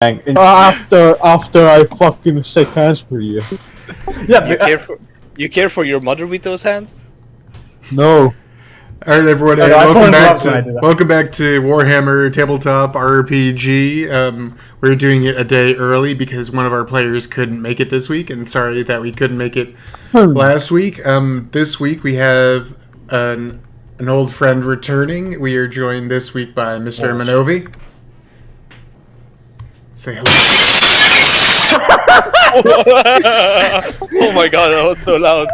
After I fucking shake hands with you. Yeah, you care for your mother with those hands? No. Alright everyone, welcome back to Warhammer Tabletop RPG. We're doing it a day early because one of our players couldn't make it this week, and sorry that we couldn't make it last week. This week we have an old friend returning. We are joined this week by Mr. Manovi. Say hello. Oh my god, that was so loud.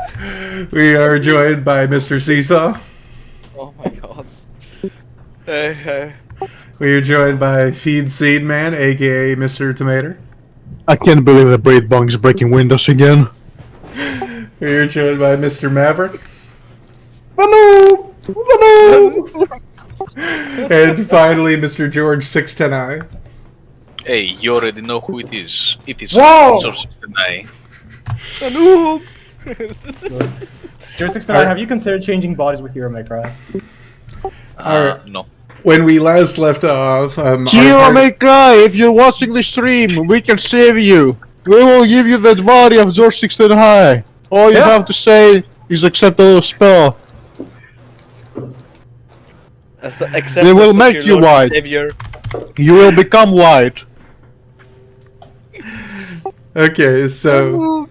We are joined by Mr. Seesaw. Oh my god. Hey. We are joined by Feed Seed Man, aka Mr. Tomato. I can't believe the Braid Bung's breaking windows again. We are joined by Mr. Maverick. Hello! And finally, Mr. George 610i. Hey, you already know who it is. It is Whoa! George 610i. George 610i, have you considered changing bodies with Hero May Cry? No. When we last left off, Hero May Cry, if you're watching the stream, we can save you. We will give you the body of George 610i. All you have to say is accept the spell. They will make you white. Savior. You will become white. Okay, so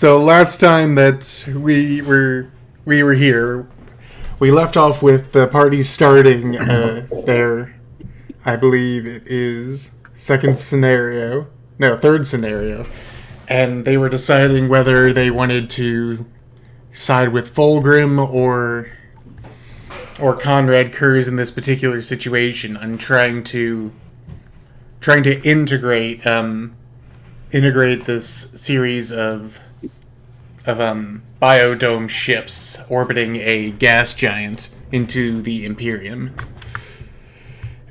last time that we were here, we left off with the party starting their, I believe it is third scenario, and they were deciding whether they wanted to side with Fulgrim or Conrad Kurz in this particular situation. I'm trying to integrate this series of biodome ships orbiting a gas giant into the Imperium.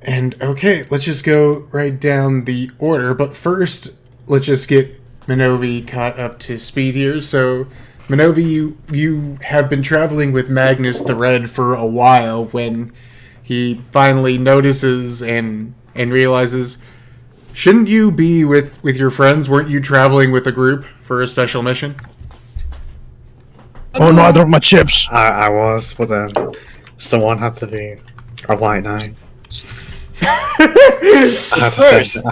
And okay, let's just go right down the order, but first let's just get Manovi caught up to speed here. So Manovi, you have been traveling with Magnus the Red for a while when he finally notices and realizes, shouldn't you be with your friends? Weren't you traveling with a group for a special mission? Oh no, I dropped my chips. I was, but someone had to be a white knight. I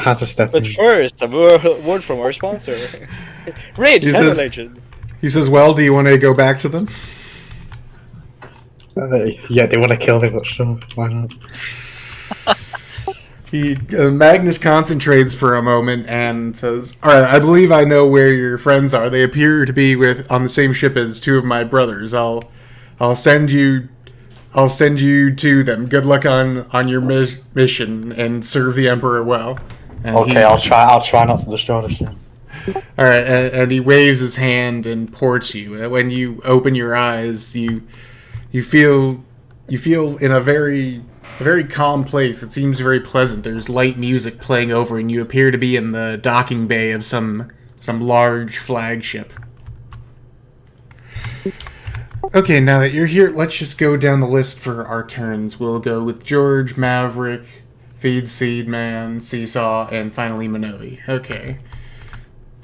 had to step But in. first, a word from our sponsor. Raid, Hero Legend. He says, well, do you want to go back to them? Yeah, they want to kill me, but sure, why not? Magnus concentrates for a moment and says, alright, I believe I know where your friends are. They appear to be on the same ship as two of my brothers. I'll send you to them. Good luck on your mission and serve the Emperor well. And Okay, I'll try not to destroy the ship. Alright, and he waves his hand and ports you. When you open your eyes, you feel in a very calm place. It seems very pleasant. There's light music playing over, and you appear to be in the docking bay of some large flagship. Okay, now that you're here, let's just go down the list for our turns. We'll go with George, Maverick, Feed Seed Man, Seesaw, and finally Manovi. Okay.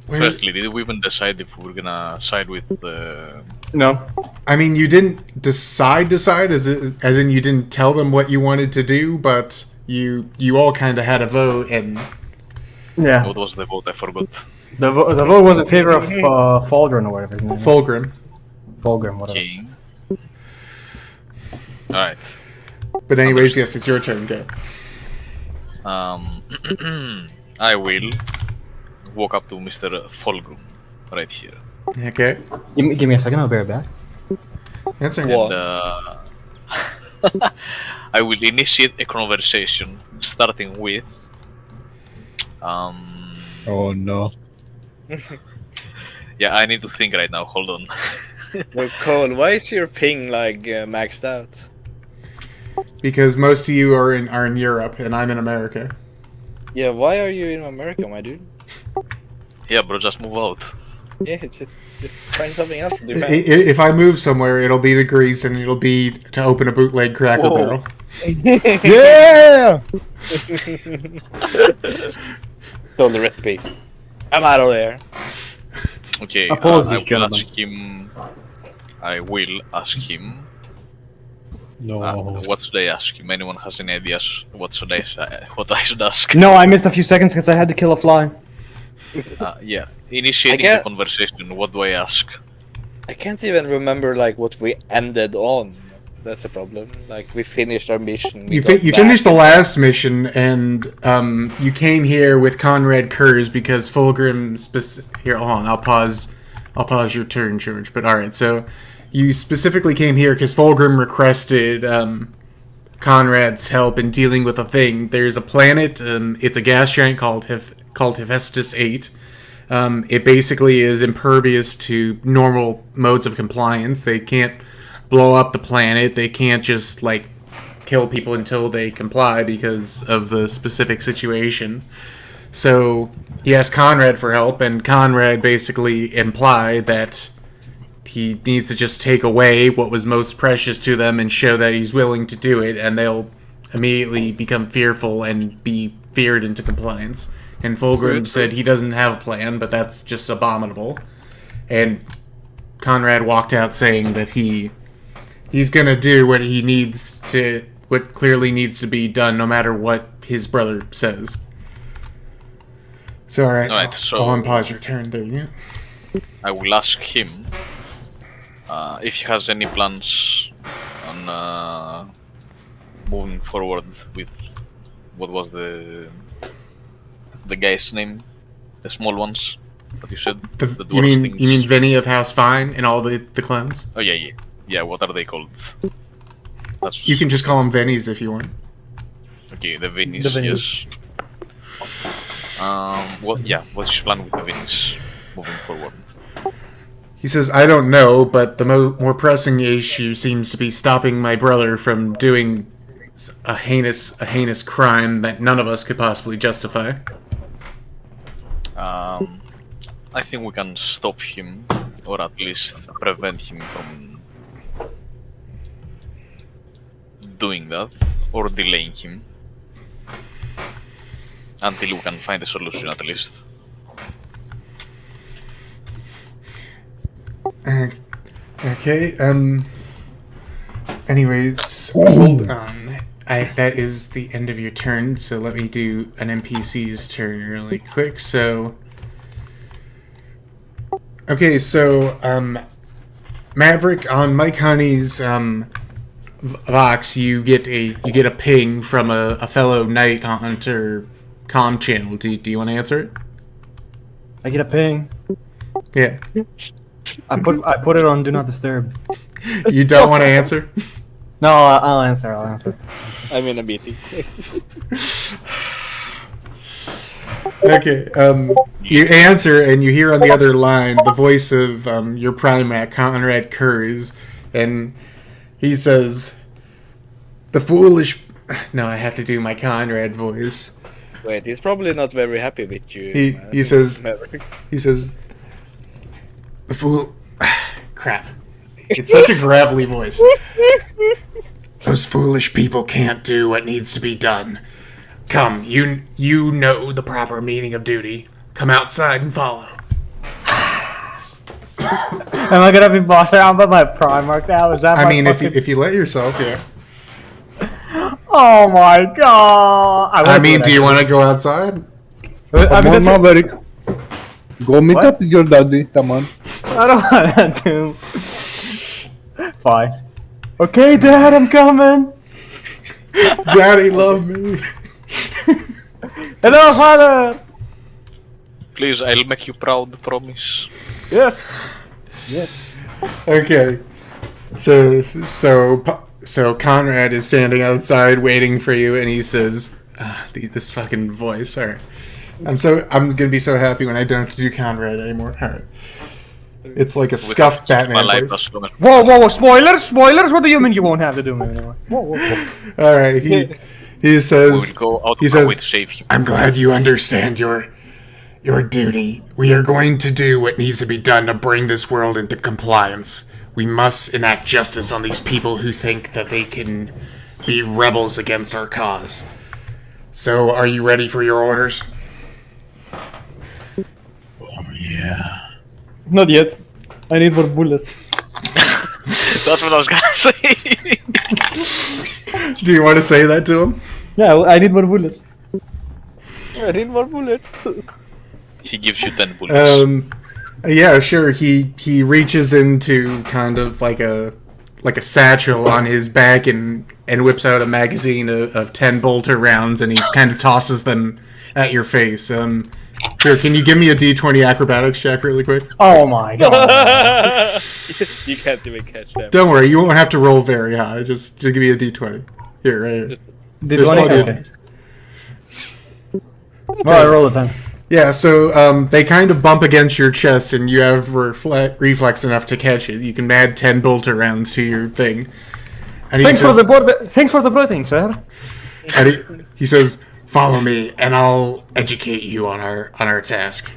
Firstly, did we even decide if we were gonna side with the... No. I mean, you didn't decide as in you didn't tell them what you wanted to do, but you all kind of had a vote, and... Yeah. What was the vote? I forgot. The vote was in favor of Fulgrim or whatever his name is. Fulgrim. Fulgrim, whatever. Okay. Alright. But anyways, yes, it's your turn, go. I will walk up to Mr. Fulgrim right here. Okay. Give me a second, I'll be right back. Answer. And I will initiate a conversation, starting with... Oh no. Yeah, I need to think right now, hold on. Well, Cole, why is your ping like maxed out? Because most of you are in Europe, and I'm in America. Yeah, why are you in America, my dude? Yeah, bro, just move out. Yeah, just find something else to do, man. If I move somewhere, it'll be to Greece, and it'll be to open a bootleg Cracker Barrel. Yeah! Stole the recipe. I'm out of there. Okay, Apologies, I will gentlemen. ask him. I will ask him. No. What should I ask him? Anyone has any ideas? What I should ask? No, I missed a few seconds because I had to kill a fly. Yeah, initiating I the get- conversation. What do I ask? I can't even remember like what we ended on. That's the problem. Like we finished our mission. we You got back. finished the last mission, and you came here with Conrad Kurz because Fulgrim. Here, hold on. I'll pause your turn, George. But all right, so you specifically came here because Fulgrim requested Conrad's help in dealing with a thing. There's a planet. It's a gas giant called Hephaestus 8. It basically is impervious to normal modes of compliance. They can't blow up the planet. They can't just like kill people until they comply because of the specific situation. So he asked Conrad for help, and Conrad basically implied that he needs to just take away what was most precious to them and show that he's willing to do it, and they'll immediately become fearful and be feared into compliance. And Fulgrim said he doesn't have a plan, but that's just abominable. And Conrad walked out saying that he's gonna do what clearly needs to be done, no matter what his brother says. So, alright, so- I'll unpause your turn. There you go. I will ask him if he has any plans on moving forward with what was the guy's name, the small ones that you said. The You dwarf mean things. Vinny of House Fine and all the clones? Oh yeah. What are they called? That's You can just call them Vennies if you want. okay. The Vinnies, The Vinnies. yes. What's his plan with the Vinnies moving forward? He says, I don't know, but the more pressing issue seems to be stopping my brother from doing a heinous crime that none of us could possibly justify. I think we can stop him, or at least prevent him from doing that, or delaying him until we can find a solution at least. Okay, anyways, hold on. That is the end of your turn, so let me do an NPC's turn really quick. So, okay, so, Maverick, on Mike Honey's, Vox, you get a ping from a fellow Night Hunter comm channel. Do you want to answer it? I get a ping. Yeah. I put it on Do Not Disturb. You don't want to answer? No, I'll answer. I'm in a meeting. Okay, you answer and you hear on the other line the voice of your Primac, Conrad Kurz, and he says, the foolish... No, I have to do my Conrad voice. Wait, he's probably not very happy with you. He says, Maverick. the fool... Crap. It's such a gravelly voice. Those foolish people can't do what needs to be done. Come, you know the proper meaning of duty. Come outside and follow. Am I gonna be bossed around by my Primarch now? Is that I my mean, fucking... if you let yourself, yeah. Oh my god! I mean, do you want to go outside? I Come mean, on, that's... Maverick. Go meet What? up with your daddy. Come on. I don't want to. Fine. Okay, Dad, I'm coming. Daddy, love me. Hello, Father. Please, I'll make you proud, promise. Yes. Yes. Okay. So Conrad is standing outside waiting for you, and he says, "This fucking voice." All right. I'm gonna be so happy when I don't have to do Conrad anymore. All right. It's like a scuffed My Batman life voice. as long as Whoa! Spoilers! What do you mean you won't have to do me anymore? Whoa. All right. He we says. will go out He of our way says, to save him. I'm glad you understand your duty. We are going to do what needs to be done to bring this world into compliance. We must enact justice on these people who think that they can be rebels against our cause. So, are you ready for your orders? Yeah. Not yet. I need more bullets. That's what I was gonna say. Do you want to say that to him? Yeah, I need more bullets. I need more bullets. He gives you 10 bullets. Yeah, sure. He reaches into kind of like a satchel on his back and whips out a magazine of 10 bolter rounds, and he kind of tosses them at your face. Here, can you give me a D20 acrobatics check really quick? Oh my god. You can't even catch them. Don't worry, you won't have to roll very high. Just give me a D20. Here, right here. Did There's one plenty of- okay. Well, I roll a 10. Yeah, so they kind of bump against your chest, and you have reflex enough to catch it. You can add 10 bolter rounds to your thing. And Thanks for the protein, sir. And he says, "Follow me, and I'll educate you on our task."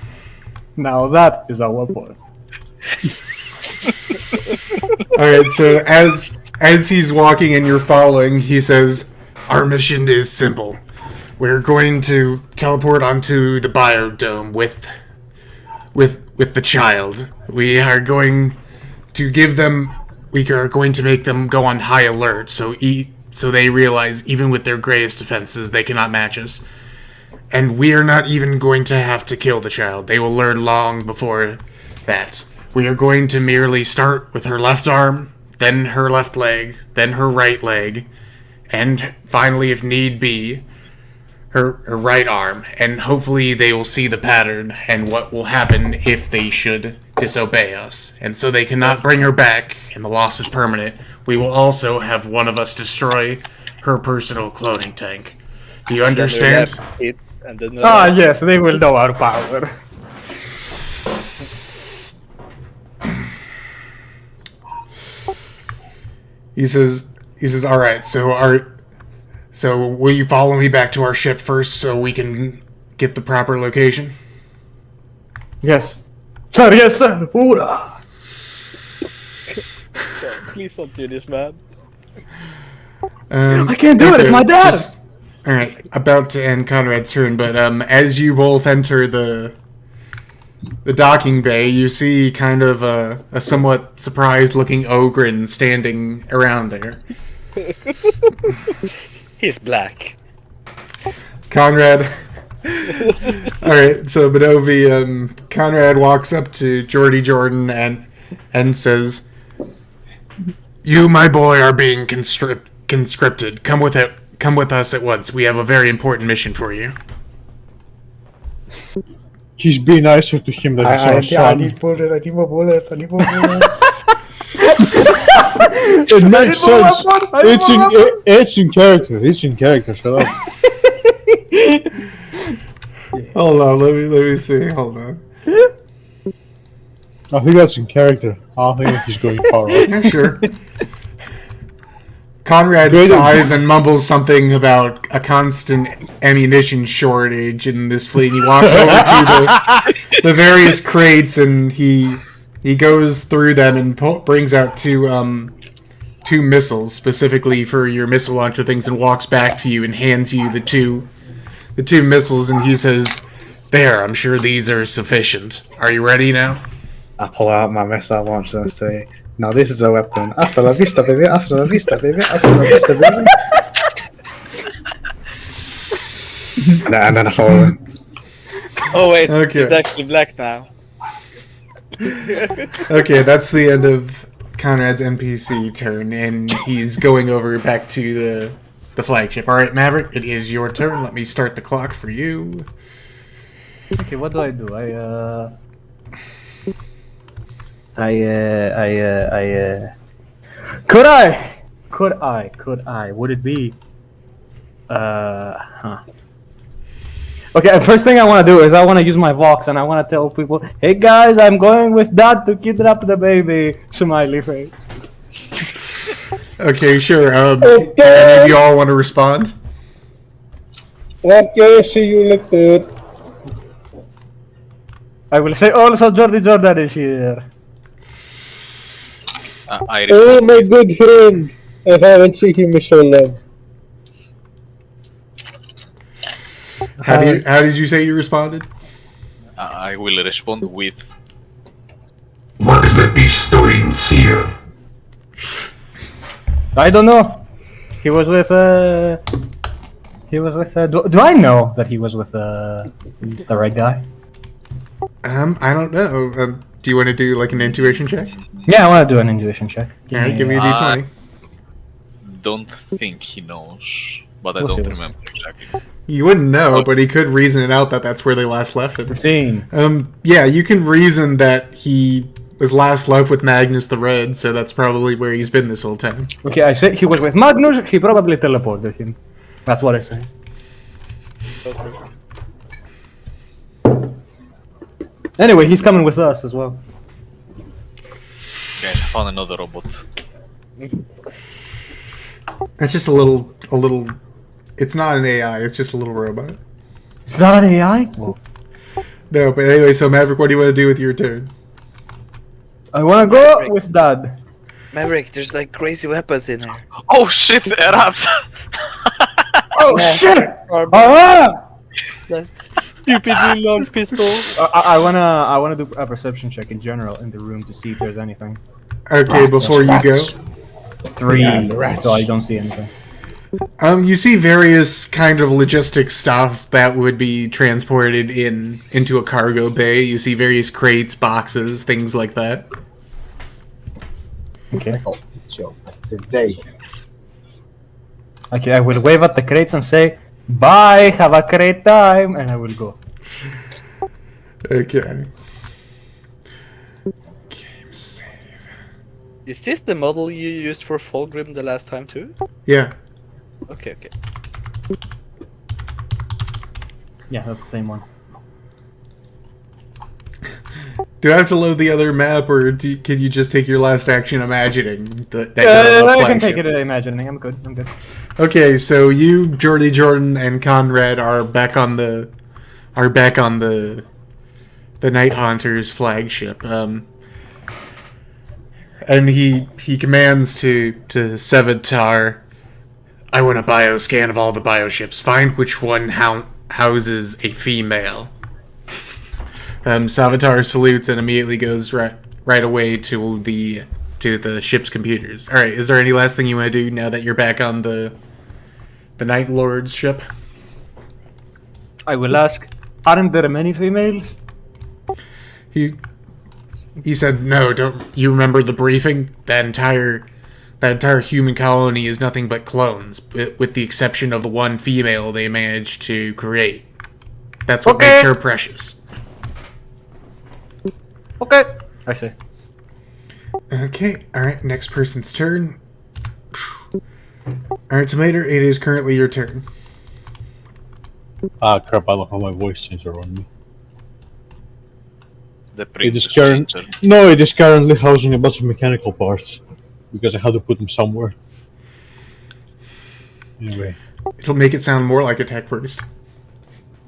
Now that is our point. All right. So as he's walking and you're following, he says, "Our mission is simple. We're going to teleport onto the biodome with the child. We are going to give them. We are going to make them go on high alert. So they realize even with their greatest defenses, they cannot match us. And we are not even going to have to kill the child. They will learn long before that. We are going to merely start with her left arm, then her left leg, then her right leg, and finally, if need be, her right arm. And hopefully they will see the pattern and what will happen if they should disobey us. And so they cannot bring her back, and the loss is permanent. We will also have one of us destroy her personal cloning tank. Do you understand?" Yes, they will know our power. He says, "All right. So will you follow me back to our ship first, so we can get the proper location?" Yes. Sir, yes, sir. Hoorah. Please don't do this, man. I can't do it, it's my dad! All right, about to end Conrad's turn, but as you both enter the docking bay, you see kind of a somewhat surprised-looking Ogren standing around there. He's black. Conrad. Alright, so Benovi, Conrad walks up to Jordy Jordan and says, "You, my boy, are being conscripted. Come with us at once. We have a very important mission for you." Just be nicer to him than his own I son. need bullets, I need more bullets, I need more bullets. It makes sense. It's in character. It's in character. Shut up. Hold on, let me see. Hold on. I think that's in character. I don't think he's going far right. Yeah, sure. Conrad Good. sighs and mumbles something about a constant ammunition shortage in this fleet. He walks over to the various crates and he goes through them and brings out two missiles specifically for your missile launcher things, and walks back to you and hands you the two missiles, and he says, "There, I'm sure these are sufficient. Are you ready now?" I pull out my missile launcher and say, "Now this is a weapon. Hasta la vista, baby. Hasta la vista, baby. Hasta la vista, baby." and then I follow him. Oh wait, Okay. he's actually black now. Okay, that's the end of Conrad's NPC turn, and he's going over back to the flagship. All right, Maverick, it is your turn. Let me start the clock for you. Okay, what do? Could I? Would it be? Okay, first thing I want to do is I want to use my Vox and I want to tell people, "Hey guys, I'm going with Dad to kidnap the baby." Smiley face. Okay, sure. Any of you all want to respond? Okay, see you later. I will say also Jordy Jordan is here. I Oh, respond. my good friend. I haven't seen him in so long. How did you say you responded? I will respond with. What is the beast doing here? I don't know. He was with Do I know that he was with the right guy? I don't know. Do you want to do like an intuition check? Yeah, I want to do an intuition check. Alright, give me a d20. Don't think he knows, but I We'll see, don't we'll see. remember exactly. You wouldn't know, but he could reason it out that that's where they last left him. 15. Yeah, you can reason that he was last left with Magnus the Red, so that's probably where he's been this whole time. Okay, I said he was with Magnus. He probably teleported him. That's what I say. Anyway, he's coming with us as well. Okay, I found another robot. It's just a little. It's not an AI. It's just a little robot. It's not an AI. Well, No, but anyway, so Maverick, what do you want to do with your turn? I want to go with Dad. Maverick, there's like crazy weapons in here. Oh shit, a rat! Oh shit! Ah! Stupidly long pistol. I wanna do a perception check in general in the room to see if there's anything. Okay, before you go, 3, Yeah, the rats. so I don't see anything. you see various kind of logistic stuff that would be transported into a cargo bay. You see various crates, boxes, things like that. Okay. Oh, so that's the day. Okay, I will wave at the crates and say, "Bye, have a great time," and I will go. Okay. Is this the model you used for Fulgrim the last time too? Yeah. Okay. Yeah, that's the same one. Do I have to load the other map, or can you just take your last action imagining that you're on the I can take flagship? it imagining. I'm good. Okay, so you, Jordan, and Conrad are back on the Night Haunter's flagship. And he commands to Sevatar, "I want a bioscan of all the bioships. Find which one houses a female." Savitar salutes and immediately goes right away to the ship's computers. All right, is there any last thing you want to do now that you're back on the Night Lord's ship? I will ask, aren't there many females? He said, "No, don't you remember the briefing? That entire human colony is nothing but clones, with the exception of the one female they managed to create. That's what makes her precious." Okay. I see. Okay, alright, next person's turn. Alright, Tomato, it is currently your turn. Ah, crap, I don't have my voice changer on me. The It is princess changer. No, it is currently housing a bunch of mechanical parts. Because I had to put them somewhere. Anyway, It'll make it sound more like a tech priest.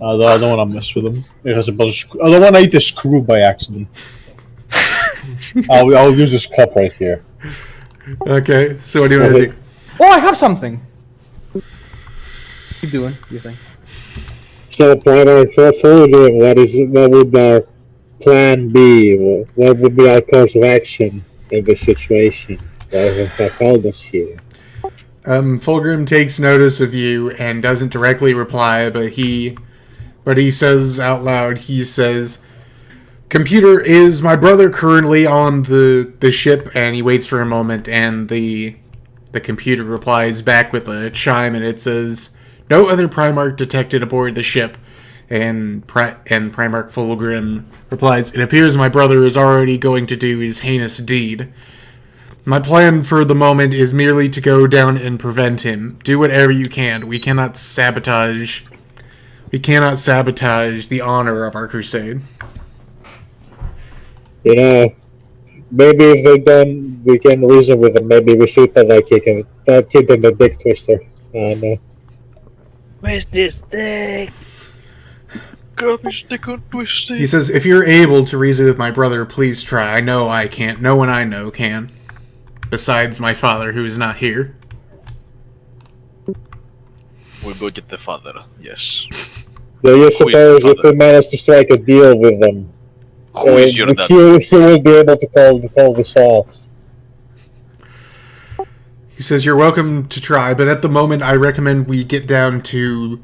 I don't want to mess with them. It has a bunch of I don't want to eat a screw by accident. I'll use this cup right here. Okay, so what do you want to do? Oh, I have something. Keep doing your thing. So, Private, what would our plan be? What would be our course of action in this situation? Why have called us here? Fulgrim takes notice of you and doesn't directly reply, but he says out loud, he says, "Computer, is my brother currently on the ship?" And he waits for a moment, and the computer replies back with a chime, and it says, "No other Primarch detected aboard the ship." And Primarch Fulgrim replies, "It appears my brother is already going to do his heinous deed. My plan for the moment is merely to go down and prevent him. Do whatever you can. We cannot sabotage the honor of our crusade." You know, maybe if they don't, we can reason with them. Maybe we shoot that kid in the dick twister. And, Where's this stick? Grab his dick and twist it. He says, "If you're able to reason with my brother, please try. I know I can't. No one I know can. Besides my father, who is not here." We'll go get the father, yes. Do you suppose if we manage to strike a deal with them, Who is your dad? he will be able to call this off? He says you're welcome to try, but at the moment I recommend we get down to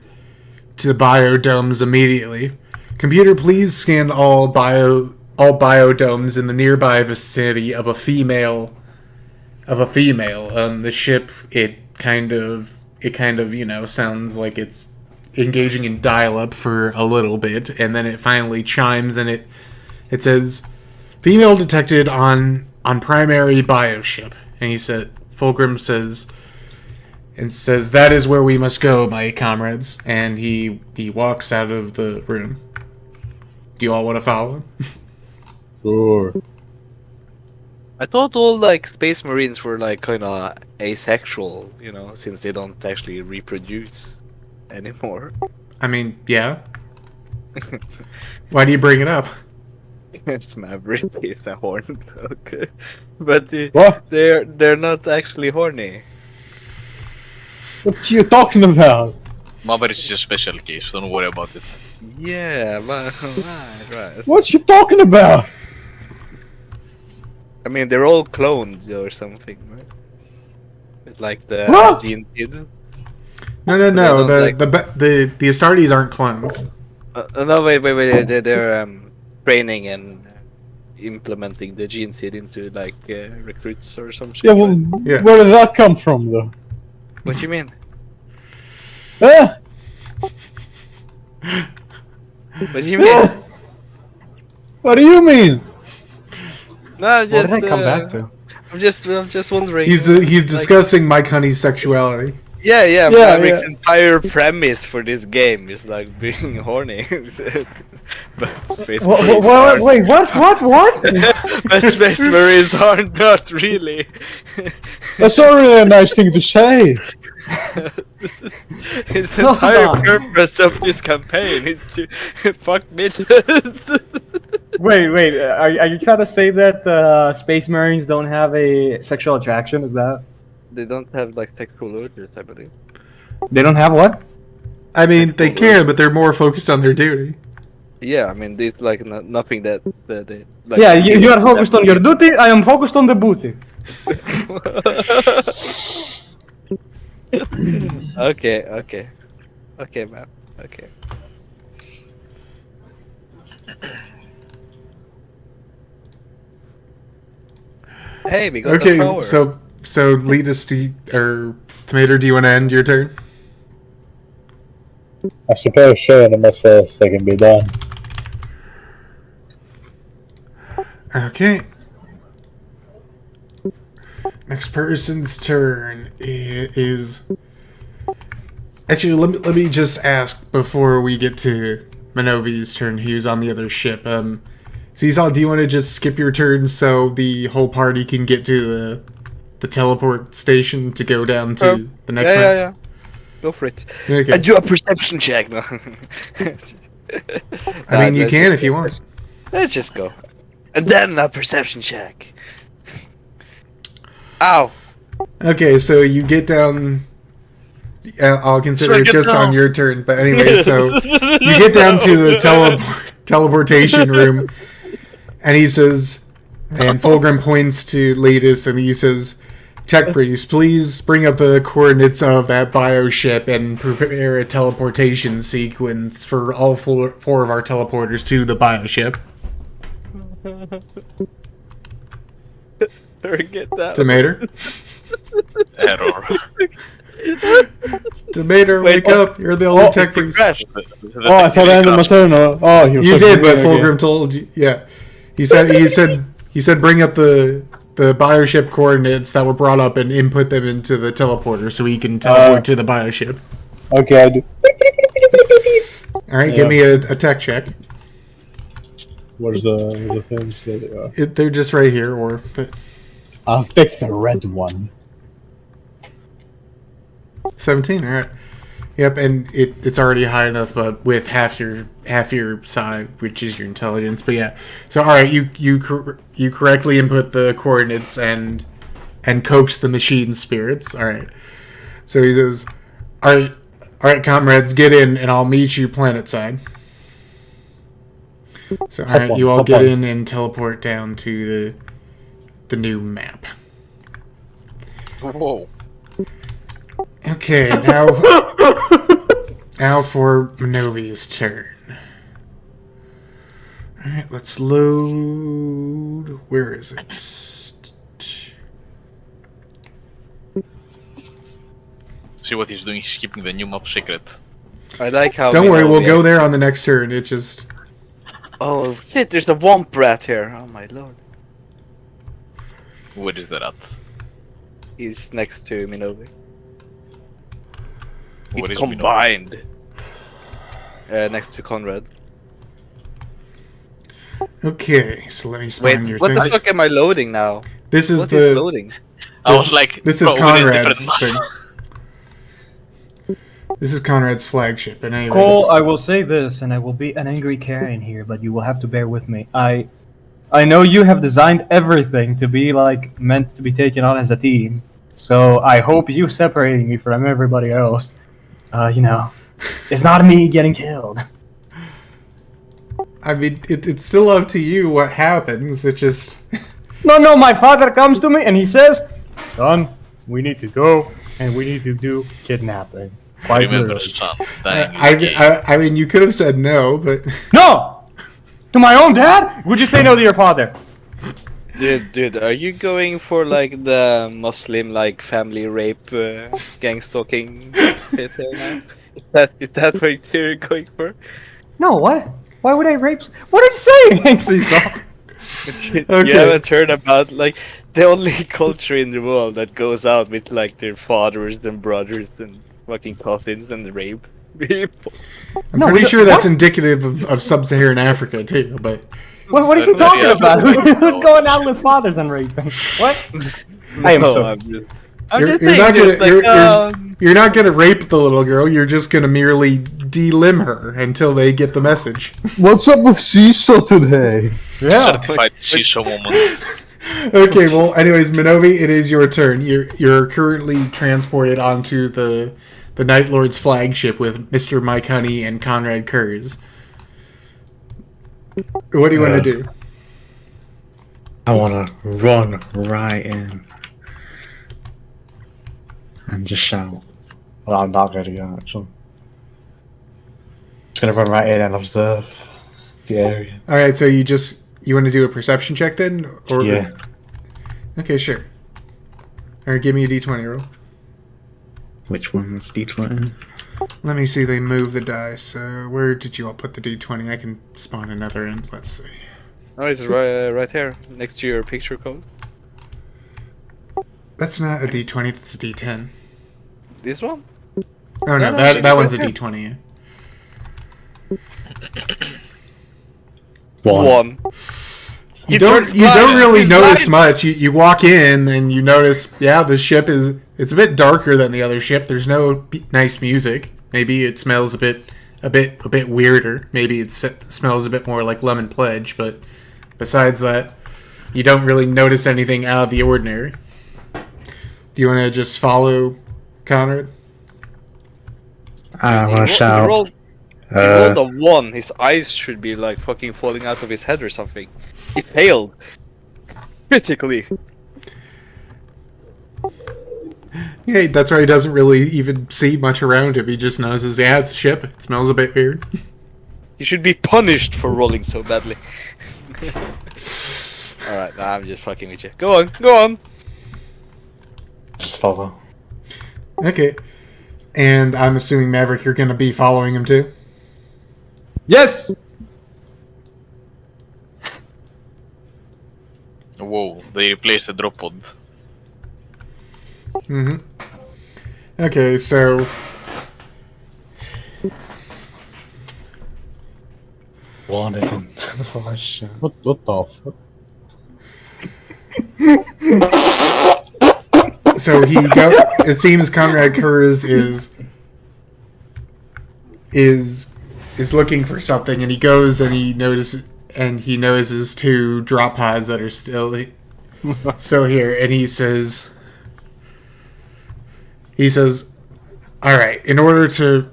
the biodomes immediately. Computer, please scan all biodomes in the nearby vicinity of a female. The ship, it kind of sounds like it's engaging in dial-up for a little bit, and then it finally chimes, and it says female detected on primary bioship. And Fulgrim says that is where we must go, my comrades, and he walks out of the room. Do you all want to follow him? Sure. I thought all like space marines were like kind of asexual, since they don't actually reproduce anymore. I mean, yeah. Why do you bring it up? Maverick is a horn, okay, but What? they're not actually horny. What you talking about? Maverick is a special case, don't worry about it. Yeah, but right. What you talking about? I mean, they're all cloned or something, right? It's like the What? gene kid. No. don't like- The Astartes aren't clones. No, wait. They're training and implementing the gene seed into like recruits or some shit. Yeah, well, Yeah. where did that come from, though? What do you mean? Huh? What do you mean? What do you mean? No, What just did I come back to? I'm just wondering. He's discussing Mike Honey's sexuality. Yeah, Yeah, Maverick's yeah. entire premise for this game is like being horny. But space marines aren't- Wait, what? but space marines are not really. That's already a nice thing to say. His Hold entire on. purpose of this campaign is to fuck bitches. Wait, are you trying to say that space marines don't have a sexual attraction? Is that? They don't have like sexual urges, I believe. They don't have what? I mean, they can, but they're more focused on their duty. Yeah, I mean, there's like nothing that they. Like, Yeah, you are focused on your duty. I am focused on the booty. Okay, man. Okay. Hey, we got the Okay, power. so lead us to, or Tomato, do you want to end your turn? I suppose showing unless else that can be done. Okay. Next person's turn is... Actually, let me just ask before we get to Manovi's turn. He was on the other ship. Seesaw, do you want to just skip your turn so the whole party can get to the teleport station to go down to the next map? Yeah. Go for it. Okay. And do a perception check. No. I mean, you can if you want. Let's just go. And then a perception check. Ow. Okay, so you get down... I'll consider Sure, it get just down. on your turn. But anyway, so you get down to the teleportation room, and he says, and Fulgrim points to Ladus, and he says, Tech Priest, please bring up the coordinates of that bioship and prepare a teleportation sequence for all four of our teleporters to the bioship. Forget that. Tomato? Error. Tomato, Wait, wake up! You're the only Tech Priest. Crash. Oh, I thought I ended my turn. Oh, he was You supposed to did, be but again. Fulgrim told you. Yeah, he said bring up the bioship coordinates that were brought up and input them into the teleporter so he can teleport to the bioship. Okay, I do. All right, give me a tech check. Where's the things? There they are. They're just right here, but I'll take the red one. 17. All right. Yep, and it's already high enough with half your side, which is your intelligence. But yeah, so all right, you correctly input the coordinates and coax the machine spirits. All right. So he says, "Are Alright, comrades, get in, and I'll meet you planetside. So, alright, on, you all hop get on. in and teleport down to the new map. Whoa. Okay, now for Minovi's turn. Alright, let's load... Where is it? See what he's doing, he's keeping the new map secret. I like how. Don't worry, we'll Minovi- go there on the next turn. It just... Oh shit! There's a womp rat here. Oh my lord. Where is that at? He's next to Minovi. What It's is combined. Next to Conrad. Okay, so let me Wait, spawn your what thing. the fuck am I loading now? This is What the... is loading? I was like, This is bro, we're in a Conrad's different thing. map. This is Conrad's flagship, and anyways... Cole, I will say this, and I will be an angry Karen here, but you will have to bear with me. I know you have designed everything to be like meant to be taken on as a team, so I hope you separating me from everybody else. It's not me getting killed. I mean, it's still up to you what happens. It just... No, my father comes to me and he says, "Son, we need to go and we need to do kidnapping." Remember, 5-0. son, dying is gay. I mean, you could have said no, but... No! To my own dad? Would you say no to your father? Dude, are you going for like the Muslim like family rape gang stalking shit here now? Is that what you're going for? No, what? Why would I rape? What are you saying, Cecil? You Okay. haven't heard about like the only culture in the world that goes out with like their fathers and brothers and fucking cousins and rape people. I'm No, pretty we- sure that's what? indicative of sub-Saharan Africa, too, but... What is he That's talking very about? obvious. Who's going out with fathers and raping? What? I am No, so... You're not gonna, you're not gonna rape the little girl, you're just gonna merely de-limb her until they get the message. What's up with Cecil today? Yeah. Certified CISO moment. Okay, well, anyways, Minovi, it is your turn. You're currently transported onto the Night Lord's flagship with Mr. Mike Honey and Conrad Kurz. What do you want to do? I want to run right in and just shout. Well, I'm not ready yet, actually. Just gonna run right in and observe the area. All right, so you want to do a perception check then, or Yeah. Okay, sure. All right, give me a d20 roll. Which one's D20? Let me see. They move the dice. Where did you all put the d20? I can spawn another in. Let's see. Oh, it's right here next to your picture code. That's not a d20. That's a d10. This one? Oh no, No, that it's one's a right d20. Yeah. One. You don't blind. really He's notice blind. much. You walk in and you notice, yeah, the ship it's a bit darker than the other ship. There's no nice music. Maybe it smells a bit weirder. Maybe it smells a bit more like Lemon Pledge. But besides that, you don't really notice anything out of the ordinary. Do you want to just follow Conrad? I want to He shout. rolled a 1. His eyes should be like fucking falling out of his head or something. He failed. Critically. Yeah, that's why he doesn't really even see much around him. He just notices, yeah, it's a ship. It smells a bit weird. He should be punished for rolling so badly. Alright, nah, I'm just fucking with you. Go on. Just follow. Okay. And I'm assuming, Maverick, you're going to be following him too? Yes! Whoa, they replaced the drop pod. Mm-hmm. Okay, so... One is in. Oh, shit. What the fuck? So it seems Conrad Kurz is looking for something, and he goes and he notices two drop pods that are still here, and he says, all right, in order to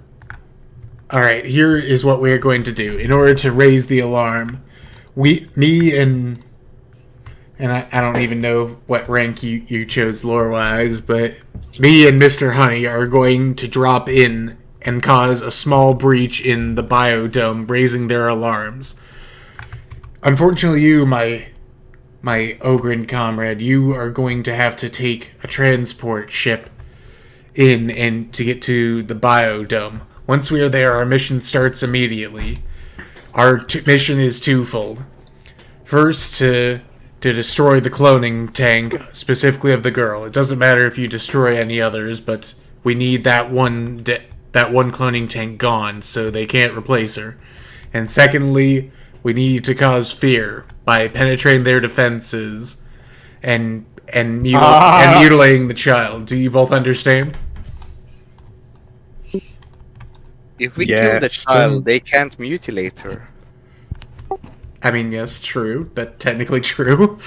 All right, here is what we're going to do. In order to raise the alarm, me and I don't even know what rank you chose lore-wise, but me and Mr. Honey are going to drop in and cause a small breach in the biodome, raising their alarms. Unfortunately, you, my Ogren comrade, you are going to have to take a transport ship in and to get to the biodome. Once we are there, our mission starts immediately. Our mission is twofold. First, to destroy the cloning tank, specifically of the girl. It doesn't matter if you destroy any others, but we need that one cloning tank gone, so they can't replace her. And secondly, we need to cause fear by penetrating their defenses and mutilating the child. Do you both understand? If we kill the child, they can't mutilate her. I mean, yes, true. That's technically true.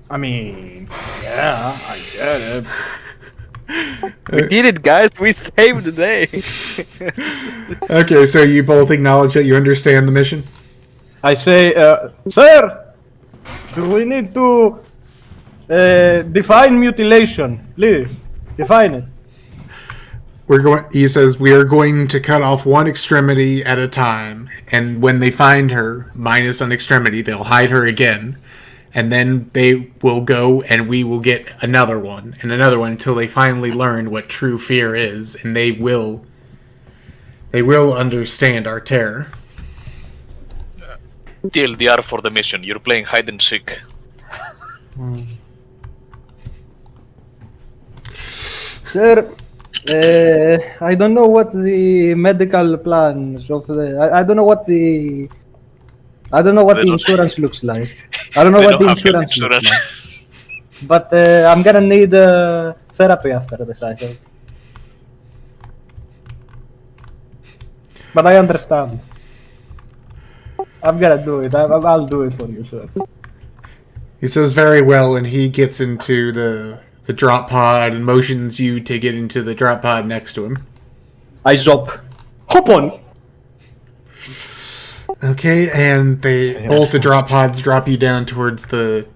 I mean, yeah, I get it. We did it, guys. We saved the day. Okay, so you both acknowledge that you understand the mission? I say, sir, do we need to define mutilation? Please, define it. He says, we are going to cut off one extremity at a time, and when they find her, minus an extremity, they'll hide her again, and then they will go and we will get another one, and another one, until they finally learn what true fear is, and they will understand our terror. TLDR for the mission, you're playing hide and seek. Sir, I don't know what the medical plans of the. I don't know what the. I don't know what the insurance looks like. I don't know what the insurance looks like. But I'm gonna need therapy after this, I think. But I understand. I'm gonna do it. I'll do it for you, sir. He says very well, and he gets into the drop pod and motions you to get into the drop pod next to him. I zop. Hop on! Okay, and both the drop pods drop you down towards the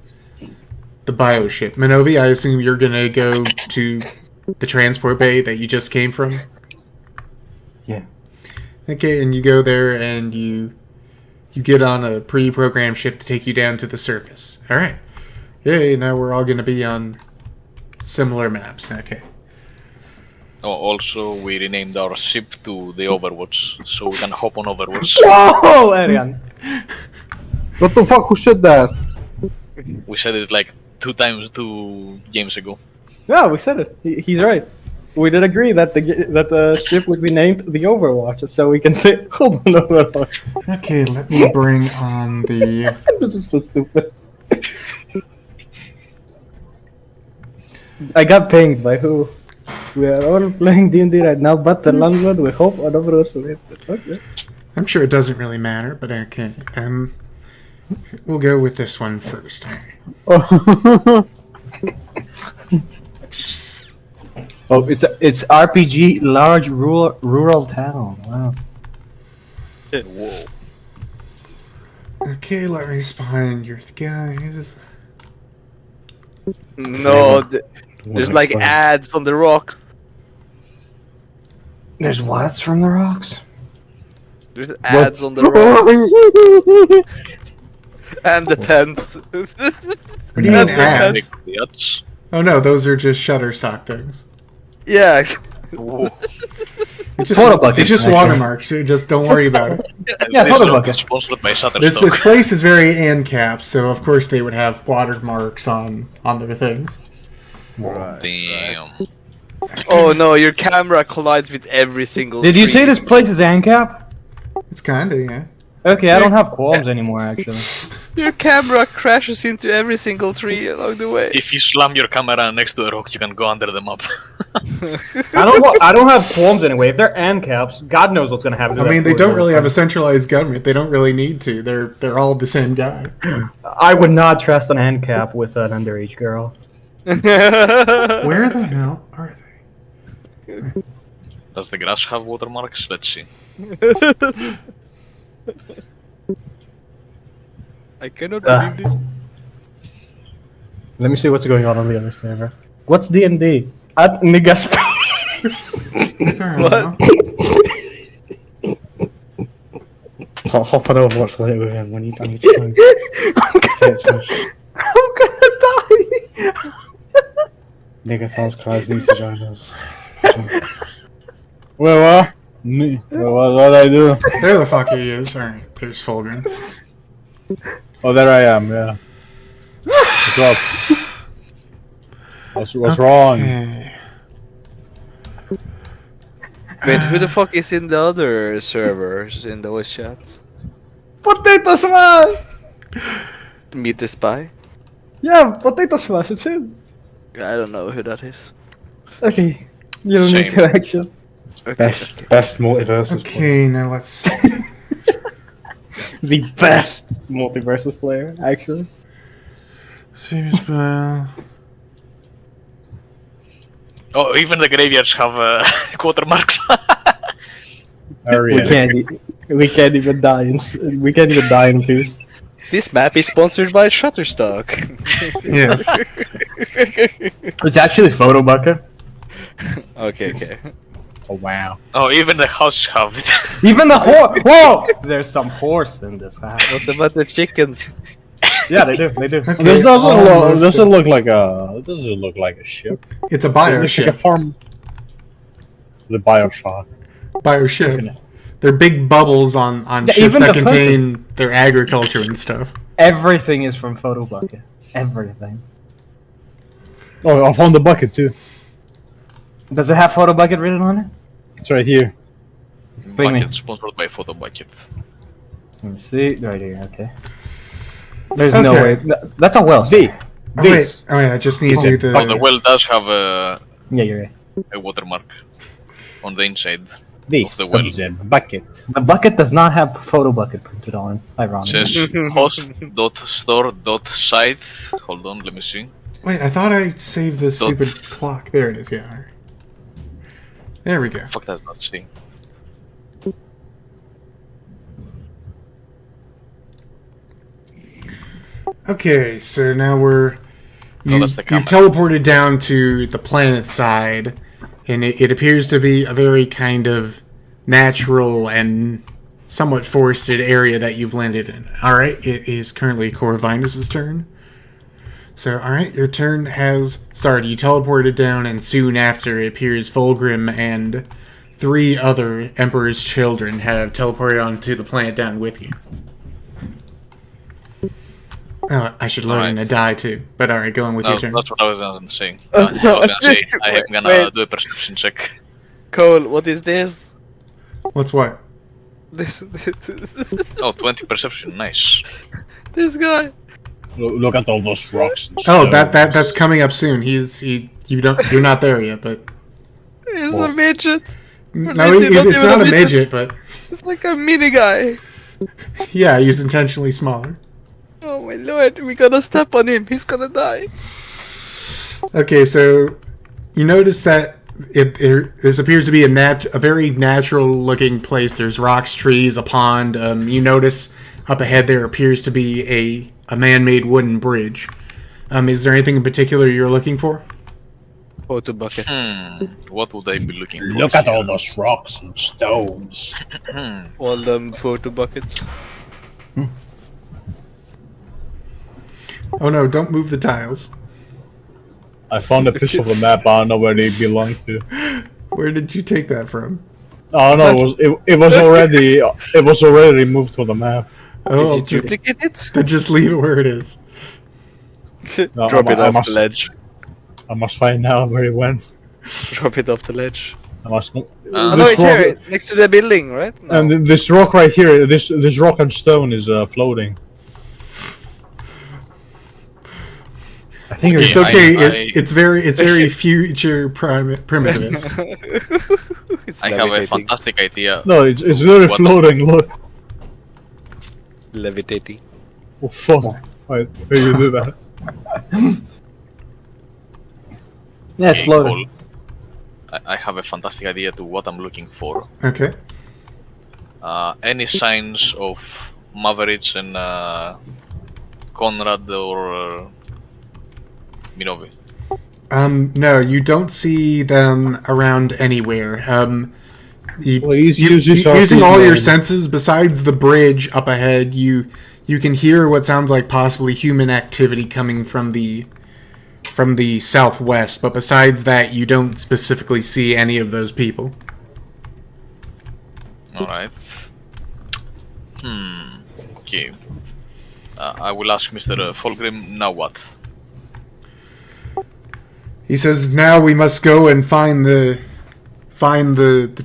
bioship. Minovi, I assume you're gonna go to the transport bay that you just came from? Yeah. Okay, and you go there and you get on a pre-programmed ship to take you down to the surface. Alright. Yay, now we're all gonna be on similar maps. Okay. Oh, also, we renamed our ship to the Overwatch, so we can hop on Overwatch. Whoa, Arian! What the fuck? Who said that? We said it like 2 games ago. Yeah, we said it. He's right. We did agree that the ship would be named the Overwatch, so we can say hop on Overwatch. Okay, let me bring on the... This is so stupid. I got pinged by who? We are all playing D&D right now, but the landlord, we hope on Overwatch will hit it. Okay. I'm sure it doesn't really matter, but okay. We'll go with this one first. Oh, it's RPG large rural town. Wow. Whoa. Okay, let me find your guys. No, there's like ads on the rocks. There's what's from the rocks? There's ads on the rocks. And the tent. What do you mean ads? Oh no, those are just Shutterstock things. Yeah. It's just watermarks, so just don't worry about it. Yeah, photo bucket. Sponsored by Shutterstock. This place is very ANCAP, so of course they would have watermarks on their things. Right. Damn. Oh no, your camera collides with every single Did you tree. say this place is ANCAP? It's kinda, yeah. Okay, I don't have qualms anymore, actually. Your camera crashes into every single tree along the way. If you slam your camera next to a rock, you can go under the map. I don't have qualms anyway. If they're ANCAPs, God knows what's gonna happen to I that mean, they poor don't little really have a thing. centralized government. They don't really need to. They're all the same guy. I would not trust an ANCAP with an underage girl. Where the hell are they? Does the grass have watermarks? Let's see. I cannot believe this. Let me see what's going on the other server. What's D&D? At Nigas. What? I'll hop on Overwatch later with him when he's done his time. I'm gonna die! Nigga Falls Cries needs to join us. Wait, what? Me? What I do? There the fuck he is. Alright, there's Fulgrim. Oh, there I am. Yeah. What's up? What's wrong? Okay. Wait, who the fuck is in the other servers in the voice chat? Potato Smash! Meet the spy? Yeah, Potato Smash, it's him. I don't know who that is. Okay, you don't need Shame. to action. Okay. Best multiverses. Okay, now let's. The best multiversus player, actually. See spell. Oh, even the graveyards have watermarks. Oh, We yeah. we can't even die we can't even die in peace. This map is sponsored by Shutterstock. Yes. It's actually Photo Bucket. Okay. Oh, wow. Oh, even the houses have it. Even the horse. Whoa! There's some horse in this house. What about the chickens? Yeah, they do. Okay, This almost doesn't look like a. Doesn't look like a ship. It's a It looks like a bioship. farm. The Bioshock. Bioship. They're big bubbles on Yeah, ships even that the contain their agriculture and stuff. Everything is from Photo Bucket. Everything. Oh, I found the bucket too. Does it have Photo Bucket written on it? It's right here. Bring me. Bucket sponsored by Photo Bucket. Let me see. Right here. Okay. There's no Okay. way. That's a well. D. Oh This. wait, I just need to do Oh, the the. well does have a Yeah, you're right. watermark on the inside. This Of the well. is a bucket. The bucket does not have Photo Bucket printed on it. It Ironically. says host.store.site. Hold on, let me see. Wait, I thought I saved this stupid clock. There it is. Yeah. All right. There we go. Fuck, that's not see. Okay, so now we're. that's the You've camera. teleported down to the planet side, and it appears to be a very kind of natural and somewhat forested area that you've landed in. Alright, it is currently Corvinus' turn. So, alright, your turn has started. You teleported down, and soon after, it appears Fulgrim and 3 other Emperor's children have teleported onto the planet down with you. Oh, I should load in a die too. But alright, go on with No, your turn. that's what I was gonna say. I was gonna say I am gonna Wait. do a perception check. Cole, what is this? What's what? This Oh, 20 perception, nice. this guy. Look at all those rocks. And Oh, stones. that's coming up soon. You're not there yet, but He's a midget. no, Literally not it's even not a a midget, but It's like a mini guy. yeah, he's intentionally smaller. Oh my lord, we gotta step on him. He's gonna die. Okay, so you notice that this appears to be a very natural-looking place. There's rocks, trees, a pond. You notice up ahead there appears to be a man-made wooden bridge. Is there anything in particular you're looking for? Photo bucket. What would I be looking for? Look at here? all those rocks and stones. All them photo buckets. Oh no, don't move the tiles. I found a piece of the map. I don't know where they belong to. Where did you take that from? Oh no, it was already removed from the map. Oh, Did you duplicate it? then just leave it where it is. No, Drop it I off must- the ledge. I must find out where it went. Drop it off the ledge. I must. Oh no, This it's rock- here, next to the building, right? No. And this rock right here, this rock and stone is floating. I think you're It's I- okay. I- It's very future primitivist. It's I have a levitating. fantastic idea. No, it's literally What? floating. Look. Levitating. Oh fuck! Why you do that? Yeah, it's Okay, floating. I have a fantastic idea to what I'm looking for. Okay. Any signs of Mavericks and Conrad or Minovi? No, you don't see them around anywhere. Well, use using all your RPG. senses, besides the bridge up ahead, you can hear what sounds like possibly human activity coming from the southwest. But besides that, you don't specifically see any of those people. Alright. Okay. I will ask Mr. Fulgrim, now what? He says, "Now we must go and find the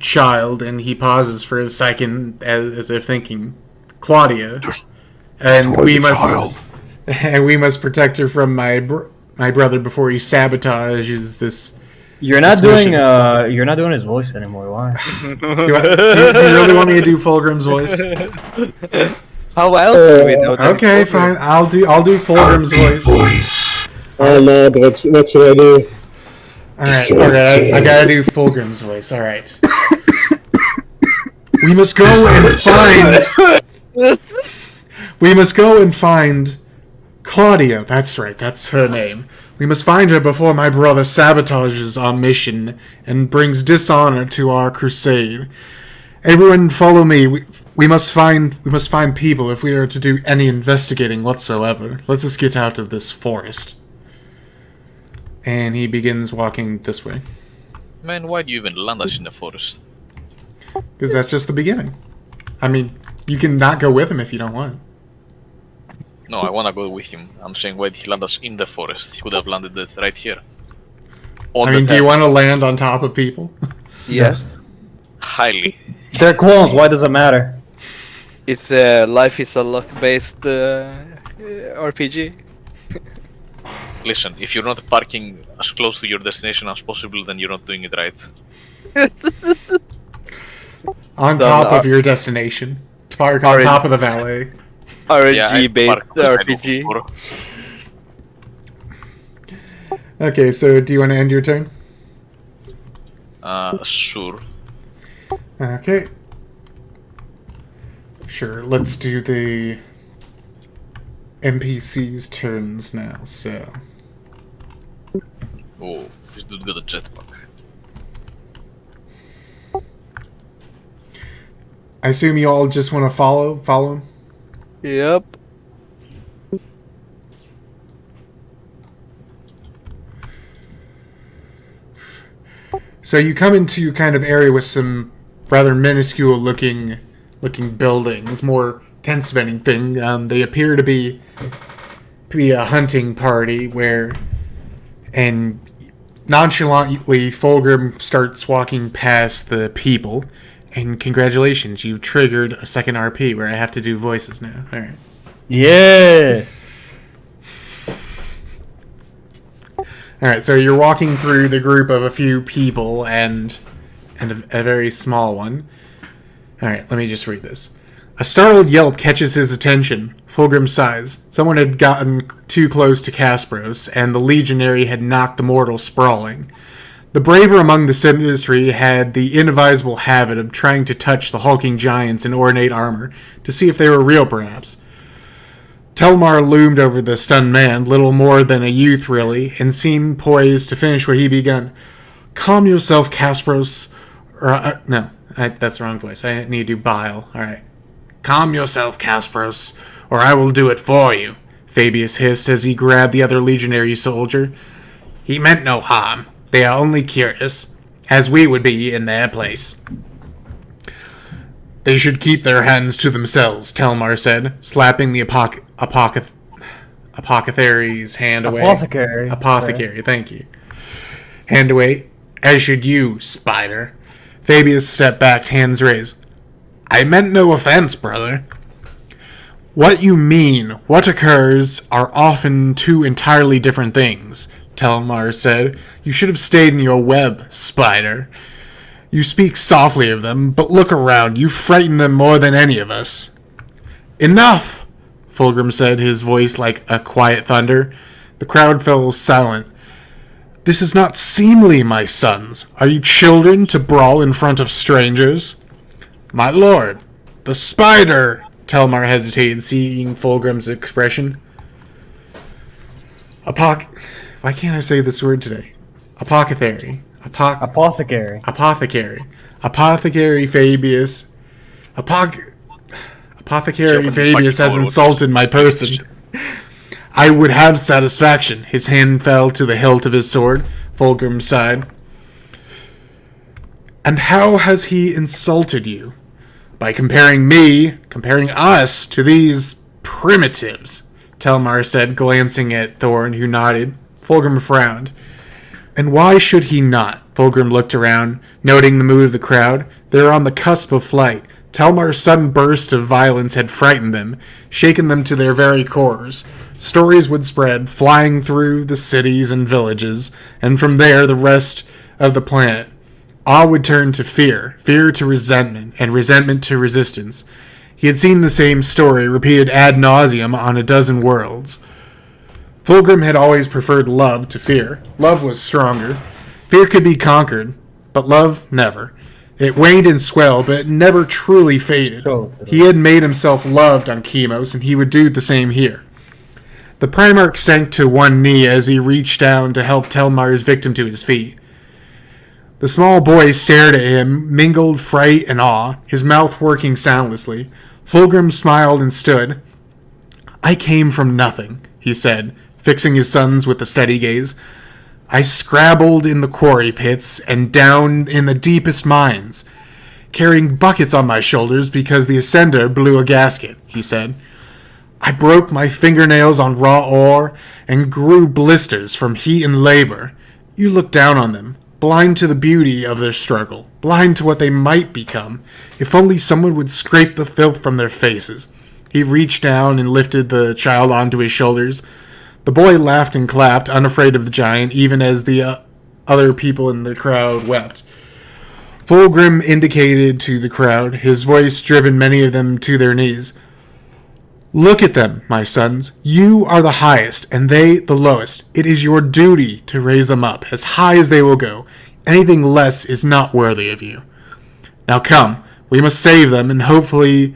child." And he pauses for a second, as if thinking, "Claudia, and we must protect her from my brother before he sabotages this." You're not this doing mission." you're not doing his voice anymore. Why? Do you really want me to do Fulgrim's voice? How else do we know that? Okay, it's over? fine. I'll do Fulgrim's voice. Voice. Oh no, what should I do? Alright, okay, I gotta do Fulgrim's voice, alright. We must go and find Claudia. That's right, that's her name. We must find her before my brother sabotages our mission and brings dishonor to our crusade. Everyone follow me. We must find people if we are to do any investigating whatsoever. Let us get out of this forest. And he begins walking this way. Man, why do you even land us in the forest? Because that's just the beginning. I mean, you can not go with him if you don't want. No, I wanna go with him. I'm saying, why did he land us in the forest? He could have landed it right here. On I the mean, do you table. want to land on top of people? Yes. Highly. They're clones. Why does it matter? It's Life is a Luck based RPG. Listen, if you're not parking as close to your destination as possible, then you're not doing it right. On top of your destination. To park on top of the valet. RNG based parked beside RPG. Uber. Okay, so do you want to end your turn? Sure. Okay. Sure, let's do the NPC's turns now, so... Oh, this dude got a jetpack. I assume you all just want to follow him? Yep. So you come into kind of area with some rather minuscule looking buildings, more tent spinning thing. They appear to be a hunting party and nonchalantly Fulgrim starts walking past the people, and congratulations, you've triggered a second RP where I have to do voices now. All right. Yeah. All right, so you're walking through the group of a few people and a very small one. All right, let me just read this. A startled yelp catches his attention. Fulgrim sighs. Someone had gotten too close to Kaspros, and the legionary had knocked the mortal sprawling. The braver among the sinisterry had the inadvisable habit of trying to touch the hulking giants in ornate armor to see if they were real, perhaps. Telmar loomed over the stunned man, little more than a youth, really, and seemed poised to finish what he begun. Calm yourself, Kaspros. That's the wrong voice. I need to do bile. Alright. Calm yourself, Kaspros, or I will do it for you, Fabius hissed as he grabbed the other legionary soldier. He meant no harm. They are only curious, as we would be in their place. They should keep their hands to themselves, Telmar said, slapping the apothecary's hand away. Apothecary, thank you. Hand away, as should you, spider. Fabius stepped back, hands raised. I meant no offense, brother. What you mean, what occurs, are often two entirely different things, Telmar said. You should have stayed in your web, spider. You speak softly of them, but look around. You frighten them more than any of us. Enough, Fulgrim said, his voice like a quiet thunder. The crowd fell silent. This is not seemly, my sons. Are you children to brawl in front of strangers? My lord, the spider! Telmar hesitated, seeing Fulgrim's expression. Why can't I say this word today? Apothecary. Apothecary. Apothecary Fabius. Apothecary Sure, Fabius has fucking insulted my person. I would have satisfaction. His hand fell to the hilt of his sword. Fulgrim sighed. And how has he insulted you? By comparing us to these primitives, Telmar said, glancing at Thorn, who nodded. Fulgrim frowned. And why should he not? Fulgrim looked around, noting the mood of the crowd. They were on the cusp of flight. Telmar's sudden burst of violence had frightened them, shaken them to their very cores. Stories would spread, flying through the cities and villages, and from there the rest of the planet. Awe would turn to fear, fear to resentment, and resentment to resistance. He had seen the same story repeated ad nauseum on a dozen worlds. Fulgrim had always preferred love to fear. Love was stronger. Fear could be conquered, but love never. It waned and swelled, but it never truly faded. He had made himself loved on Chemos, and he would do the same here. The Primarch sank to one knee as he reached down to help Telmar's victim to his feet. The small boy stared at him, mingled fright and awe, his mouth working soundlessly. Fulgrim smiled and stood. I came from nothing, he said, fixing his sons with a steady gaze. I scrabbled in the quarry pits and down in the deepest mines, carrying buckets on my shoulders because the Ascender blew a gasket, he said. I broke my fingernails on raw ore and grew blisters from heat and labor. You look down on them, blind to the beauty of their struggle, blind to what they might become, if only someone would scrape the filth from their faces. He reached down and lifted the child onto his shoulders. The boy laughed and clapped, unafraid of the giant, even as the other people in the crowd wept. Fulgrim indicated to the crowd, his voice driven many of them to their knees. Look at them, my sons. You are the highest, and they the lowest. It is your duty to raise them up, as high as they will go. Anything less is not worthy of you. Now come, we must save them, and hopefully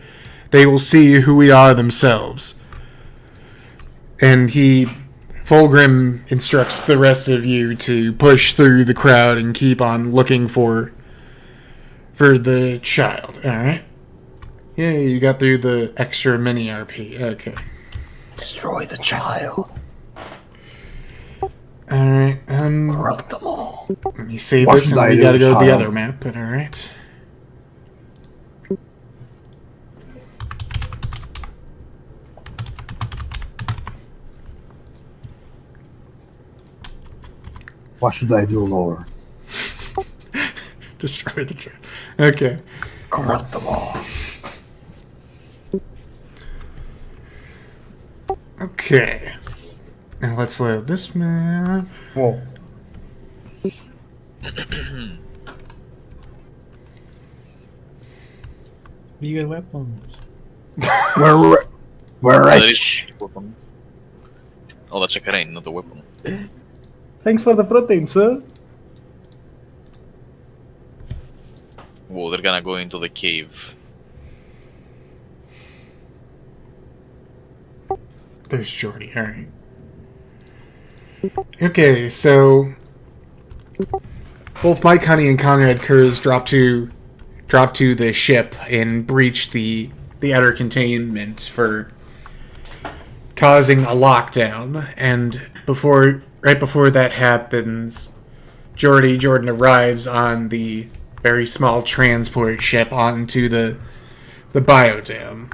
they will see who we are themselves. And Fulgrim instructs the rest of you to push through the crowd and keep on looking for the child. Alright? Yeah, you got through the extra mini RP. Okay. Destroy the child. Alright, Corrupt them all. let me save What this should and I we do, gotta go to the child? other map, but alright. What should I do, Lord? Destroy the child. Okay. Corrupt them all. Okay. Now let's load this map. Whoa. You got weapons. We're There rich. is weapon. Oh, that's a crane, not a weapon. Thanks for the protein, sir. Whoa, they're gonna go into the cave. There's Jordy. Alright. Okay, so both Mike Honey and Conrad Kurz dropped to the ship and breached the outer containment for causing a lockdown. And right before that happens, Jordan arrives on the very small transport ship onto the biodome.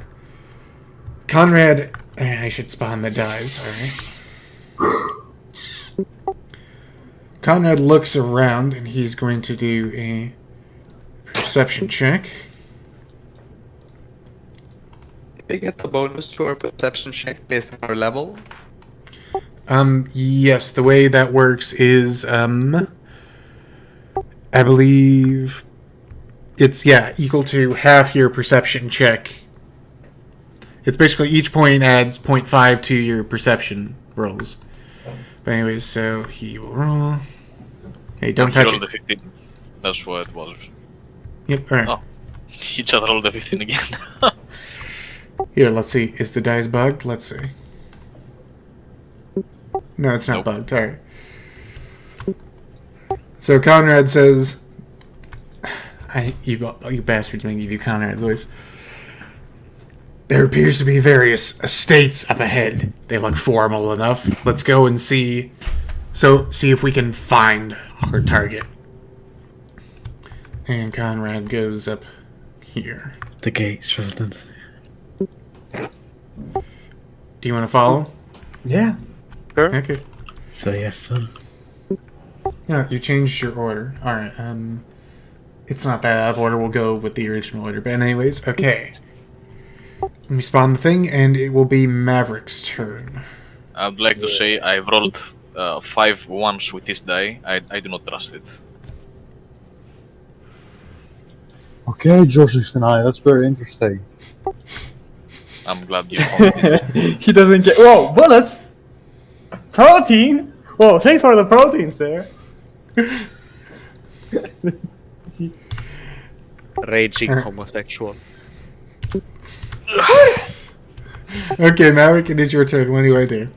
Conrad, I should spawn the dies, alright. Conrad looks around and he's going to do a perception check. We get the bonus to our perception check based on our level. Yes, the way that works is, I believe it's, equal to half your perception check. It's basically each point adds 0.5 to your perception rolls. But anyways, so he will roll. Hey, don't He touch rolled it. the 15. That's what it was. Yep, alright. Oh. He just rolled the 15 again. Here, let's see. Is the dice bugged? Let's see. No, it's not Nope. bugged. Alright. So Conrad says... You bastards make me do Conrad's voice. There appears to be various estates up ahead. They look formal enough. Let's go and see... see if we can find our target. And Conrad goes up here. The Gates residence. Do you want to follow? Yeah. Okay. So yes, son. Yeah, you changed your order. Alright, it's not that out of order. We'll go with the original order. But anyways, okay. Let me spawn the thing, and it will be Maverick's turn. I'd like to say I've rolled 5 ones with this die. I do not trust it. Okay, George 69, that's very interesting. I'm glad you found it. He doesn't get. Whoa, bullets! Protein! Whoa, thanks for the protein, sir. Raging homosexual. Okay, Maverick, it is your turn. What do I do?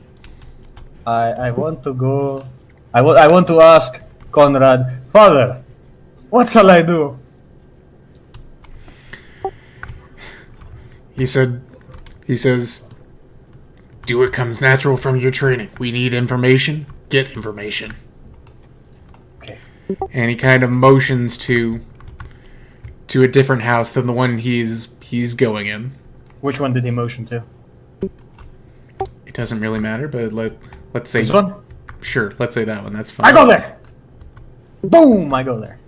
I want to go. I want to ask Conrad, Father, what shall I do? He says, do what comes natural from your training. We need information. Get information. Okay. And he kind of motions to a different house than the one he's going in. Which one did he motion to? It doesn't really matter, but let's say This one? Sure, let's say that one. That's fine. I go there! Boom! I go there.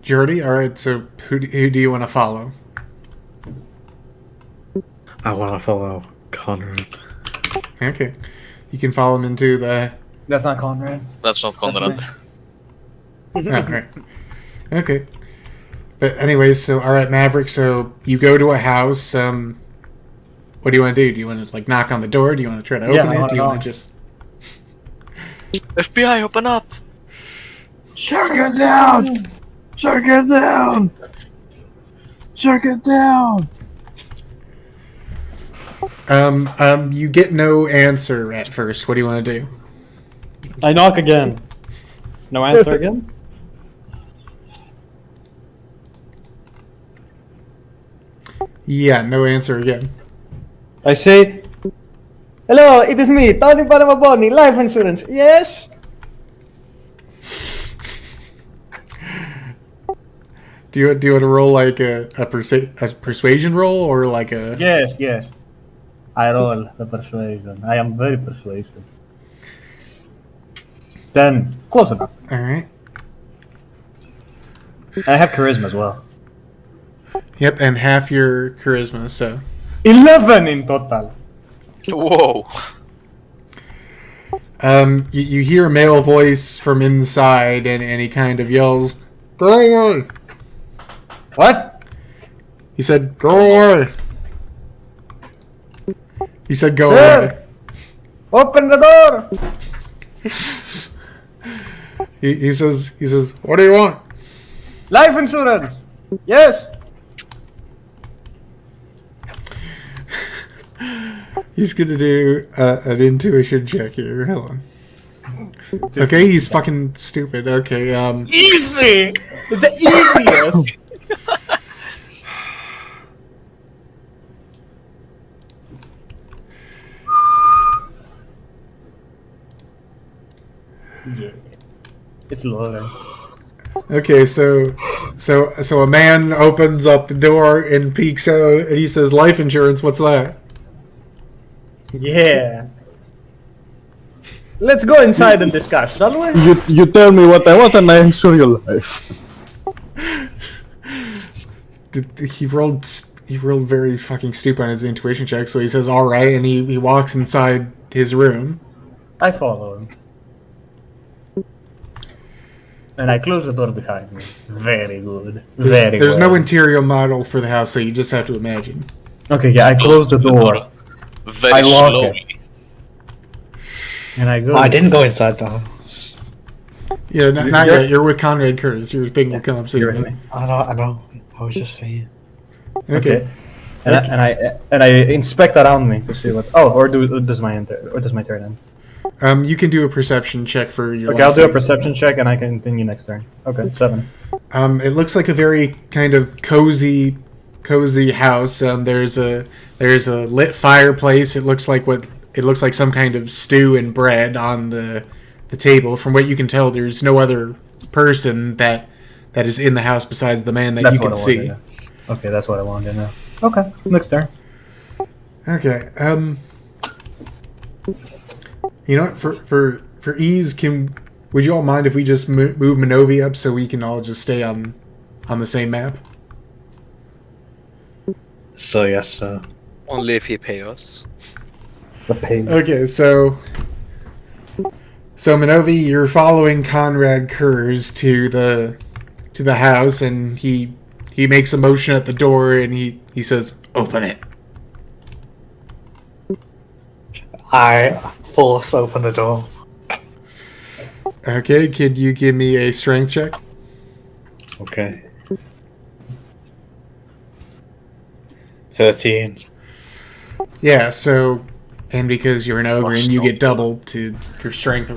Jordy, all right. So who do you want to follow? I want to follow Conrad. Okay, you can follow him into the. That's not Conrad. That's not Conrad. Oh, right. Okay. But anyways, so all right, Maverick. So you go to a house. What do you want to do? Do you want to like knock on the door? Do you want to try to open it? Do you want to just? FBI, open up! Shut it down! Shut it down! Shut it down! You get no answer at first. What do you want to do? I knock again. No answer again? Yeah, no answer again. I say, hello, it is me, Tony Panamaboni, life insurance. Yes? Do you want to roll like a persuasion roll or like a? Yes, yes. I roll the persuasion. I am very persuasive. Then, close enough. All right. I have charisma as well. Yep, and half your charisma. So. 11 in total. Whoa! You hear a male voice from inside, and he kind of yells, "Go away!" What? He said, "Go away." He said, "Go away." Sir, open the door. He says, "What do you want?" Life insurance. Yes. He's gonna do an intuition check here. Hold on. Okay, he's fucking stupid. Okay, Easy. The easiest. Yeah. It's loading. Okay, so a man opens up the door and peeks out, and he says, "Life insurance. What's that?" Yeah. Let's go inside and discuss, shall we? You tell me what I want and I insure your life. He rolled very fucking stupid on his intuition check, so he says, "All right," and he walks inside his room. I follow him. And I close the door behind me. Very good. Very There's no well. interior model for the house, so you just have to imagine. Okay, yeah, I close the door. Very I lock slowly. And I go. I didn't go inside the house. Yeah, not yet. You're with Conrad Kurz. Your thing will come up You're with soon. me. I know. I was just saying. Okay. And I inspect around me to see what. Oh, or does my turn end? You can do a perception check for your. Okay, I'll last do a thing. perception check and I can continue next turn. Okay, 7. It looks like a very kind of cozy house. There's a lit fireplace. It looks like some kind of stew and bread on the table. From what you can tell, there's no other person that is in the house besides the man that you can see. Okay, that's what I wanted to know. Okay, next turn. Okay. You know what? For ease, would you all mind if we just move Minovi up so we can all just stay on the same map? So yes, sir. Only if you pay us. The pain. Okay, so Minovi, you're following Conrad Kurz to the house, and he makes a motion at the door, and he says, "Open it." I force open the door. Okay, could you give me a strength check? Okay. 13. Yeah, so, and because you're an ogre and you get double to your strength,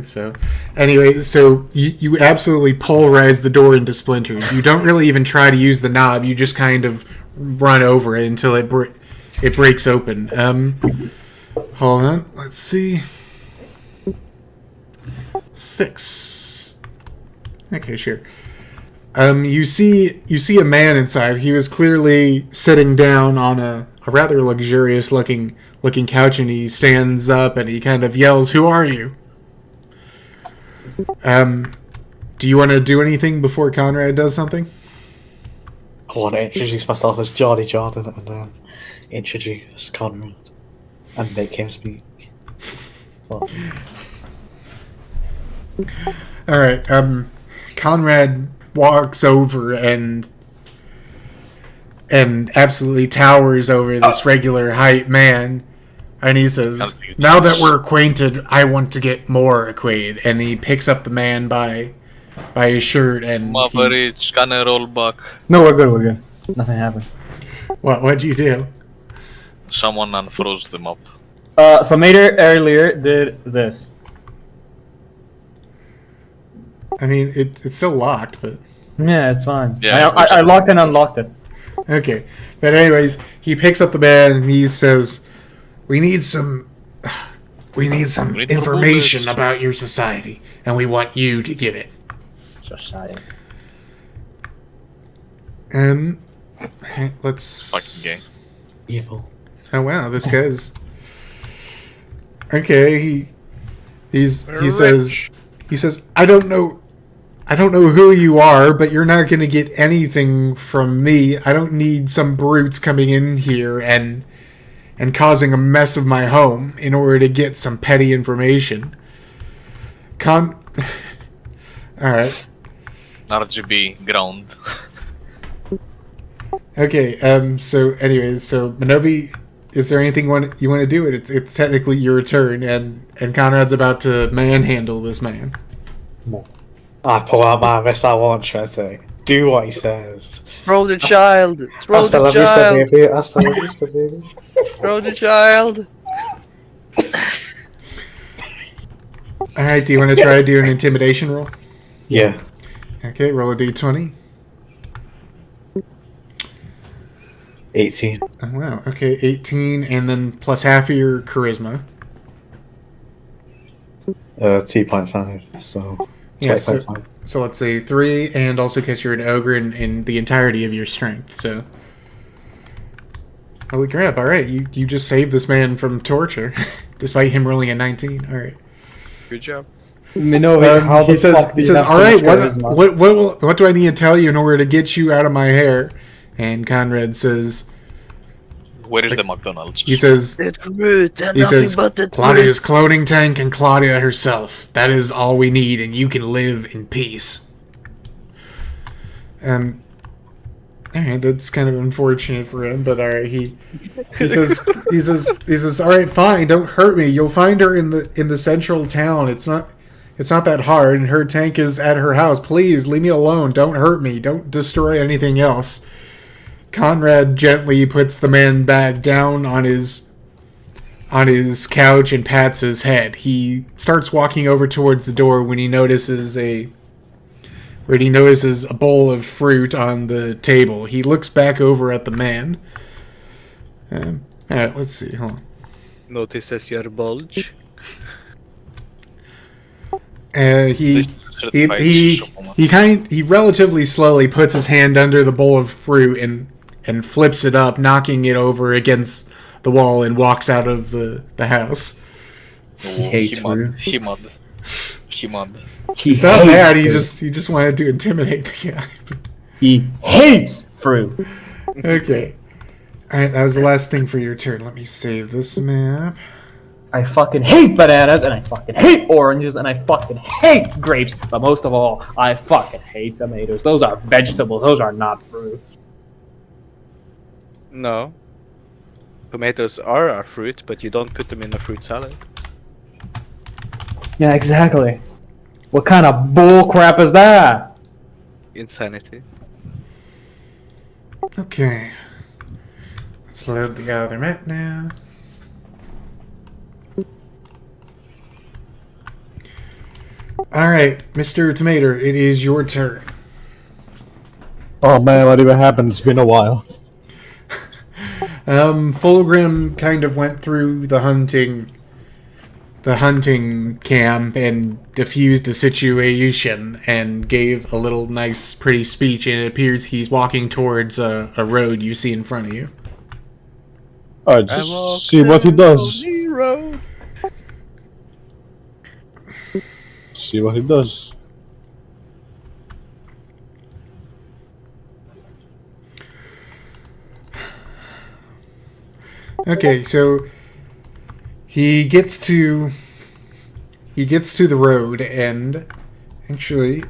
so, anyway, so you absolutely pulverize the door into splinters. You don't really even try to use the knob, you just kind of run over it until it breaks open. Hold on, let's see. 6. Okay, sure. You see a man inside. He was clearly sitting down on a rather luxurious looking couch, and he stands up and he kind of yells, "Who are you?" Do you want to do anything before Conrad does something? I want to introduce myself as Geordie Jordan and then introduce Conrad and make him speak. Well, All right. Conrad walks over and absolutely towers over this regular height man, and he says, "Now that we're acquainted, I want to get more acquainted." And he picks up the man by his shirt and Maverick, can I roll back? No, we're good. Nothing happened. what'd you do? Someone unfroze the map. Famator earlier did this. I mean, it's still locked, but Yeah, it's fine. Yeah, I locked and unlocked it. okay. But anyways, he picks up the man and he says, "We need some We need information bullets." about your society, and we want you to give it." Society. Let's Fucking gay. evil. Oh wow, this guy's okay. He says, "I don't know who you are, but you're not going to get anything from me. I don't need some brutes coming in here and causing a mess of my home in order to get some petty information." All right. RGB ground. Okay. So Minovi, is there anything you want to do? It's technically your turn, and Conrad's about to manhandle this man. I pull out my missile launcher and say, "Do what he says." Throw the child! Throw Hasta la the vista, child! baby. Hasta la vista, baby. Throw the child! All right. Do you want to try to do an intimidation roll? Yeah. Okay. Roll a d20. 18. Oh, wow. Okay. 18, and then plus half of your charisma. 2.5. So. Yeah, 12.5. so let's say 3, and also because you're an ogre in the entirety of your strength, so... Holy crap, alright, you just saved this man from torture, despite him rolling a 19, alright. Good job. Minovi, how He the says, fuck do you have so alright, much charisma? what do I need to tell you in order to get you out of my hair? And Conrad says... Where is the McDonald's? He says... That's rude. He says, "Claudia's cloning tank and Claudia herself. That is all we need, and you can live in peace." Alright, that's kind of unfortunate for him, but alright, he says, "Alright, fine, don't hurt me. You'll find her in the central town. It's It's not that hard, and her tank is at her house. Please, leave me alone. Don't hurt me. Don't destroy anything else. Conrad gently puts the man back down on his couch and pats his head. He starts walking over towards the door when he notices a bowl of fruit on the table. He looks back over at the man. Alright, let's see. Hold on. Notices your bulge. He relatively slowly puts his hand under the bowl of fruit and flips it up, knocking it over against the wall, and walks out of the house. He hates fruit. He's not mad. He just wanted to intimidate the guy. He hates fruit. Okay. Alright, that was the last thing for your turn. Let me save this map. I fucking hate bananas, and I fucking hate oranges, and I fucking hate grapes, but most of all, I fucking hate tomatoes. Those are vegetables, those are not fruit. No. Tomatoes are a fruit, but you don't put them in a fruit salad. Yeah, exactly. What kind of bull crap is that? Insanity. Okay. Let's load the other map now. Alright, Mr. Tomato, it is your turn. Oh man, what even happened? It's been a while. Fulgrim kind of went through the hunting camp and diffused the situation and gave a little nice pretty speech, and it appears he's walking towards a road you see in front of you. Alright, just see what he does. See what he does. Okay, so he gets to the road, and actually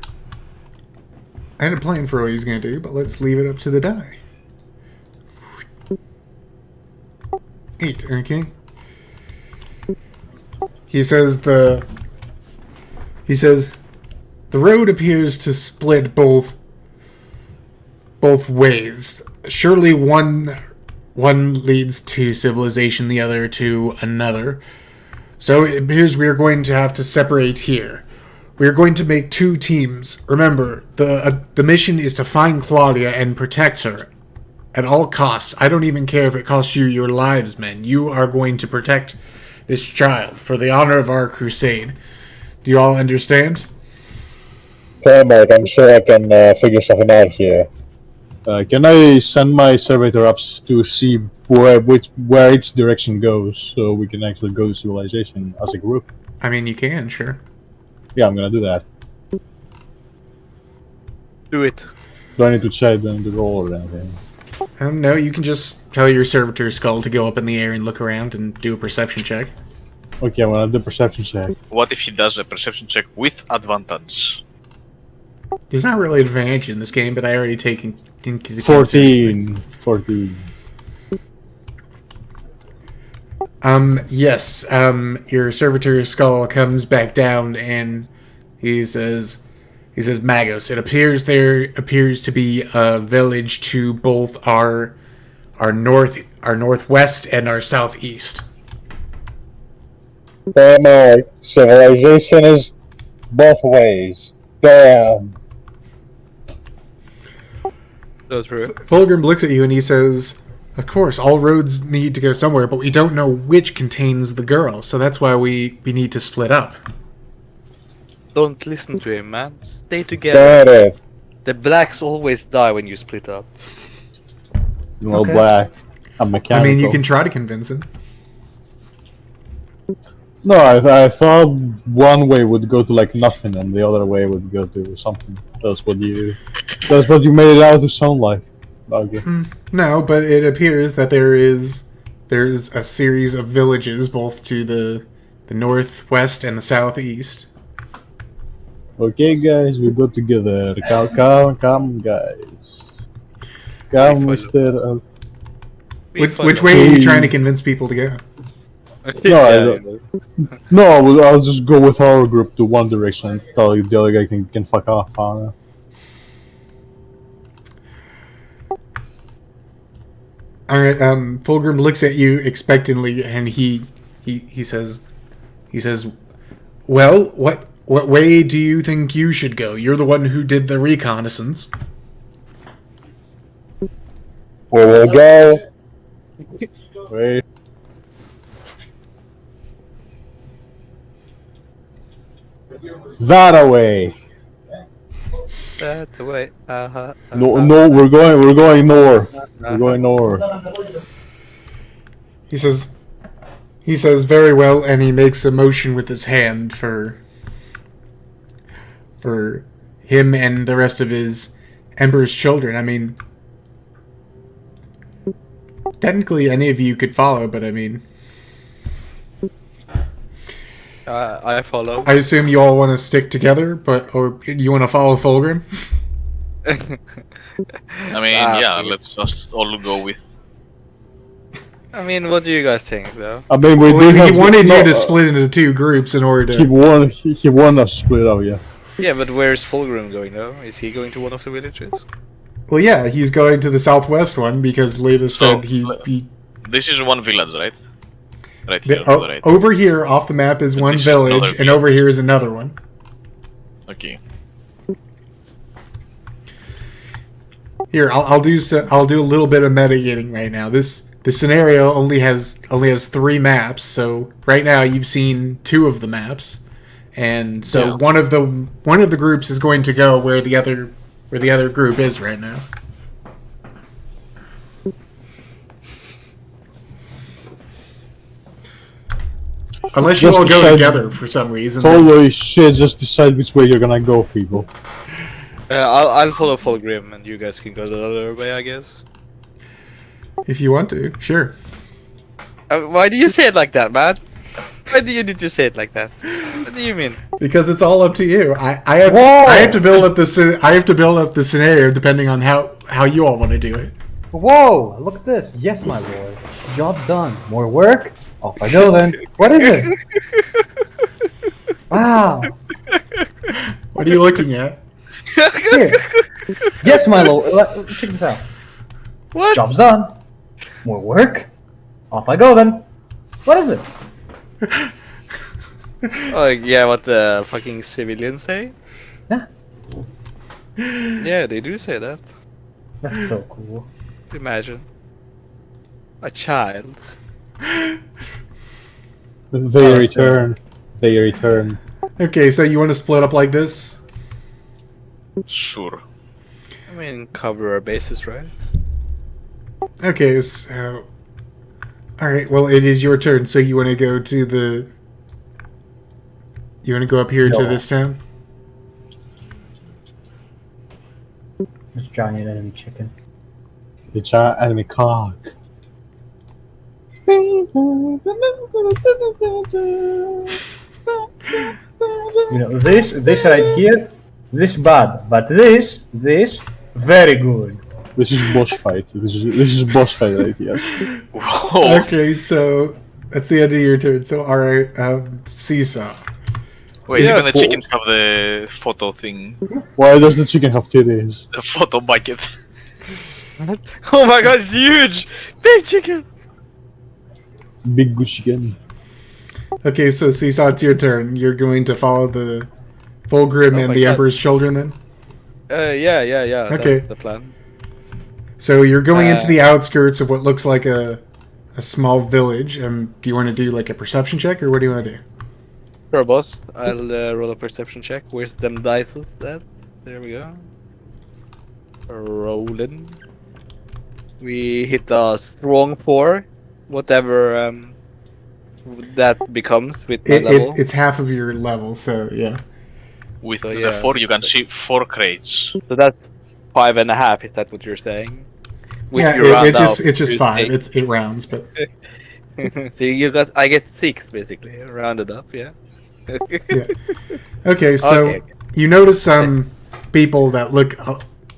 I had a plan for what he's gonna do, but let's leave it up to the die. 8, okay. He says the road appears to split both ways. Surely one leads to civilization, the other to another. So it appears we are going to have to separate here. We are going to make 2 teams. Remember, the mission is to find Claudia and protect her at all costs. I don't even care if it costs you your lives, men. You are going to protect this child for the honor of our crusade. Do you all understand? Mate, I'm sure I can figure something out here. Can I send my servitor up to see where its direction goes, so we can actually go to civilization as a group? I mean, you can, sure. Yeah, I'm gonna do that. Do it. Do I need to check? Do I need to roll or anything? No, you can just tell your servitor skull to go up in the air and look around and do a perception check. Okay, I'm gonna do a perception check. What if he does a perception check with advantage? There's not really advantage in this game, but I already taken into 14. Yes, your servitor skull comes back down and he says, Magos, it appears there appears to be a village to both our northwest and our southeast. My civilization is both ways. Damn. That's true. Fulgrim looks at you and he says, of course, all roads need to go somewhere, but we don't know which contains the girl, so that's why we need to split up. Don't listen to him, man. Stay together. Got it. The blacks always die when you split up. No Okay. black. I'm mechanical. I mean, you can try to convince him. No, I thought one way would go to like nothing, and the other way would go to something. That's what you made it out to sound like. Okay. No, but it appears that there's a series of villages both to the northwest and the southeast. Okay, guys, we go together. Come, guys. Come, Mr. Which way are you trying to convince people to go? I'll just go with our group to one direction and tell the other guy can fuck off. I don't know. All right. Fulgrim looks at you expectantly, and he says, "Well, what way do you think you should go? You're the one who did the reconnaissance." Where we'll go. Wait. That away. That's the way. No, we're going north. We're going north. He says, "Very well," and he makes a motion with his hand for him and the rest of his Emperor's children. I mean, technically any of you could follow, but I mean, I follow. I assume you all want to stick together, or you want to follow Fulgrim? I mean, yeah, let's just all go with. I mean, what do you guys think, though? I mean, we Well, did he have wanted you to split into two groups in order to. He wanted us to split up, yeah. Yeah, but where's Fulgrim going, though? Is he going to one of the villages? Well, yeah, he's going to the southwest one because Leda said he This is one village, right? Right here, to the right. Over here, off the map, is one This is village, another and village. over here is another one. Okay. Here, I'll do a little bit of metagaming right now. This scenario only has 3 maps, so right now you've seen 2 of the maps, and so Yeah. one of the groups is going to go where the other group is right now. Unless you Just all go decide- together for some reason. Holy shit, just decide which way you're gonna go, people. I'll follow Fulgrim, and you guys can go the other way, I guess. If you want to, sure. Why do you say it like that, man? Why do you need to say it like that? What do you mean? Because it's all up to you. I have to build up the scenario depending on how you all want to do it. Whoa! Look at this. Yes, my lord. Job done. More work? Off I go then. What is it? Wow. What are you looking at? Here. Yes, my lord. Check this out. What? Job's done. More work? Off I go then. What is it? Oh, yeah, what the fucking civilians say? Yeah. Yeah, they do say that. That's so cool. Imagine. A child. They return. They return. Okay, so you want to split up like this? Sure. I mean, cover our bases, right? Okay, so... Alright, well, it is your turn, so you want to go to the... You want to go up here to No. this town? This giant enemy chicken. The giant enemy cock. You know, this right here, this bad, but this, very good. This is boss fight. This is boss fight right here. Whoa. Okay, so that's the end of your turn. So, alright, Seesaw. Wait, Yeah, even the chickens have the photo thing. Why does the chicken have titties? The photo bucket. Oh my god, it's huge! Big chicken! Big good chicken. Okay, so Seesaw, it's your turn. You're going to follow the Fulgrim Oh and my the God. Emperor's children then? Yeah. Okay. That's the plan. So you're going into the outskirts of what looks like a small village. Do you want to do like a perception check, or what do you want to do? Sure, boss. I'll roll a perception check. Where's them dice at? There we go. Rolling. We hit a strong 4. Whatever that becomes with my level. It's half of your level, so yeah. With So, the yeah. 4, you can see 4 crates. So that's 5.5. Is that what you're saying? With Yeah, your round it's up, just you 5. take- It rounds, but So I get 6 basically, rounded up, yeah. yeah. Okay, so Okay. you notice some people that look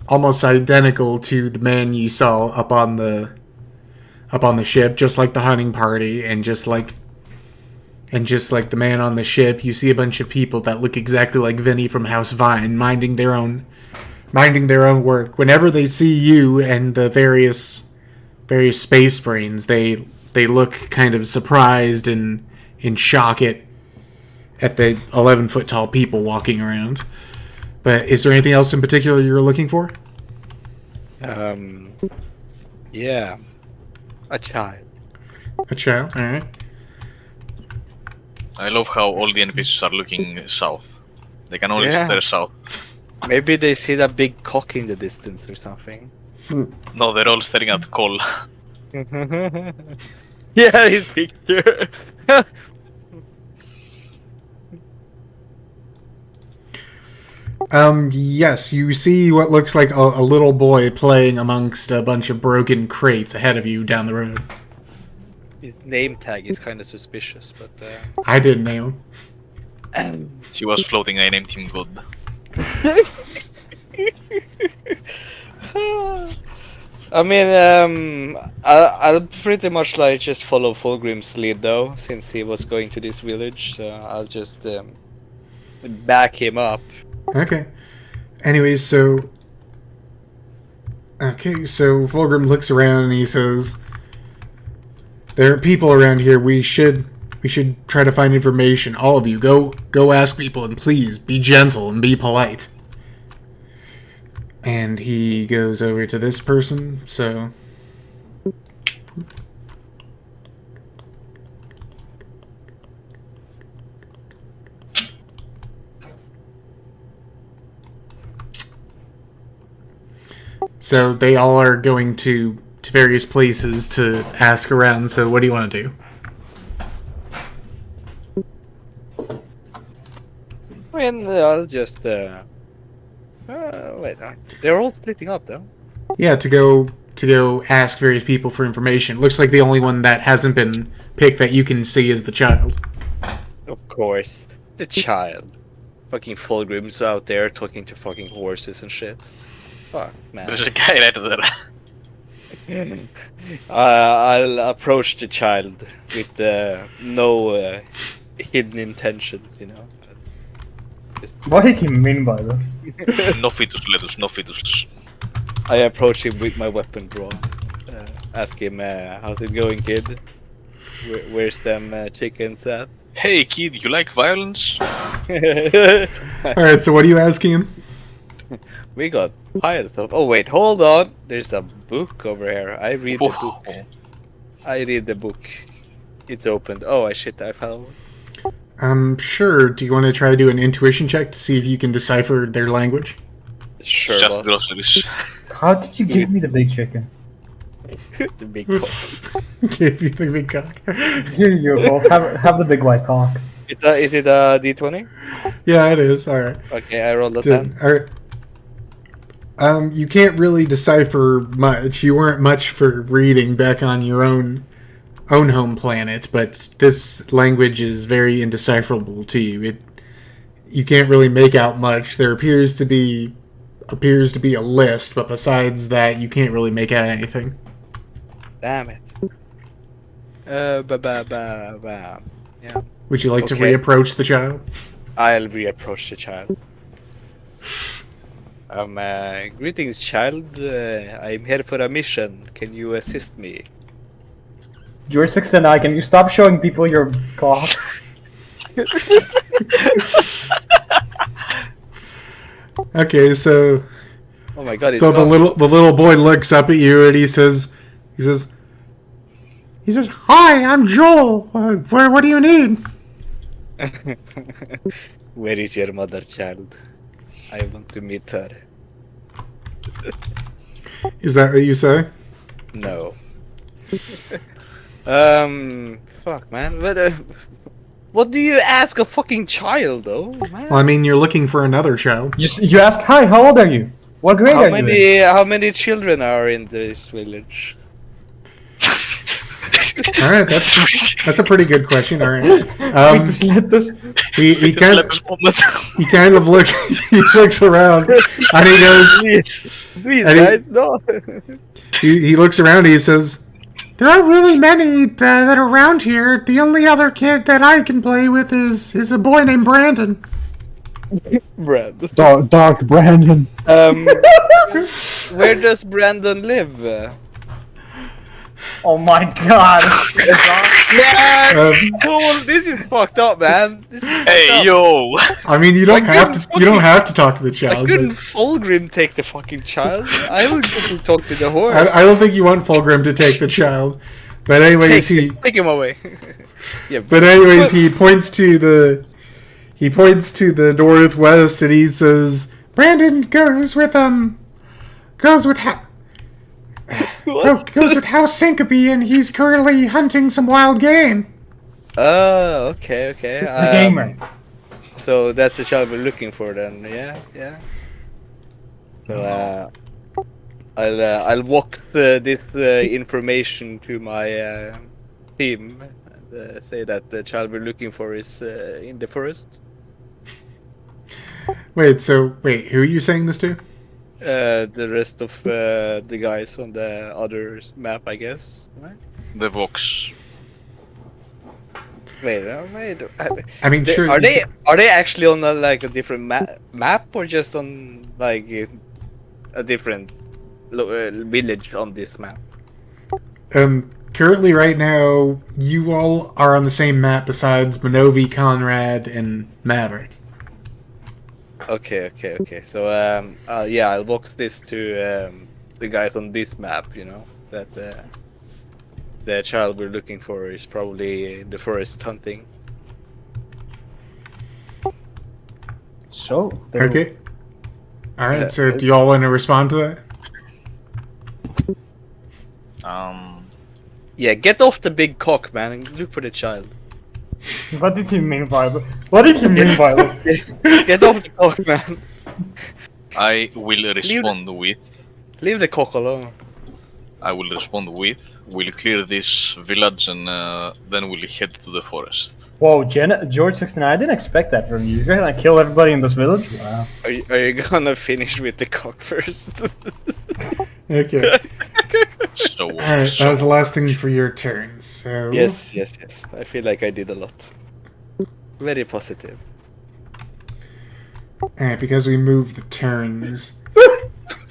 almost identical to the man you saw up on the ship, just like the hunting party, and just like And just like the man on the ship, you see a bunch of people that look exactly like Vinny from House Vine, minding their own work. Whenever they see you and the various space brains, they look kind of surprised and in shock at the 11-foot tall people walking around. But is there anything else in particular you're looking for? Yeah. A child. A child, alright. I love how all the NPCs are looking south. They can only stare south. Maybe they see that big cock in the distance or something. No, they're all staring at Cole. Yeah, his picture. Yes, you see what looks like a little boy playing amongst a bunch of broken crates ahead of you down the road. His name tag is kind of suspicious, but I didn't name him. He was floating, I named him God. I mean, I'll pretty much like just follow Fulgrim's lead though, since he was going to this village. So I'll just back him up. Okay. Anyways, so Fulgrim looks around and he says, "There are people around here. We should try to find information. All of you, go ask people, and please be gentle and be polite." And he goes over to this person. So they all are going to various places to ask around. So what do you want to do? I mean, I'll just wait. They're all splitting up though. Yeah, to go ask various people for information. Looks like the only one that hasn't been picked that you can see is the child. Of course, the child. Fucking Fulgrim's out there talking to fucking horses and shit. Fuck, man. There's a guy right there. I'll approach the child with no hidden intentions, you know. What did he mean by this? No fetus, Letus, no fetus. I approach him with my weapon drawn. Ask him, how's it going, kid? Where's them chickens at? Hey kid, you like violence? Alright, so what are you asking him? We got piles of. Oh wait, hold on. There's a book over here. I read the book. I read the book. It's opened. Oh shit! I fell. Sure. Do you want to try to do an intuition check to see if you can decipher their language? Sure. Just boss. groceries. How did you give me the big chicken? The big cock. Give you the big cock. Here you go. Have the big white cock. Is it a D20? Yeah, it is. All right. Okay, I rolled a 10. All right. You can't really decipher much. You weren't much for reading back on your own home planet, but this language is very indecipherable to you. You can't really make out much. There appears to be a list, but besides that, you can't really make out anything. Damn it. Yeah. Would you like to Okay. reapproach the child? I'll reapproach the child. Greetings, child. I'm here for a mission. Can you assist me? You're 69. Can you stop showing people your cock? Okay, so Oh my god! the little boy looks up at you and he says, "Hi, I'm Joel. What do you need?" Where is your mother, child? I want to meet her. Is that what you say? No. Fuck, man. What do you ask a fucking child, though, man? Well, I mean, you're looking for another child. You ask, "Hi, how old are you? What grade are you in?" How many children are in this village? All right, that's a pretty good question. All right. Wait, just let this. He kind of looks he looks around and he goes Please, And he- guys, no. he looks around and he says, There aren't really many that are around here. The only other kid that I can play with is a boy named Brandon. Brad. Dark Brandon. Where does Brandon live? Oh my god! Man, cool. This is fucked up, man. This is Hey, fucked up. yo! I mean, you don't I have couldn't to. You don't have to talk to the I child. couldn't But Fulgrim take the fucking child. I would just talk to the horse. I don't think you want Fulgrim to take the child. But anyways, take him away. Yeah. But anyways, he points to the northwest and he says, "Brandon goes with goes with House Syncope, and he's currently hunting some wild game." Oh, okay. The gamer. So that's the child we're looking for then. Yeah. So I'll walk this information to my team and say that the child we're looking for is in the forest. Wait, who are you saying this to? The rest of the guys on the other map, I guess. Right? The Vox. Wait. I mean, sure. Are they actually on a different map or just on like a different village on this map? Currently, right now, you all are on the same map besides Minovi, Conrad, and Maverick. Okay. So I'll box this to the guys on this map. You know that the child we're looking for is probably in the forest hunting. So. Okay. All right. So, do you all want to respond to that? Yeah, get off the big cock, man, and look for the child. What did you mean by that? What did you mean by that? Get off the cock, man. I will respond with. Leave the cock alone. I will respond with. We'll clear this village and then we'll head to the forest. Whoa, George 69, I didn't expect that from you. You're gonna kill everybody in this village? Wow. Are you gonna finish with the cock first? Okay. So, Alright, that was the last thing for your turn, so... Yes. I feel like I did a lot. Very positive. Alright, because we moved the turns,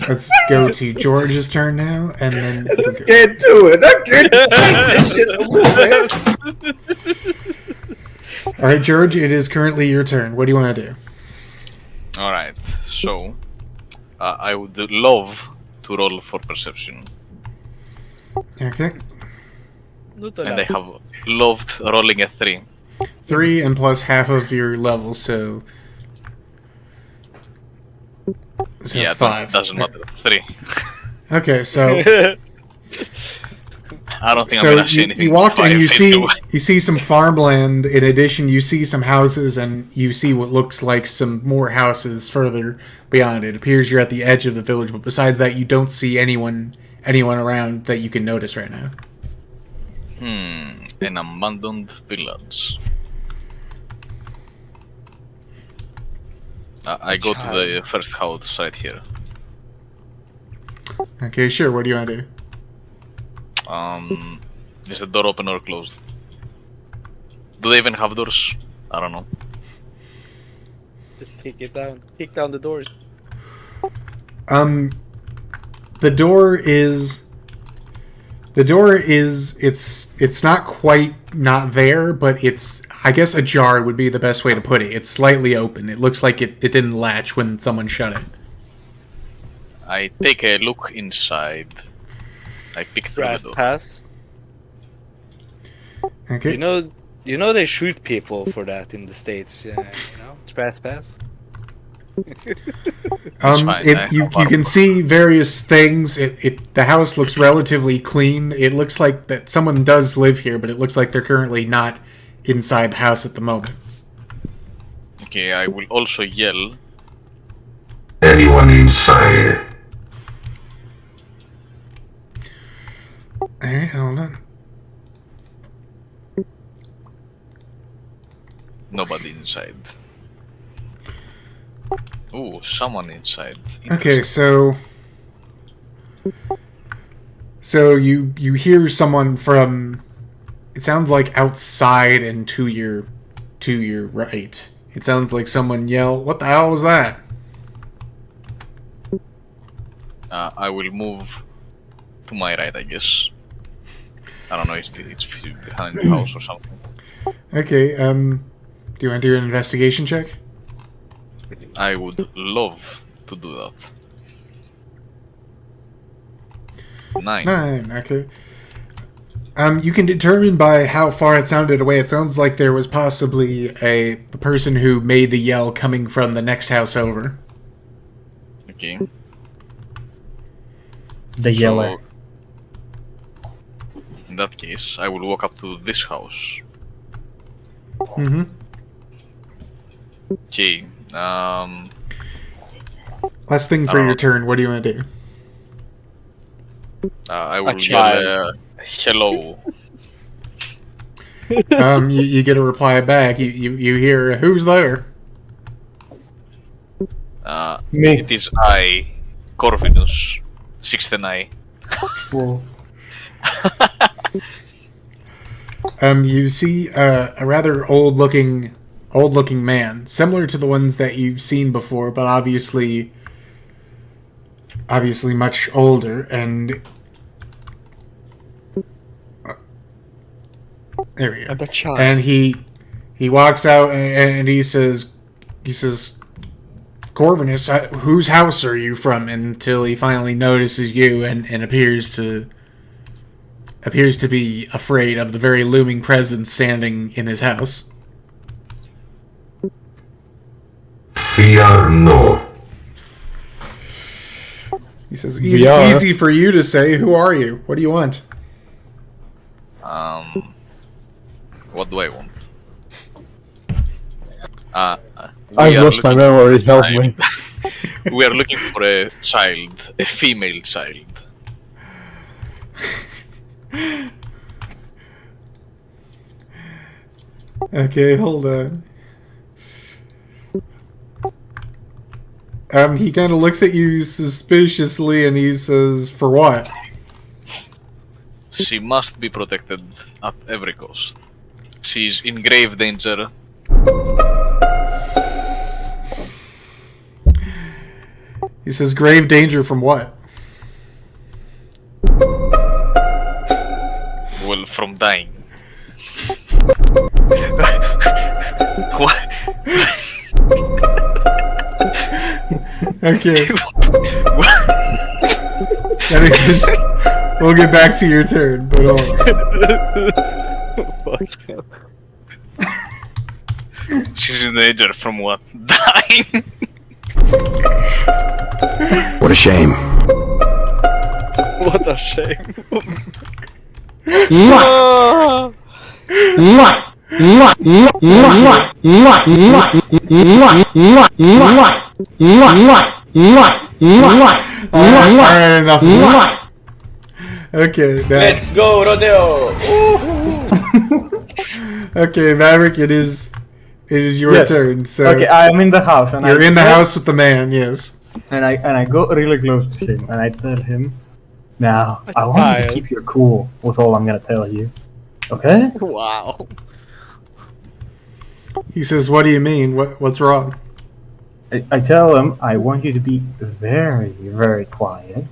let's go to George's turn now, and then... Can't do it. I can't take this shit. Alright, George, it is currently your turn. What do you want to do? Alright, so I would love to roll for perception. Okay. And I have loved rolling a 3. 3 and plus half of your level, so Yeah, 5. doesn't matter. 3. Okay, so I don't think I'm so gonna see anything. you walked and 5 you feet away. see some farmland. In addition, you see some houses and you see what looks like some more houses further beyond. It appears you're at the edge of the village, but besides that, you don't see anyone around that you can notice right now. An abandoned village. I go to the first house right here. Okay, sure. What do you want to do? Is the door open or closed? Do they even have doors? I don't know. Just kick it down. Kick down the doors. The door is it's not quite not there, but it's, I guess, ajar would be the best way to put it. It's slightly open. It looks like it didn't latch when someone shut it. I take a look inside. I pick through the door. Pass. Okay. You know they shoot people for that in the States. You know, pass. fine, You can see various things. The house looks relatively clean. It looks like that someone does live here, but it looks like they're currently not inside the house at the moment. Okay, I will also yell. Anyone inside? Alright, hold on. Nobody inside. Ooh, someone inside. Okay, so So you hear someone from, it sounds like outside and to your right. It sounds like someone yell, "What the hell was that?" I will move to my right, I guess. I don't know if it's behind the house or something. Okay, do you want to do an investigation check? I would love to do that. 9. 9, okay. You can determine by how far it sounded away. It sounds like there was possibly the person who made the yell coming from the next house over. Okay. The yeller. In that case, I will walk up to this house. Mm-hmm. Okay. Last thing for your turn. What do you want to do? I will child. yell, hello. You get a reply back. You hear, "Who's there?" Me. It is I, Corvinus, 69. Well, You see a rather old-looking man, similar to the ones that you've seen before, but obviously much older. And there we go. And the child. And he walks out and he says, "Corvinus, whose house are you from?" Until he finally notices you and appears to be afraid of the very looming presence standing in his house. Fear no. He says, VR. easy for you to say. Who are you? What do you want?" What do I want? I've lost my memory, help me. We are looking for a child, a female child. Okay, hold on. He kind of looks at you suspiciously and he says, "For what?" She must be protected at every cost. She's in grave danger. He says, "Grave danger from what?" Well, from dying. What? Okay. Anyways, we'll get back to your turn, but She's in danger from what? Dying? What a shame. What a shame. Alright, enough. Okay, Let's go, Rodeo! okay, Maverick, it is your Yes. turn. So okay, I'm in the house, and you're I in the go- house with the man. Yes. and I go really close to him, and I tell him, "Now, I want you to child. keep your cool with all I'm gonna tell you, okay?" Wow. He says, "What do you mean? What's wrong?" I tell him I want you to be very, very quiet,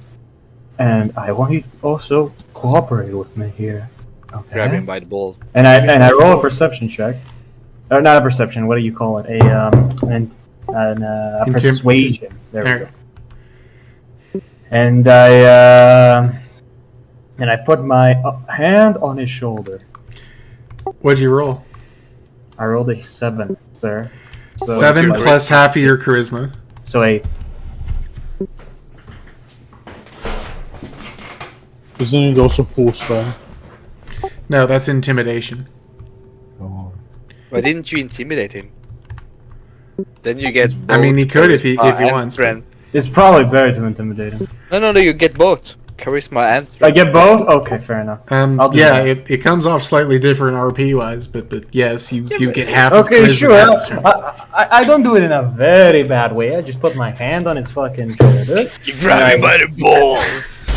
and I want you to also cooperate with me here, okay? Grab him by the balls. And I roll a perception check, or not a perception. What do you call it? A persuasion. There we go. And I put my hand on his shoulder. What'd you roll? I rolled a 7, sir. So 7 like- plus half of your charisma. So 8. Isn't it also full strength? No, that's intimidation. Oh. Why didn't you intimidate him? Then you get. I mean, both he could if he charisma and wants. strength. It's probably better to intimidate him. No, you get both charisma and I strength. get both? Okay, fair enough. I'll do Yeah, that. it comes off slightly different RP wise, but yes, you get half. Okay, of charisma, sure. half of strength. I don't do it in a very bad way. I just put my hand on his fucking shoulder. You grab him by the balls.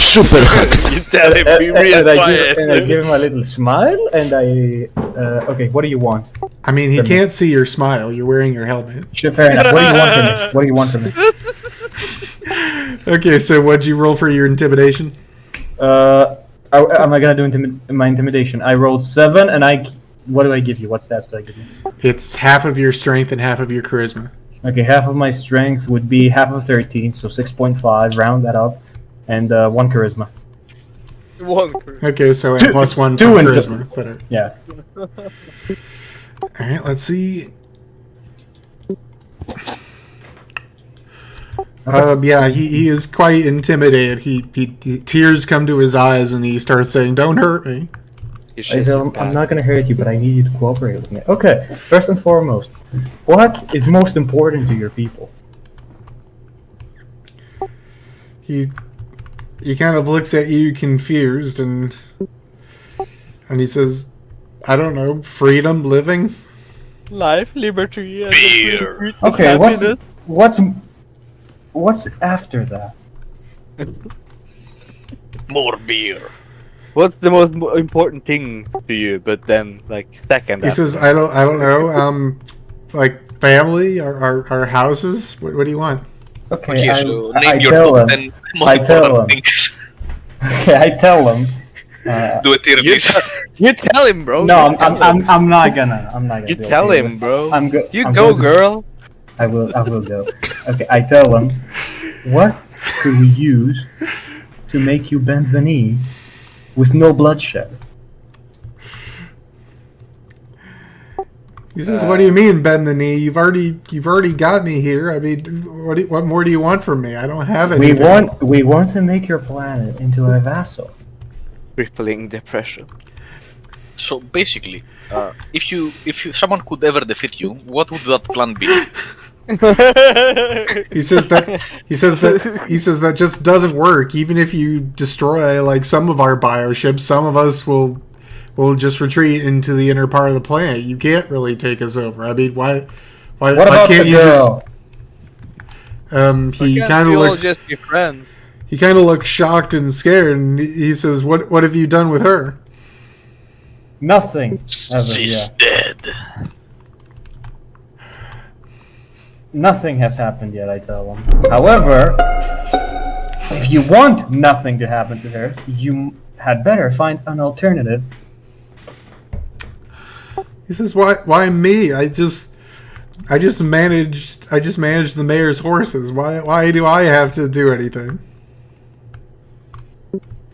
Super hooked. You tell him, be real quiet. And I give him a little smile, and okay, what do you want? I mean, he can't see your smile. You're wearing your helmet. Sure, fair enough. What do you want from me? What do you want from me? Okay, so what'd you roll for your intimidation? Am I gonna do my intimidation? I rolled 7, and what do I give you? What stats do I give you? It's half of your strength and half of your charisma. Okay, half of my strength would be half of 13, so 6.5, round that up, and 1 charisma. Okay, so at plus 1 for two charisma. Yeah. Alright, let's see. Yeah, he is quite intimidated. He tears come to his eyes and he starts saying, "Don't hurt me." I tell him, I'm not gonna hurt you, but I need you to cooperate with me. Okay, first and foremost, what is most important to your people? He kind of looks at you confused and he says, "I don't know, freedom, living." Life, liberty, and Beer. Okay, what's after that? More beer. What's the most important thing to you? But then, like, second. He says, "I don't know, like family, our houses. What do you want?" Okay, Okay, so I name your tell top him. 10 most I tell important him. things. Okay, I tell him. Do a tier list. You tell him, bro. No, I'm not gonna. You do a tell tier him, list. bro. I'm good. You I'm go, going to- girl. I will go. Okay, I tell him, what could we use to make you bend the knee with no bloodshed? He says, "What do you mean, bend the knee? You've already got me here. I mean, what more do you want from me? I don't have anything." We want to make your planet into a vassal. Crippling depression. So basically, if someone could ever defeat you, what would that plan be? He says that just doesn't work. Even if you destroy like some of our bioships, some of us will just retreat into the inner part of the planet. You can't really take us over. I mean, why What about can't the you girl? just? He kind of looks. Just be friends. He kind of looks shocked and scared, and he says, "What have you done with her?" Nothing. She's dead. Nothing has happened yet, I tell him. However, if you want nothing to happen to her, you had better find an alternative. He says, "Why me? I just managed the mayor's horses. Why do I have to do anything?"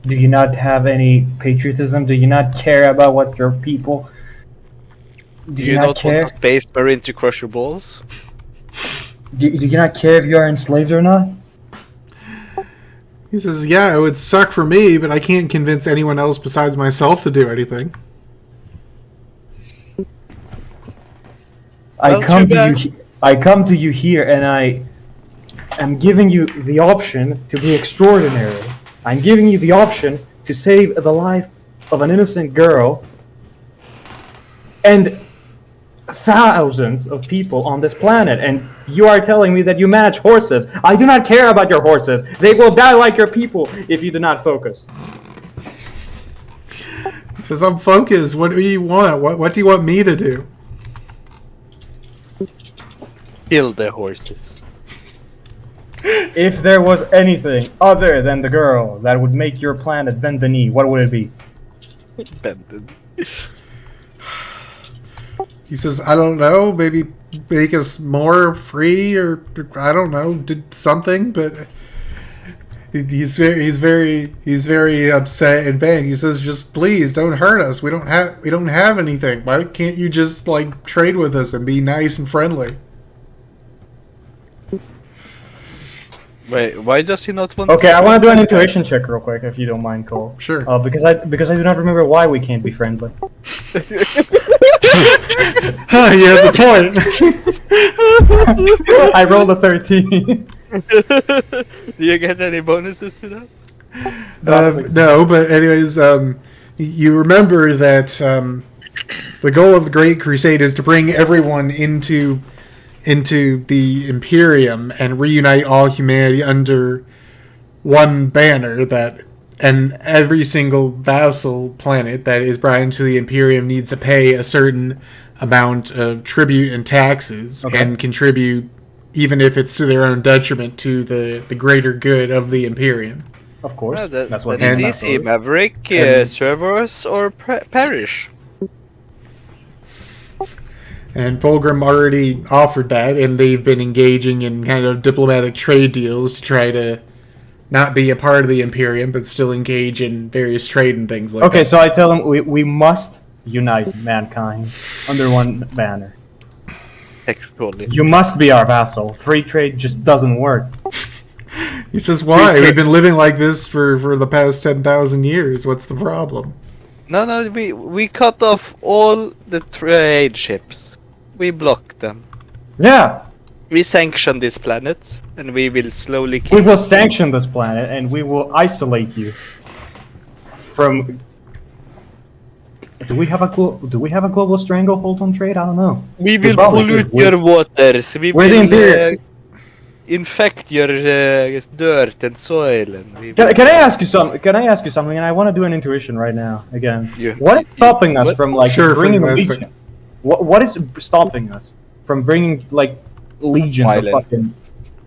Do you not have any patriotism? Do you not care about what your people? Do you not want a space marine to crush your balls? Do you not care if you are enslaved or not? He says, "Yeah, it would suck for me, but I can't convince anyone else besides myself to do anything." I come to you here, and I am giving you the option to be extraordinary. I'm giving you the option to save the life of an innocent girl and thousands of people on this planet, and you are telling me that you manage horses. I do not care about your horses. They will die like your people if you do not focus. He says, "I'm focused. What do you want? What do you want me to do?" Kill the horses. If there was anything other than the girl that would make your planet bend the knee, what would it be? Benton. He says, "I don't know. Maybe make us more free, or I don't know, did something." But he's very upset and bang. He says, "Just please don't hurt us. We don't have anything. Why can't you just like trade with us and be nice and friendly?" Wait, why does he not want? Okay, I want to do an intuition check real quick, if you don't mind, Cole. Sure. Because I do not remember why we can't be friendly. He has a point. I rolled a 13. Do you get any bonuses to that? No, but anyways, you remember that the goal of the Great Crusade is to bring everyone into the Imperium and reunite all humanity under one banner that and every single vassal planet that is brought into the Imperium needs to pay a certain amount of tribute and taxes and contribute, even if it's to their own detriment, to the greater good of the Imperium. Of course. Yeah, that's what that is it's easy. for. Maverick, serve us or perish. And Fulgrim already offered that, and they've been engaging in kind of diplomatic trade deals to try to not be a part of the Imperium, but still engage in various trade and things like that. Okay, so I tell them we must unite mankind under one banner. Actually. You must be our vassal. Free trade just doesn't work. He says, why? We've been living like this for the past 10,000 years. What's the problem? No, we cut off all the trade ships. We blocked them. Yeah, We sanction these planets, and we will slowly we kill will sanction this planet and we will isolate you from. Do we have a global stranglehold on trade? I don't know. We will probably pollute do. your waters. We We're the will Imperium. infect your dirt and soil. And we Can will- I ask you something? Can I ask you something? And I want to do an intuition right now. Again, Yeah. what is stopping us What? from like Sure, bringing for the last legion? What is stopping us from bringing like legions Violence. of fucking?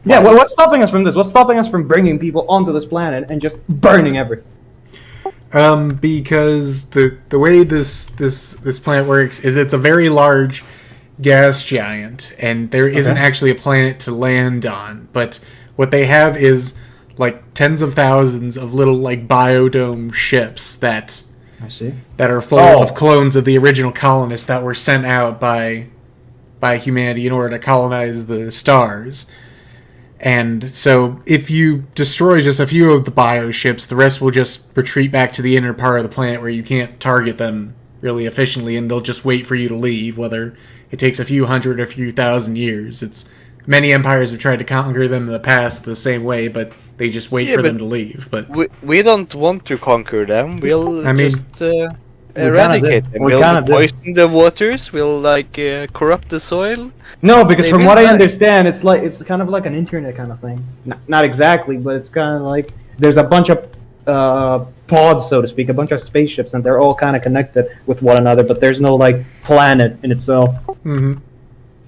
Yeah, what's stopping us from this? What's stopping us from bringing people onto this planet and just burning everything? Because the way this planet works is it's a very large gas giant, and there isn't actually a planet to land on. But what they have is like tens of thousands of little like biodome ships that I see. are full of clones of the original colonists that were sent out by humanity in order to colonize the stars. And so if you destroy just a few of the bioships, the rest will just retreat back to the inner part of the planet where you can't target them really efficiently, and they'll just wait for you to leave, whether it takes a few hundred or a few thousand years. Many empires have tried to conquer them in the past the same way, but they just wait for them to leave. But we don't want to conquer them. We'll just kinda eradicate did. them. We We'll kinda did. poison the waters. We'll corrupt the soil. No, because They from will what I die. understand, it's kind of like an internet kind of thing. Not exactly, but it's kind of like there's a bunch of pods, so to speak, a bunch of spaceships, and they're all kind of connected with one another. But there's no like planet in itself.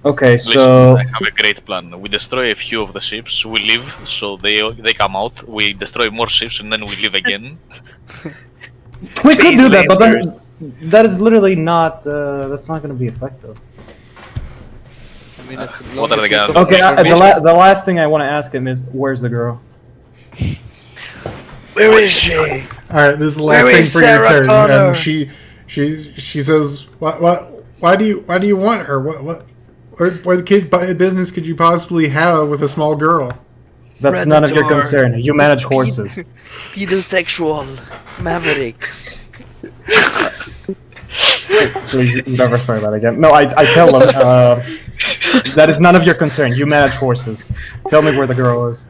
Okay, Listen, so I have a great plan. We destroy a few of the ships, we leave, so they come out, we destroy more ships, and then we leave again. we could do that, but lasers. then that is literally not. That's not going to be effective. I mean, as long What are as the we guns? don't Okay, make the last thing I want to ask him is, where's the girl? Where is she? all right, this is the last Where thing is for your Sarah turn. Connor? She says, why do you want her? What business could you possibly have with a small girl? That's none of your Predator. concern. You manage horses. Pedosexual. Maverick. Please never say that again. No, I tell them, that is none of your concern. You manage horses. Tell me where the girl is.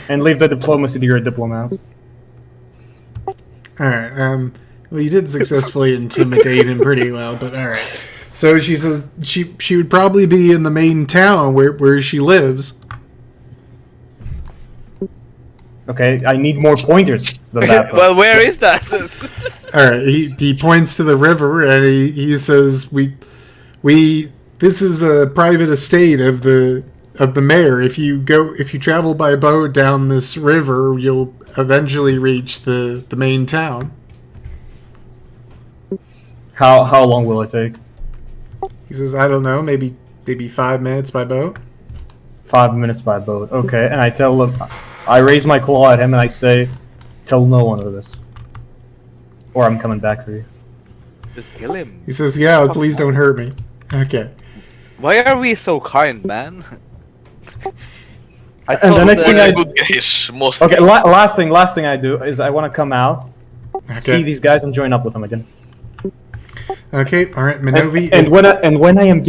And leave the diplomacy to your diplomats. Alright, well, you did successfully intimidate him pretty well, but alright. So she says she would probably be in the main town where she lives. Okay, I need more pointers than that. Well, where is that? Alright, he points to the river and he says this is a private estate of the mayor. If you travel by boat down this river, you'll eventually reach the main town. How long will it take? He says, I don't know, maybe 5 minutes by boat. 5 minutes by boat. Okay, and I tell them, I raise my claw at him and I say, tell no one of this. Or I'm coming back for you. Just kill him. He says, yeah, please don't hurt me. Okay. Why are we so kind, man? I And the thought next thing I Good guys, mostly. Okay, last thing I do is I want to come out, see Okay. these guys, and join up with them again. Okay, alright, Minovi. And when I am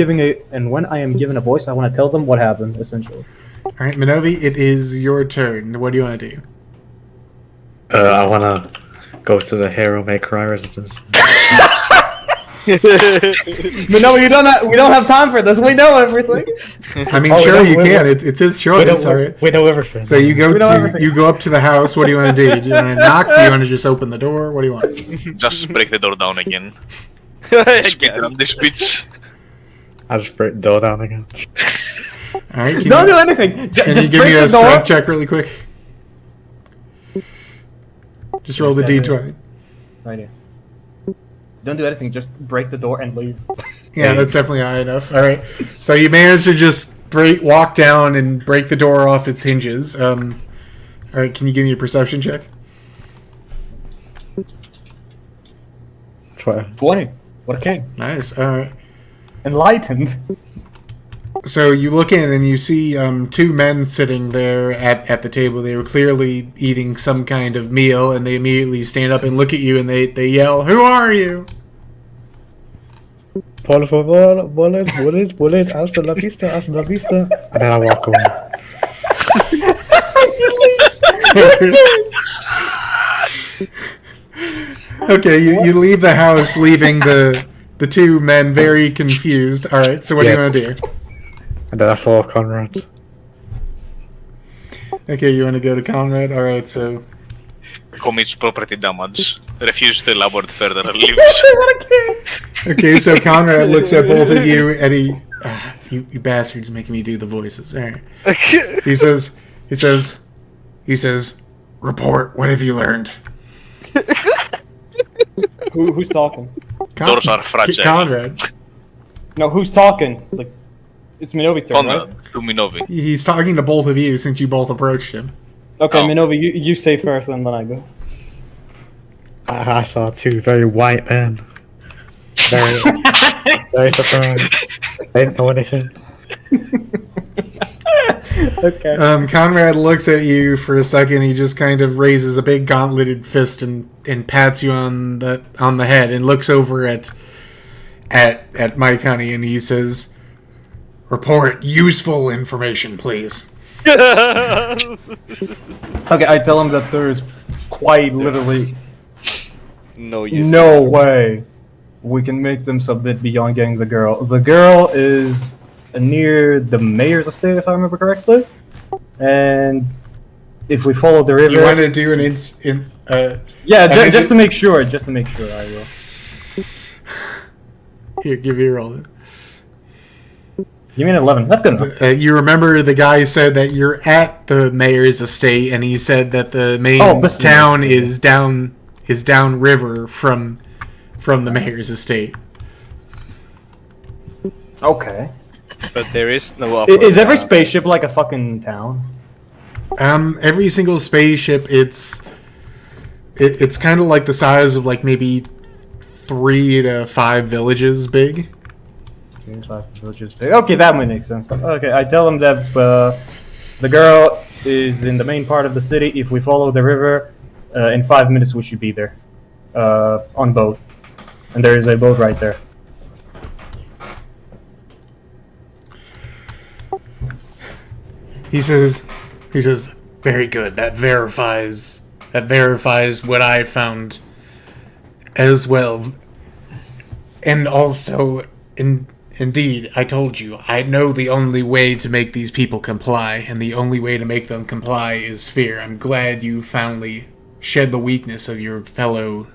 given a voice, I want to tell them what happened, essentially. Alright, Minovi, it is your turn. What do you want to do? I want to go to the Hero May Cry residence. But no, we don't have time for this. We know everything. I mean, Oh, we sure don't- you we can. don't- It's his We know, choice. All right. we know everything. So you go We know to everything. you go up to the house. What do you want to do? Do you want to knock? Do you want to just open the door? What do you want? Just break the door down again. Speed around this bitch. I'll just break the door down again. All right. Can Don't you, do anything. can you Just give break me a the door. strength check really quick? Just roll the d20. Right here. Don't do anything. Just break the door and leave. Yeah, that's definitely high enough. All right. So you managed to just walk down and break the door off its hinges. All right. Can you give me a perception check? 20. What a king. Nice. All right. Enlightened. So you look in and you see two men sitting there at the table. They were clearly eating some kind of meal, and they immediately stand up and look at you, and they yell, "Who are you?" Por favor, bullets, hasta la vista, And then I walk away. Okay, you leave the house, leaving the two men very confused. All right, so what do you want to do? And then I follow Conrad. Okay, you want to go to Conrad? All right, so Commits property damage. Refuses to elaborate further and leaves. okay, so Conrad looks at both of you, and he, you bastards, making me do the voices. All right, he says, report. What have you learned? Who's talking? Doors are fragile. Conrad. No, who's talking? Like, it's Minovi's turn, right? Conrad to Minovi. He's talking to both of you since you both approached him. Okay, Oh. Minovi, you say first, and then I go. I saw two very white men. Very, very surprised. They didn't know anything. Okay. Conrad looks at you for a second. He just kind of raises a big gauntleted fist and pats you on the head and looks over at Mike Honey, and he says, "Report useful information, please." Okay, I tell him that there's quite literally No use. no way we can make them submit beyond getting the girl. The girl is near the mayor's estate, if I remember correctly. And if we follow the river, Do you want to do yeah, I just to make sure, I will. Here, give you a roll. You mean 11? That's good enough. You remember the guy said that you're at the mayor's estate, and he said that the main this is town is down river from the mayor's estate. Okay. But there is no upper Is every town. spaceship like a fucking town? Every single spaceship, it's kind of like the size of like maybe 3 to 5 villages big. Okay, that might make sense. Okay, I tell him that the girl is in the main part of the city. If we follow the river, in 5 minutes we should be there, on boat. And there is a boat right there. He says, very good. That verifies what I found as well. And also, indeed, I told you, I know the only way to make these people comply, and the only way to make them comply is fear. I'm glad you finally shed the weakness of your fellow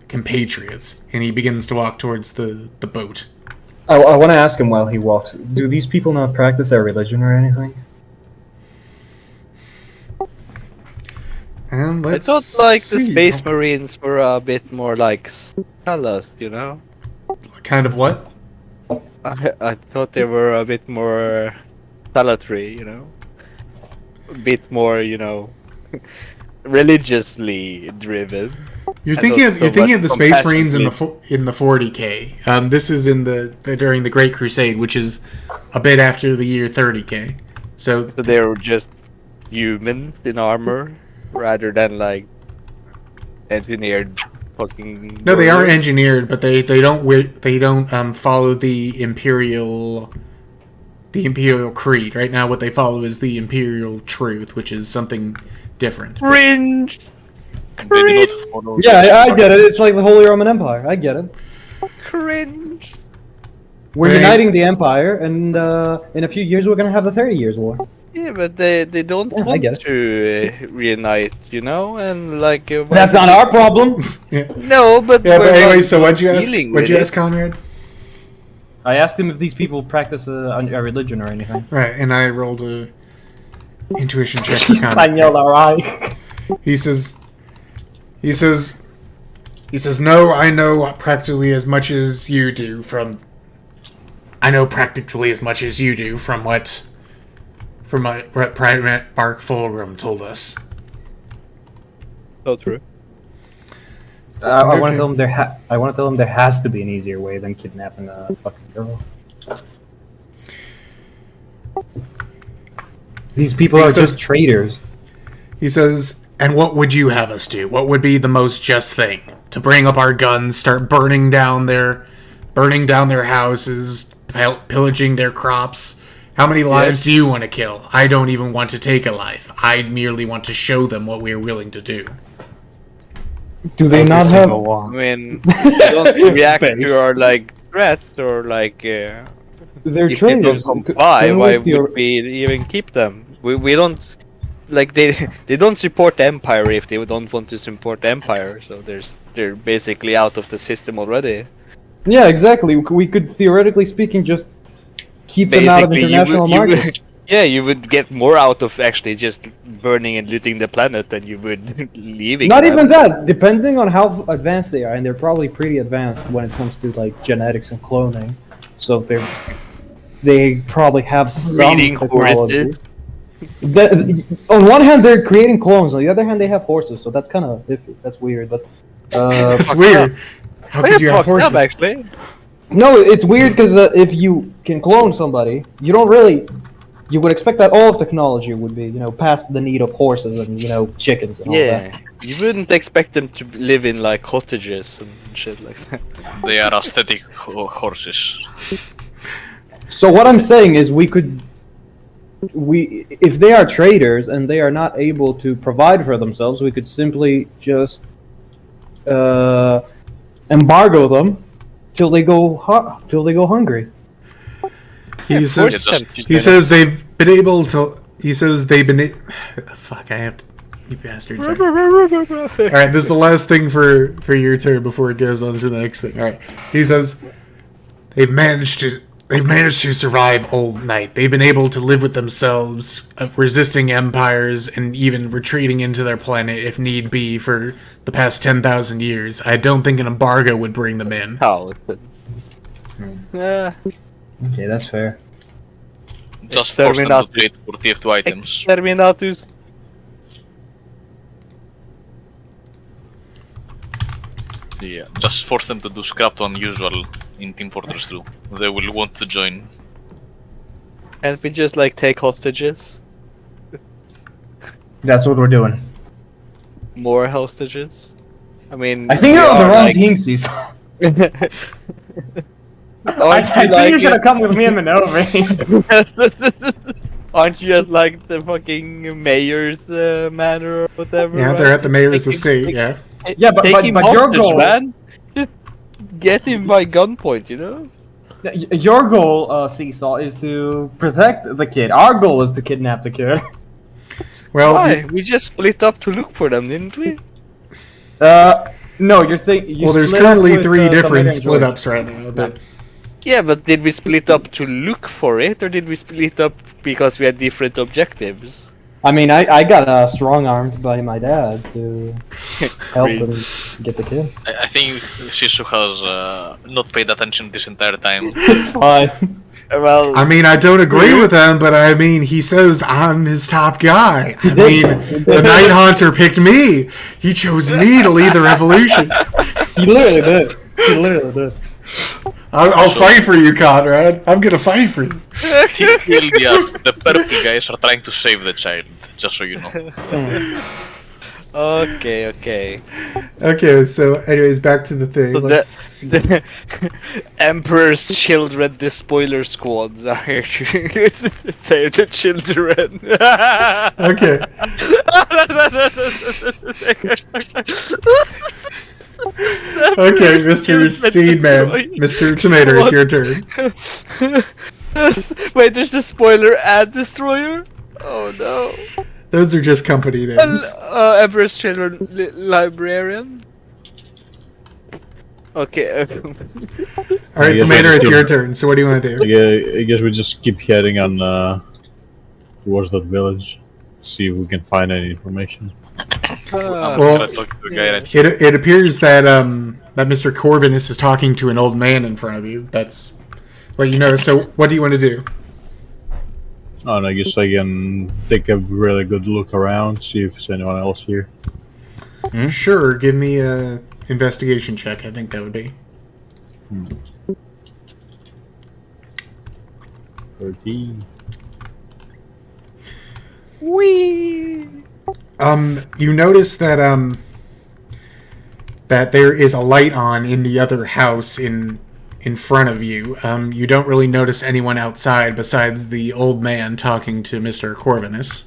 compatriots. And he begins to walk towards the boat. I want to ask him while he walks. Do these people not practice their religion or anything? And I let's thought like the see. Space Marines were a bit more like scholars, you know? Kind of what? I thought they were a bit more salutary, you know? A bit more, you know, religiously driven. You're I thinking thought of, you're so thinking much of the Space Marines in the compassionately. 40K. This is in the during the Great Crusade, which is a bit after the year 30K. So So they were just humans in armor rather than like engineered fucking. no, they are warriors. engineered, but they don't follow the Imperial creed. Right now, what they follow is the Imperial truth, which is something different. Cringe. They do not follow Yeah, I get it. It's like the Holy Roman Empire. I get it. Cringe. We're Right. uniting the Empire, and in a few years we're gonna have the 30 Years' War. Yeah, but they don't Yeah, I want get it. to reunite, you know, and like. Why That's would not they- our problem. Yeah. No, but Yeah, but we're anyway, not so what'd you ask? dealing What'd with you it. ask, Conrad? I asked him if these people practice a religion or anything. Right, and I rolled a intuition check for Conrad. Español, alright. He says, no, I know practically as much as you do from what Private Mark Fulgrim told us. So true. I want Okay. to tell him I want to tell him there has to be an easier way than kidnapping a fucking girl. These people He are says- just traitors. He says, and what would you have us do? What would be the most just thing? To bring up our guns, start burning down their houses, pillaging their crops? How many lives do you want to kill? I don't even want to take a life. I merely want to show them what we are willing to do. Do they Every not have? single I one. mean, they don't react Base. to our like threats or like. They're If they don't traitors. comply, Couldn't why we would we even keep them? We don't like they don't support the Empire if they don't want to support the Empire. So they're basically out of the system already. Yeah, exactly. We could theoretically speaking just keep them out of Basically, international markets. yeah, you would get more out of actually just burning and looting the planet than you would leaving. Not them. even that. Depending on how advanced they are, and they're probably pretty advanced when it comes to like genetics and cloning. So they probably have some Breeding technology. horses. On one hand, they're creating clones. On the other hand, they have horses. So that's kind of iffy. That's weird. But It's weird. How could you have fucked up, horses? actually. no, it's weird because if you can clone somebody, you don't really. You would expect that all of technology would be, past the need of horses and chickens and all that. Yeah, you wouldn't expect them to live in like cottages and shit like that. They are aesthetic horses. So what I'm saying is if they are traders and they are not able to provide for themselves, we could simply just embargo them till they go hungry. He says, Just- he says they've been able to. He says they've been. Fuck! I have to. You bastards! All right, this is the last thing for your turn before it goes on to the next thing. All right, he says they've managed to survive Old Night. They've been able to live with themselves, resisting empires and even retreating into their planet if need be for the past 10,000 years. I don't think an embargo would bring them in. How? Okay, that's fair. Just force them to Exterminatus. trade for TF2 items. Exterminatus. Yeah, just force them to do scrap to unusual in Team Fortress 2. They will want to join. And we just like take hostages? That's what we're doing. More hostages? I mean, I think we you're on the are, wrong like- team, Cecil. Aren't I you think you like should have come with me and Minovi. Aren't you just like the fucking mayor's manor or whatever? Yeah, right? they're at the mayor's Take him- estate. take- Yeah. Yeah, but- take but- him but your hostage, goal- man. Just get him by gunpoint, you know? Your goal, Seesaw, is to protect the kid. Our goal is to kidnap the kid. Well, Why? We just split up to look for them, didn't we? No, you're thinking. well, there's currently three different split ups right now. But Yeah, but did we split up to look for it, or did we split up because we had different objectives? I mean, I got strong armed by my dad to help him get the kid. I think Shisu has not paid attention this entire time. It's fine. Well, I mean, I don't agree with him, but I mean, he says I'm his top guy. I mean, the Night Haunter picked me. He chose me to lead the revolution. He literally did. He literally did. I'll fight for you, Conrad. I'm gonna fight for you. The purple guys are trying to save the child, just so you know. okay. Okay, so anyways, back to the thing. So Let's see. the Emperor's children, the spoiler squads, are here to save the children. Okay. Okay, Mr. Seedman, Mr. Tomato, it's your turn. Wait, there's the spoiler and destroyer? Oh no. Those are just company names. Emperor's Children Librarian? Okay. Alright, guess Tomato, I just it's your give- turn, so what do you want to do? Yeah, I guess we just keep heading on towards that village. See if we can find any information. I'm Well, gonna talk to the guy that It appears that that Mr. Corvinus is talking to an old man in front of you. That's what you know. So, what do you want to do? Oh, and I guess I can take a really good look around, see if there's anyone else here. Sure, give me a investigation check. I think that would be. 13. Whee! You notice that that there is a light on in the other house in front of you. You don't really notice anyone outside besides the old man talking to Mr. Corvinus.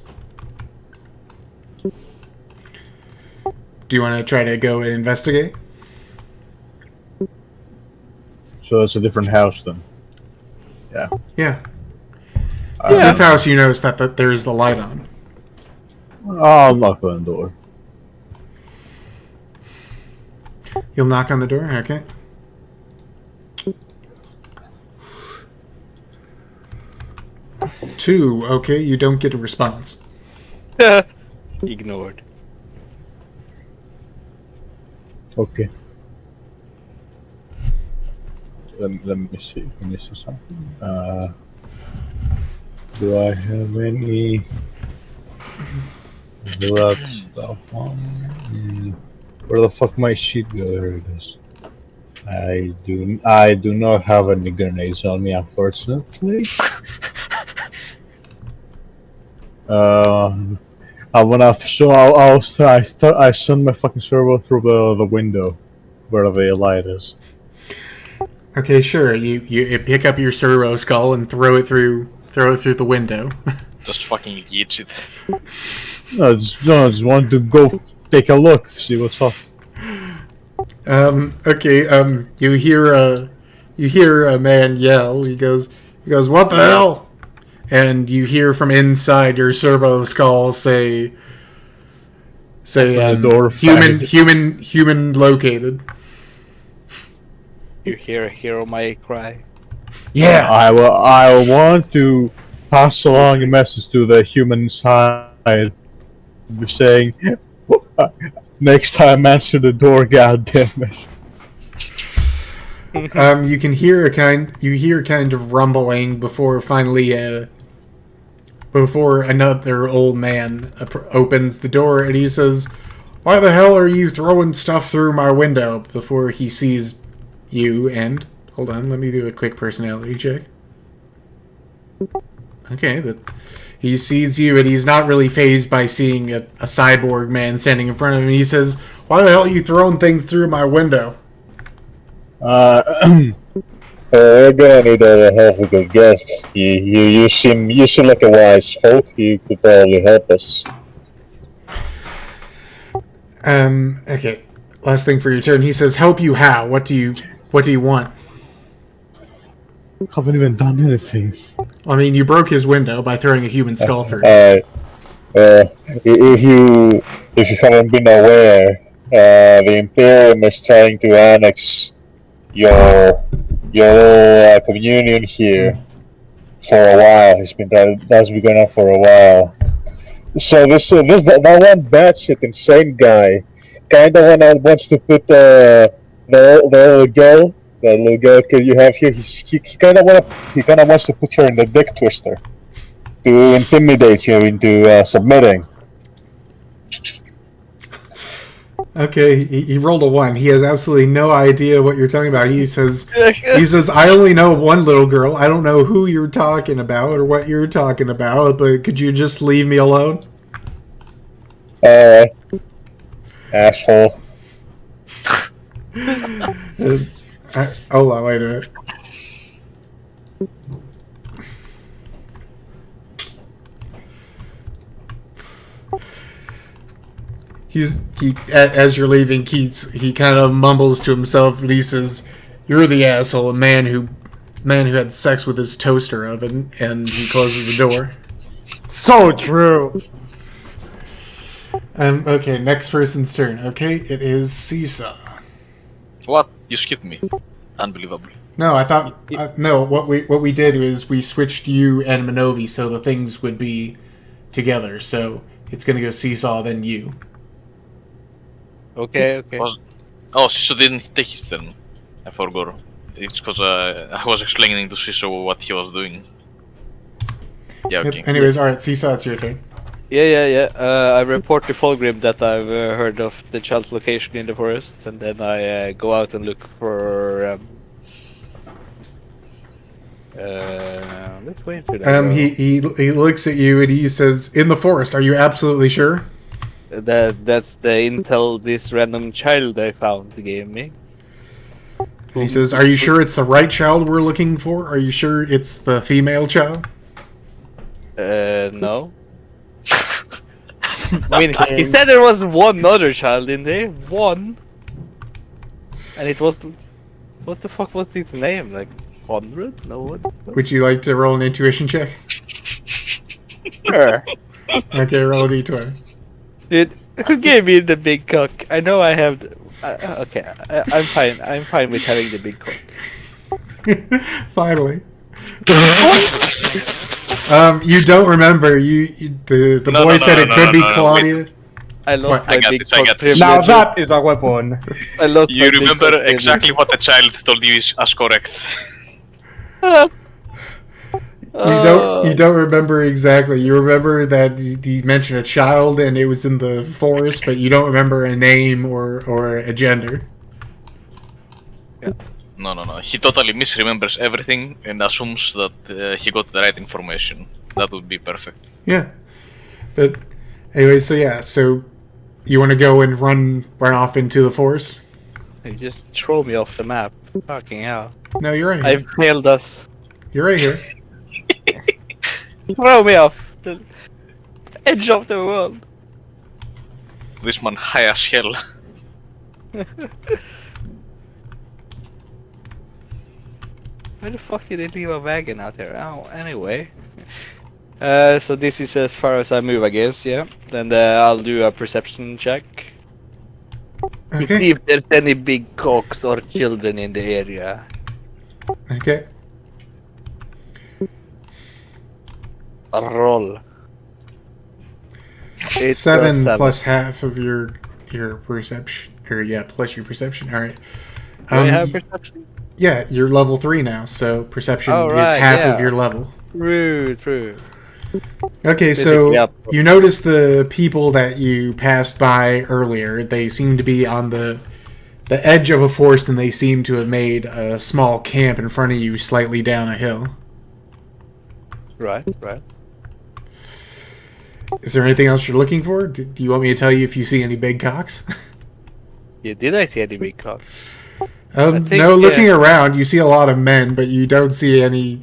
Do you want to try to go and investigate? So that's a different house then. Yeah. Yeah. This house, you notice that there's the light on. I'll knock on the door. You'll knock on the door? Okay. Two. Okay, you don't get a response. Ignored. Okay. Let me see. Let me see something. Do I have any blood stuff on? Where the fuck my sheet go? There it is. I do not have any grenades on me, unfortunately. I sent my fucking servo through the window where the light is. Okay, sure. You pick up your servo skull and throw it through the window. just fucking yeets it. I just wanted to go take a look, see what's up. Okay, you hear a man yell. He goes, "What the hell?" And you hear from inside your servo skull say, Open the door, human located. You hear a hero may cry. Yeah. I want to pass along a message to the human side, saying, "Next time, answer the door, goddammit." You can hear kind of rumbling before finally before another old man opens the door and he says, "Why the hell are you throwing stuff through my window?" Before he sees you and hold on, let me do a quick personality check. Okay, he sees you and he's not really fazed by seeing a cyborg man standing in front of him. He says, "Why the hell are you throwing things through my window?" We're gonna need a help with your guest. You seem like a wise folk. You could probably help us. Okay. Last thing for your turn. He says, "Help you how? What do you want?" I haven't even done anything. I mean, you broke his window by throwing a human skull through. If you haven't been aware, the Imperium is trying to annex your communion here for a while. That's been going on for a while. So that one batshit insane guy kind of wants to put the little girl you have here. He kind of wants to put her in the dick twister to intimidate you into submitting. Okay, he rolled a 1. He has absolutely no idea what you're talking about. He says, "I only know one little girl. I don't know who you're talking about or what you're talking about, but could you just leave me alone?" Alright. Asshole. Hold on, wait a minute. as you're leaving, he kind of mumbles to himself and he says, "You're the asshole, a man who had sex with his toaster oven," and he closes the door. So true. Okay, next person's turn. Okay, it is Seesaw. What? You skipped me. Unbelievable. No, I thought no. What we did was we switched you and Minovi so the things would be together. So it's gonna go Seesaw, then you. Okay. Oh, Siso didn't take his turn. I forgot. It's because I was explaining to Siso what he was doing. Yeah, okay. Yep. Anyways, alright, Seesaw, it's your turn. Yeah. I report to Fulgrim that I've heard of the child's location in the forest, and then I go out and look for. Which way should I go? He looks at you and he says, "In the forest. Are you absolutely sure?" That's the intel this random child I found gave me. And he says, "Are you sure it's the right child we're looking for? Are you sure it's the female child?" No. I mean, he said there was one other child in there. One. And it was... What the fuck was his name? Like, 100? No, what? Would you like to roll an intuition check? Sure. Okay, roll a d20. Dude, who gave me the big cock? I know I have... okay, I'm fine. I'm fine with having the big cock. Finally. You don't remember. The boy said it could be Claudia. I lost my big I cock got privilege. this. Now that is a weapon. I lost You my big remember cock exactly what the child told you is as correct. You don't remember exactly. You remember that he mentioned a child and it was in the forest, but you don't remember a name or a gender. No. He totally misremembers everything and assumes that he got the right information. That would be perfect. Yeah. But anyway, so you want to go and run off into the forest? You just throw me off the map. Fucking hell. No, you're right here. I've failed us. You're right here. Throw me off the edge of the world. This man high as hell. Where the fuck did they leave a wagon out there? Oh, anyway. So this is as far as I move, I guess, yeah? Then I'll do a perception check. To see Okay. if there's any big cocks or children in the area. Okay. A roll. It's 7 a plus half of your perception, plus your perception. All right. Do I have perception? Yeah, you're level 3 now, so perception Oh, is right, half yeah. of your level. True. Okay, so Yep. you notice the people that you passed by earlier. They seem to be on the edge of a forest, and they seem to have made a small camp in front of you, slightly down a hill. Right. Is there anything else you're looking for? Do you want me to tell you if you see any big cocks? Yeah, did I see any big cocks? think, No, looking around, you see a lot of men, but you don't see any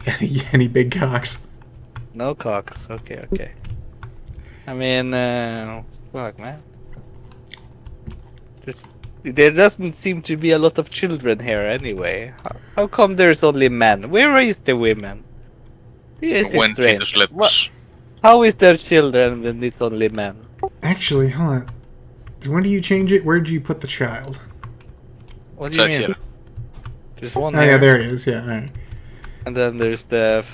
big cocks. No cocks. Okay. I mean, fuck, man. There doesn't seem to be a lot of children here anyway. How come there's only men? Where is the women? This is When strange. fetus slept. How is there children when it's only men? Actually, hold on. When do you change it? Where did you put the child? What do you Right mean? here. There's one Oh here. yeah, there he is. Yeah, all right. And then there's the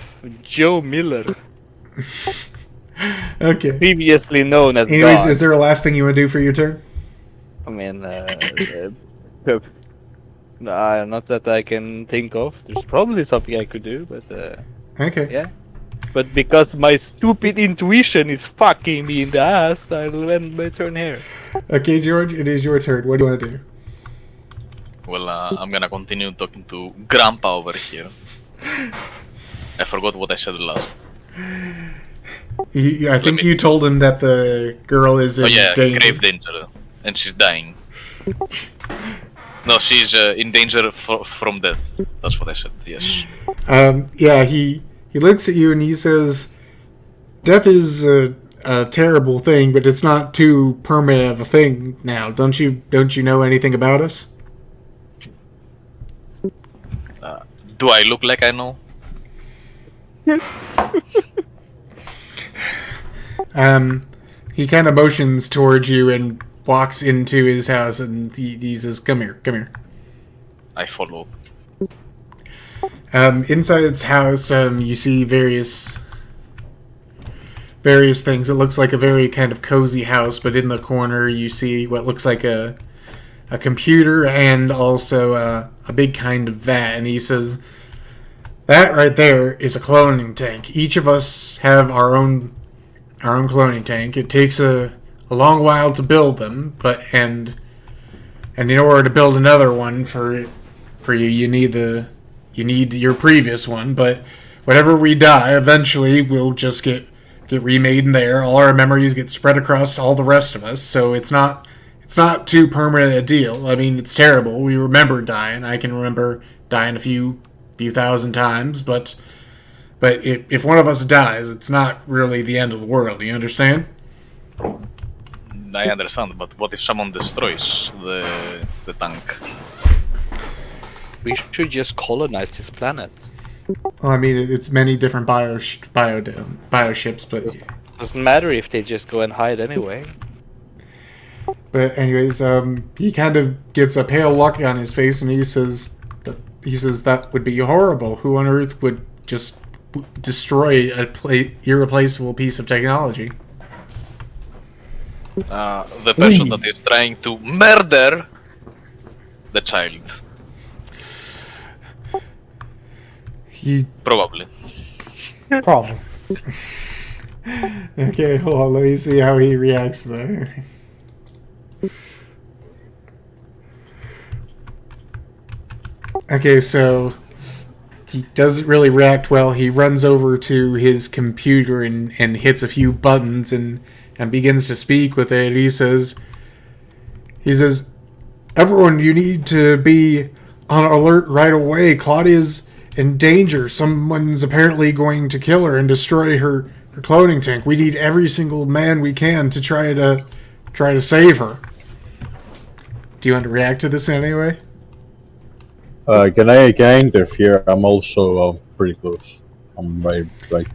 Joe Miller, Okay. previously known as Anyways, God. is there a last thing you want to do for your turn? I mean, not that I can think of. There's probably something I could do, but Okay. yeah. But because my stupid intuition is fucking me in the ass, I'll end my turn here. Okay, George, it is your turn. What do you want to do? Well, I'm gonna continue talking to Grandpa over here. I forgot what I said last. I think you told him that the girl is in Oh yeah, danger. grave danger, and she's dying. No, she's in danger from death. That's what I said. Yes. Yeah, he looks at you and he says, "Death is a terrible thing, but it's not too permanent of a thing now. Don't you know anything about us? Do I look like I know? He kind of motions towards you and walks into his house, and he says, "Come here, come here." I follow. Inside its house, you see various things. It looks like a very kind of cozy house, but in the corner you see what looks like a computer and also a big kind of vat. And he says, "That right there is a cloning tank. Each of us have our own cloning tank. It takes a long while to build them, but and in order to build another one for you, you need your previous one. But whenever we die, eventually we'll just get remade in there. All our memories get spread across all the rest of us. So it's not too permanent a deal. I mean, it's terrible. We remember dying. I can remember dying a few thousand times, but if one of us dies, it's not really the end of the world. Do you understand?" I understand, but what if someone destroys the tank? We should just colonize this planet. Well, I mean, it's many different bioships, but Doesn't matter if they just go and hide anyway. But anyways, he kind of gets a pale look on his face, and he says that would be horrible. Who on earth would just destroy a irreplaceable piece of technology? The person that is trying to murder the child. Probably. Probably. Okay, hold on. Let me see how he reacts there. Okay, so he doesn't really react well. He runs over to his computer and hits a few buttons and begins to speak with it. He says, "Everyone, you need to be on alert right away. Claudia's in danger. Someone's apparently going to kill her and destroy her cloning tank. We need every single man we can to try to save her." Do you want to react to this in any way? Can I interfere? I'm also pretty close. I'm right.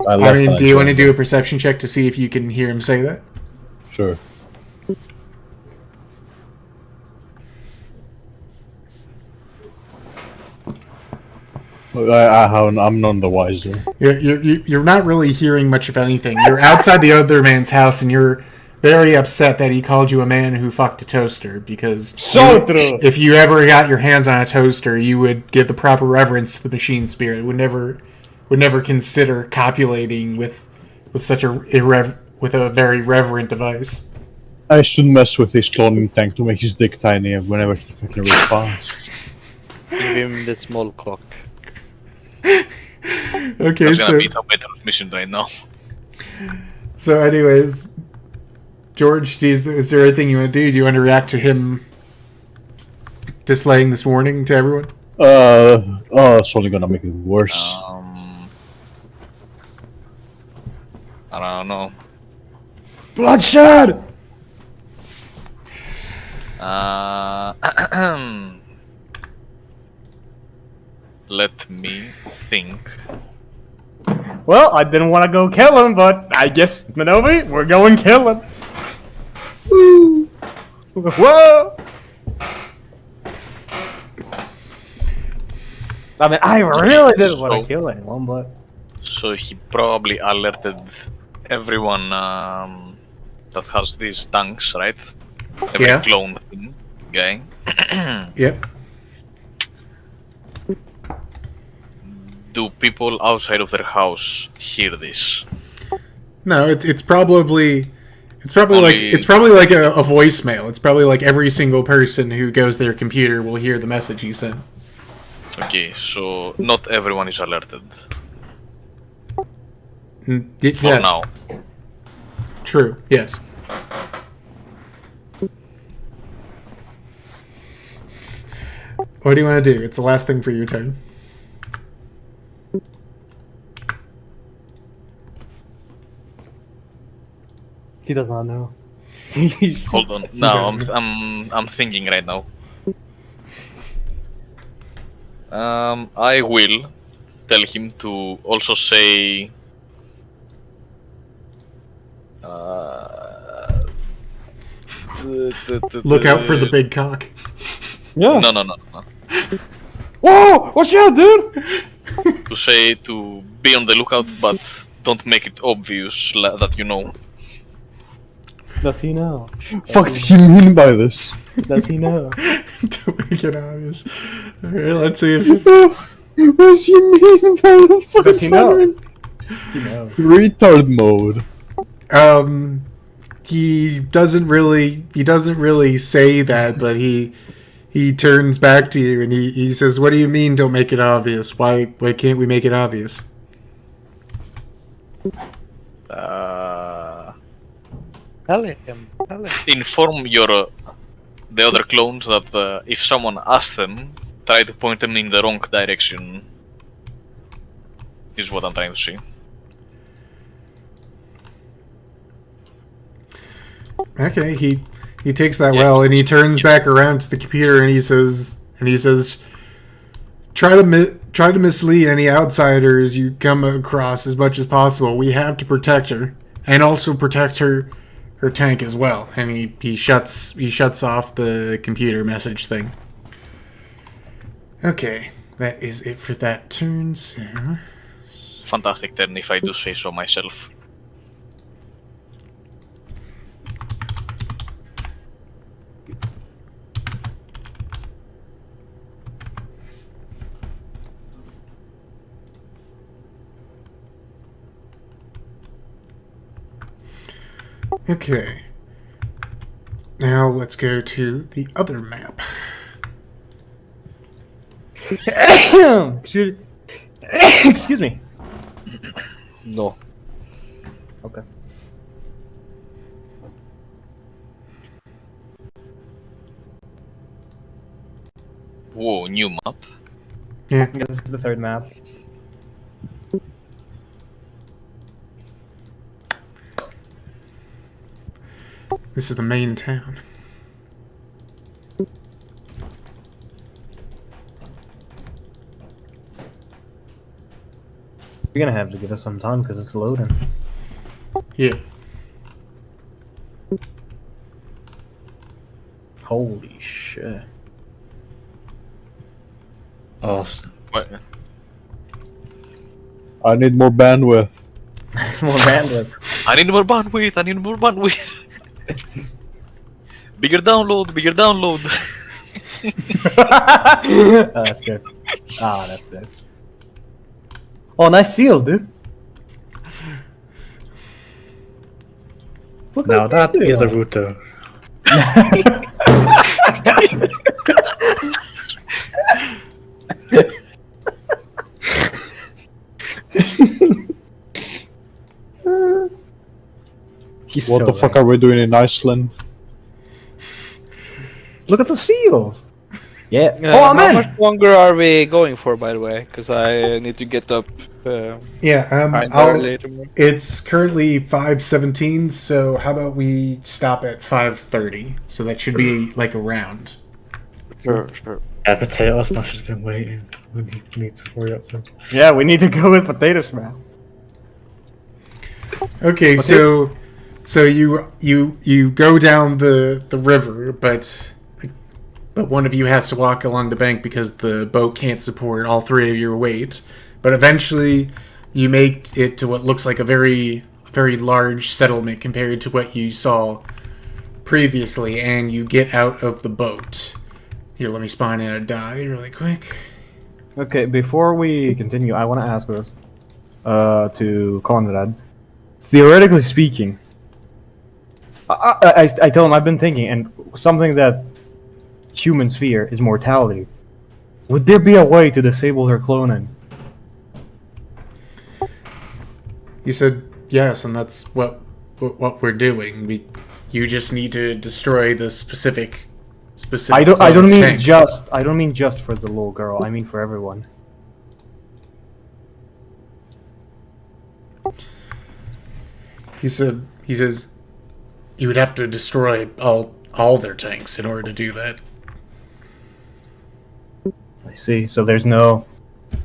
I mean, do you want to do a perception check to see if you can hear him say that? Sure. I'm none the wiser. You're not really hearing much of anything. You're outside the other man's house, and you're very upset that he called you a man who fucked a toaster, because if you ever got your hands on a toaster, you would give the proper reverence to the machine spirit. Would never consider copulating with such with a very reverent device. I should mess with his cloning tank to make his dick tiny whenever he fucking responds. Give him the small cock. Okay, That's so gonna be some better mission right now. So, anyways, George, is there anything you want to do? Do you want to react to him displaying this warning to everyone? It's only gonna make it worse. I don't know. Bloodshed! Let me think. Well, I didn't want to go kill him, but I guess, Minovi, we're going kill him. Woo! Whoa! I mean, I really didn't want to kill anyone, but... So he probably alerted everyone that has these tanks, right? Every Yeah. clone thing guy. Yep. Do people outside of their house hear this? No, it's probably Only- like a voicemail. It's probably like every single person who goes to their computer will hear the message he sent. Okay, so not everyone is alerted. For Yeah, now. true. Yes. What do you want to do? It's the last thing for your turn. He does not know. Hold on. No, doesn't. I'm thinking right now. I will tell him to also say. Look out for the big cock. Yeah. No. Whoa! Watch out, dude! To say to be on the lookout, but don't make it obvious that you know. Does he know? Fuck do you mean by this? Does he know? To make it obvious. Alright, let's see if. What does he mean by the fucking Does he know? siren? He knows. Retard mode. He doesn't really say that, but he turns back to you and he says, "What do you mean don't make it obvious? Why can't we make it obvious?" Tell him. Inform the other clones that if someone asks them, try to point them in the wrong direction. Is what I'm trying to say. Okay, he takes that well, and he turns back around to the computer and he says, try to mislead any outsiders you come across as much as possible. We have to protect her, and also protect her tank as well. And he shuts off the computer message thing. Okay, that is it for that turn. So. Fantastic turn, if I do say so myself. Okay. Now let's go to the other map. Excuse me. No. Okay. Whoa, new map. Yeah. This is the third map. This is the main town. You're gonna have to give us some time because it's loading. Yeah. Holy shit. Oh, What? I need more bandwidth. More bandwidth. I need more bandwidth. Bigger download. Oh, that's good. Ah, that's good. Oh, nice seal, dude. Look now at that this is a seal. router. He's What so the fuck right. are we doing in Iceland? Look at the seals. Yeah. Oh, Oh, I'm how in. much longer are we going for, by the way? Because I need to get up. Yeah. Early tomorrow. It's currently 5:17, so how about we stop at 5:30? So that should be like a round. Sure. Yeah, Potato Smash has been waiting. We need to hurry up then. Yeah, we need to go with potato smash. Okay, so you go down the river, but one of you has to walk along the bank because the boat can't support all three of your weight. But eventually, you make it to what looks like a very large settlement compared to what you saw previously, and you get out of the boat. Here, let me spawn in a die really quick. Okay, before we continue, I want to ask this to Conrad. Theoretically speaking, I tell him I've been thinking, and something that humans fear is mortality. Would there be a way to disable their cloning? You said yes, and that's what we're doing. You just need to destroy the specific. I don't clone's mean tank. I don't mean just for the little girl. I mean for everyone. He says, you would have to destroy all their tanks in order to do that. I see. So there's no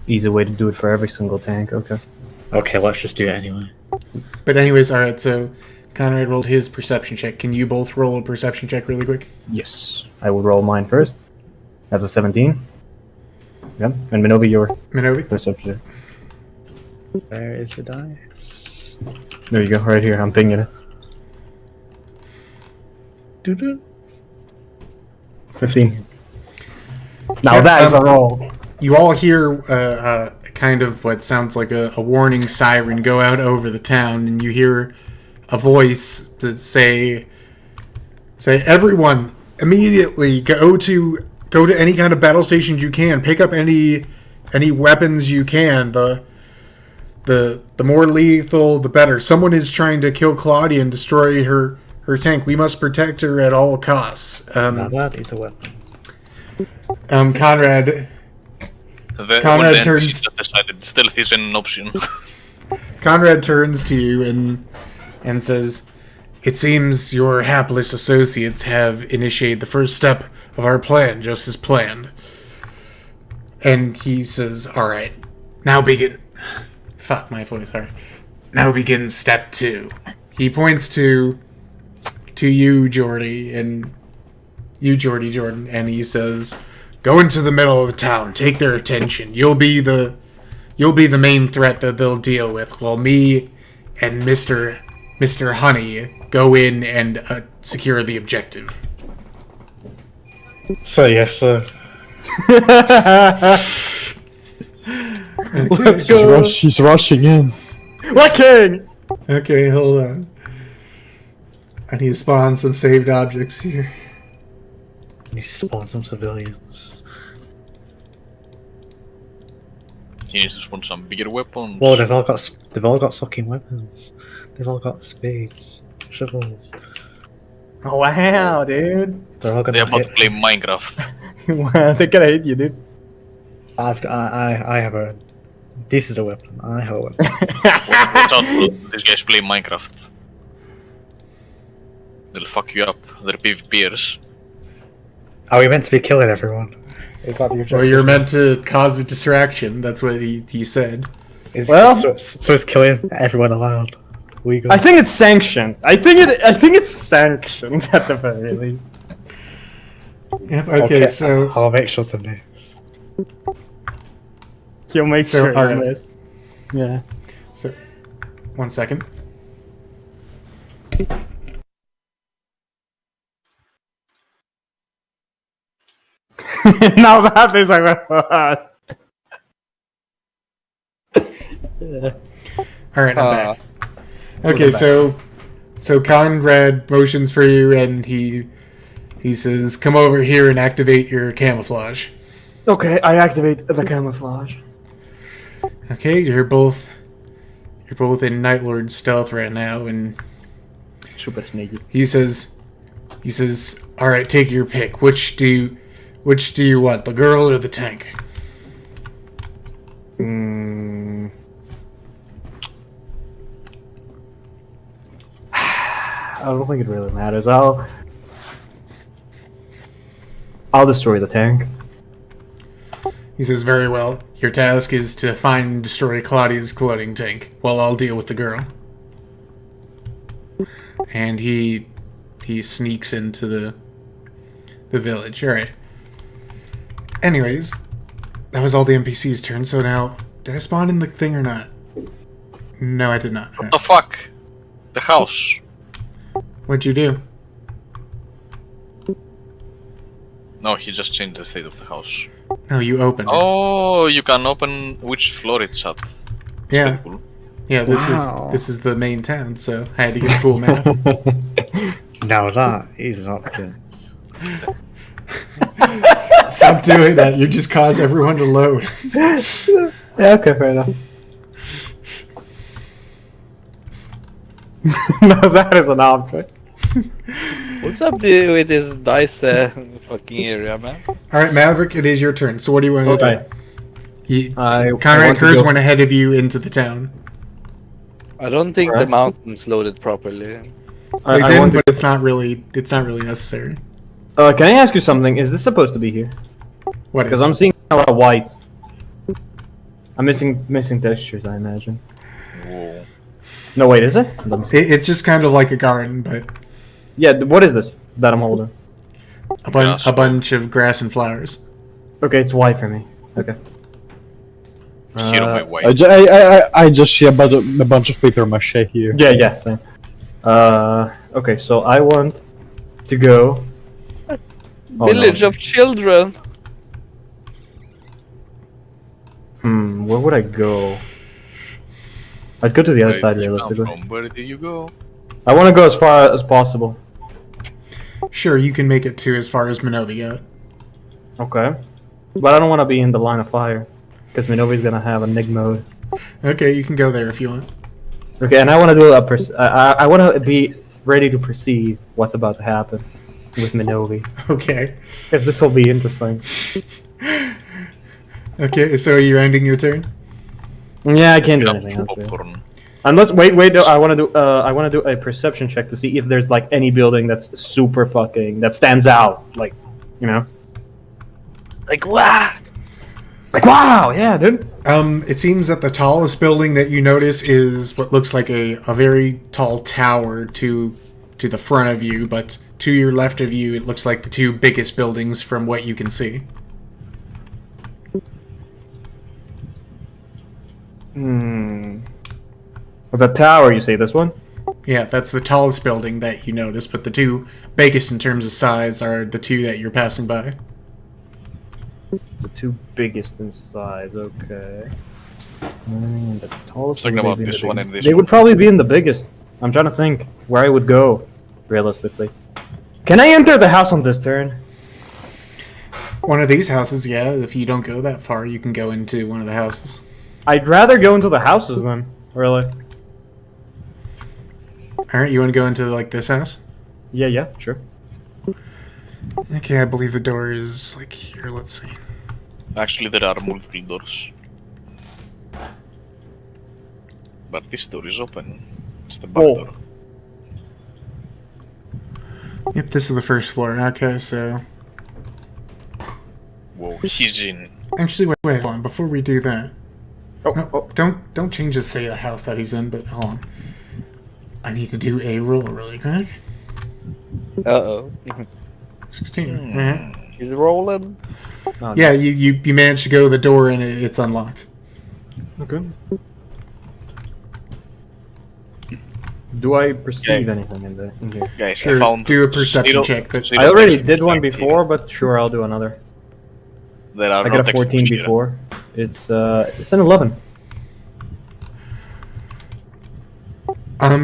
easy way to do it for every single tank. Okay. Okay, let's just do it anyway. But anyways, alright, so Conrad rolled his perception check. Can you both roll a perception check really quick? Yes. I will roll mine first. That's a 17. Yep. And Minobi, your Minobi? perception check. Where is the dice? There you go. Right here. I'm pinging it. Doo-doo. 15. Now Yeah, that is a roll. You all hear kind of what sounds like a warning siren go out over the town, and you hear a voice to say, everyone, immediately go to any kind of battle stations you can. Pick up any weapons you can. The more lethal, the better. Someone is trying to kill Claudia and destroy her tank. We must protect her at all costs. Now that is a weapon. Conrad Conrad turns- just decided stealth is an option. Conrad turns to you and says, "It seems your hapless associates have initiated the first step of our plan, just as planned." And he says, "Alright, now begin..." Fuck my voice, sorry. "Now begins step 2. He points to you, Jordy, and you, Jordan, and he says, "Go into the middle of the town, take their attention. You'll be the main threat that they'll deal with, while me and Mr. Honey go in and secure the objective." So yes, sir. Let's go. He's rushing in. Working! Okay, hold on. I need to spawn some saved objects here. You spawn some civilians. He needs to spawn some bigger weapons. Well, they've all got fucking weapons. They've all got spades, shovels. Oh, wow, dude. They're all They're gonna about to hit. play Minecraft. Wow, they're gonna hit you, dude. I have a. This is a weapon. I have a weapon. Watch out, these guys play Minecraft. They'll fuck you up. They're PvPers. Are we meant to be killing everyone? Is that your Or you're meant to cause a distraction. That's what he said. Well- so it's killing everyone allowed. We go. I think it's sanctioned. I think it's sanctioned at the very least. Yep, okay, so... I'll make sure to miss. You'll make So, sure you alright. miss. Yeah. So, 1 second. Now that is a yeah. Alright, I'm back. Okay, Welcome back. so Conrad motions for you, and he says, "Come over here and activate your camouflage." Okay, I activate the camouflage. Okay, you're both in Night Lord stealth right now, and Super sneaky. he says, "All right, take your pick. Which do you want, the girl or the tank?" I don't think it really matters. I'll destroy the tank. He says, "Very well. Your task is to find and destroy Claudia's floating tank, while I'll deal with the girl." And he sneaks into the village. All right. Anyways, that was all the NPCs' turn. So now, did I spawn in the thing or not? No, I did not. What the fuck? The house. What'd you do? No, he just changed the state of the house. No, you opened it. Oh, you can open which floor it's at. That's Yeah. pretty cool. Yeah, Wow. this is the main town, so I had to get a cool map. Now that is an option. Stop doing that. You just cause everyone to load. Yeah, okay, fair enough. No, that is an object. What's up with this dice fucking area, man? All right, Maverick, it is your turn. So what do you want to Okay. do? I Conrad want to Kurz go- went ahead of you into the town. I don't think the Alright. mountain's loaded properly. They I didn't, want to. but it's not really necessary. Can I ask you something? Is this supposed to be here? What is? Because I'm seeing a lot of whites. I'm missing textures, I imagine. Whoa. No, wait, is it? Let me see. It's just kind of like a garden, but Yeah, what is this that I'm holding? a bunch of grass and flowers. Okay, it's white for me. Okay. Here on my way. I just see a bunch of paper mache here. Yeah, same. Okay, so I want to go. Oh, Village no. of children. Where would I go? I'd go to the other Where side did you come realistically. from? Where did you go? I want to go as far as possible. Sure, you can make it to as far as Minovi got. Okay. But I don't want to be in the line of fire. Because Minovi's gonna have a nig mode. Okay, you can go there if you want. Okay, and I want to do I want to be ready to perceive what's about to happen with Minovi. Okay. Because this will be interesting. Okay, so you're ending your turn? Yeah, I can't do Grab anything else. Really. popcorn. Unless wait, no, I want to do a perception check to see if there's like any building that's super fucking that stands out, like, you know. Like wow. Like wow, yeah, dude. It seems that the tallest building that you notice is what looks like a very tall tower to the front of you, but to your left of you, it looks like the two biggest buildings from what you can see. The tower, you say this one? Yeah, that's the tallest building that you notice, but the two biggest in terms of size are the two that you're passing by. The two biggest in size, okay. The tallest Talking one about may be in this the one biggest. and this They one. would probably be in the biggest. I'm trying to think where I would go, realistically. Can I enter the house on this turn? One of these houses, yeah, if you don't go that far, you can go into one of the houses. I'd rather go into the houses then, really. Alright, you want to go into, like, this house? Yeah, sure. Okay, I believe the door is, like, here, let's see. Actually, there are multiple doors. But this door is open. It's the back Oh. door. Yep, this is the first floor. Okay, so... Whoa, he's in. Actually, wait, hold on. Before we do that... Oh. Don't change the state of the house that he's in, but hold on. I need to do a roll really quick. Uh-oh. 16. Yeah. He's rolling. Oh, Yeah, you managed to go to the door and it's unlocked. Okay. Do I perceive Yeah. anything in here? Guys, Sure, I found do a perception zero- check, but- zero I already text did one here. before, but sure, I'll do another. There are I no got a 14 textbooks here. before. It's an 11.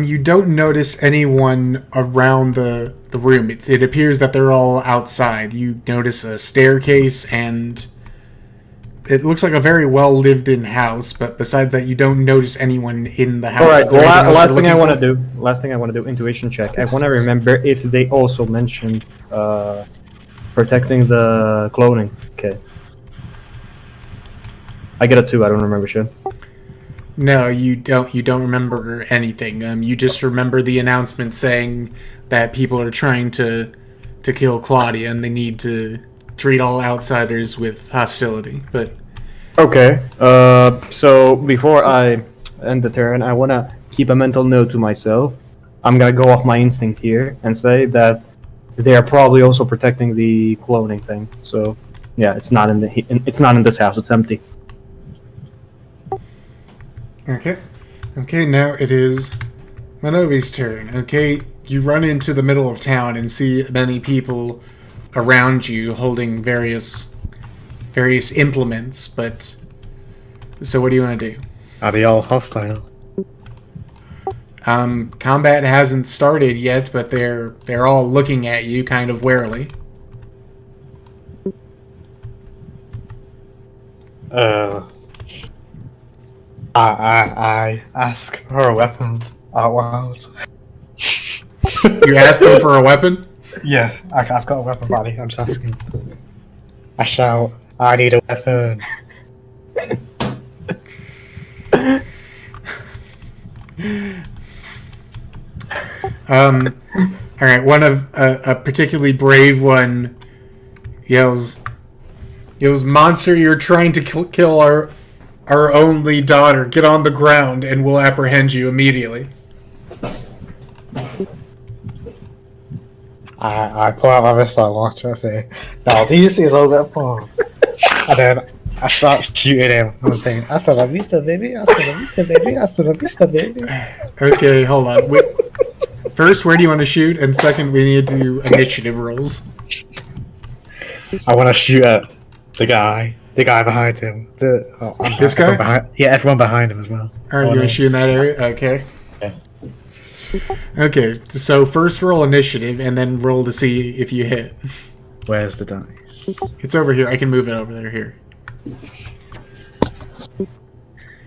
You don't notice anyone around the room. It appears that they're all outside. You notice a staircase and it looks like a very well lived in house, but besides that you don't notice anyone in the house. Alright, Is there anything else last you're thing I looking want for? to do. Last thing I want to do, intuition check. I want to remember if they also mentioned protecting the cloning. Okay. I get a 2, I don't remember shit. No, you don't remember anything. You just remember the announcement saying that people are trying to kill Claudia and they need to treat all outsiders with hostility. But Okay, so before I end the turn, I want to keep a mental note to myself. I'm gonna go off my instinct here and say that they are probably also protecting the cloning thing. So, yeah, it's not in it's not in this house. It's empty. Okay, now it is Manovi's turn. Okay, you run into the middle of town and see many people around you holding various implements, but so what do you want to do? Are they all hostile? Combat hasn't started yet, but they're all looking at you kind of warily. I ask for a weapon out loud. You ask them for a weapon? Yeah, I've got a weapon buddy, I'm just asking. I shout, I need a weapon. All right, one of a particularly brave one yells, "Monster, you're trying to kill our only daughter. Get on the ground, and we'll apprehend you immediately." I pull out my missile launcher and say, "Now, do you see us all that far?" And then I start shooting him. I'm saying, "Hasta la vista, baby. Hasta la vista, baby. Hasta la vista, baby." Okay, hold on. Wait. First, where do you want to shoot? And second, we need to do initiative rolls. I want to shoot at the guy behind him. This guy? Everyone behind him as well. All right, you want to shoot in that area? Okay. Okay, so first roll initiative, and then roll to see if you hit. Where's the dice? It's over here. I can move it over there. Here.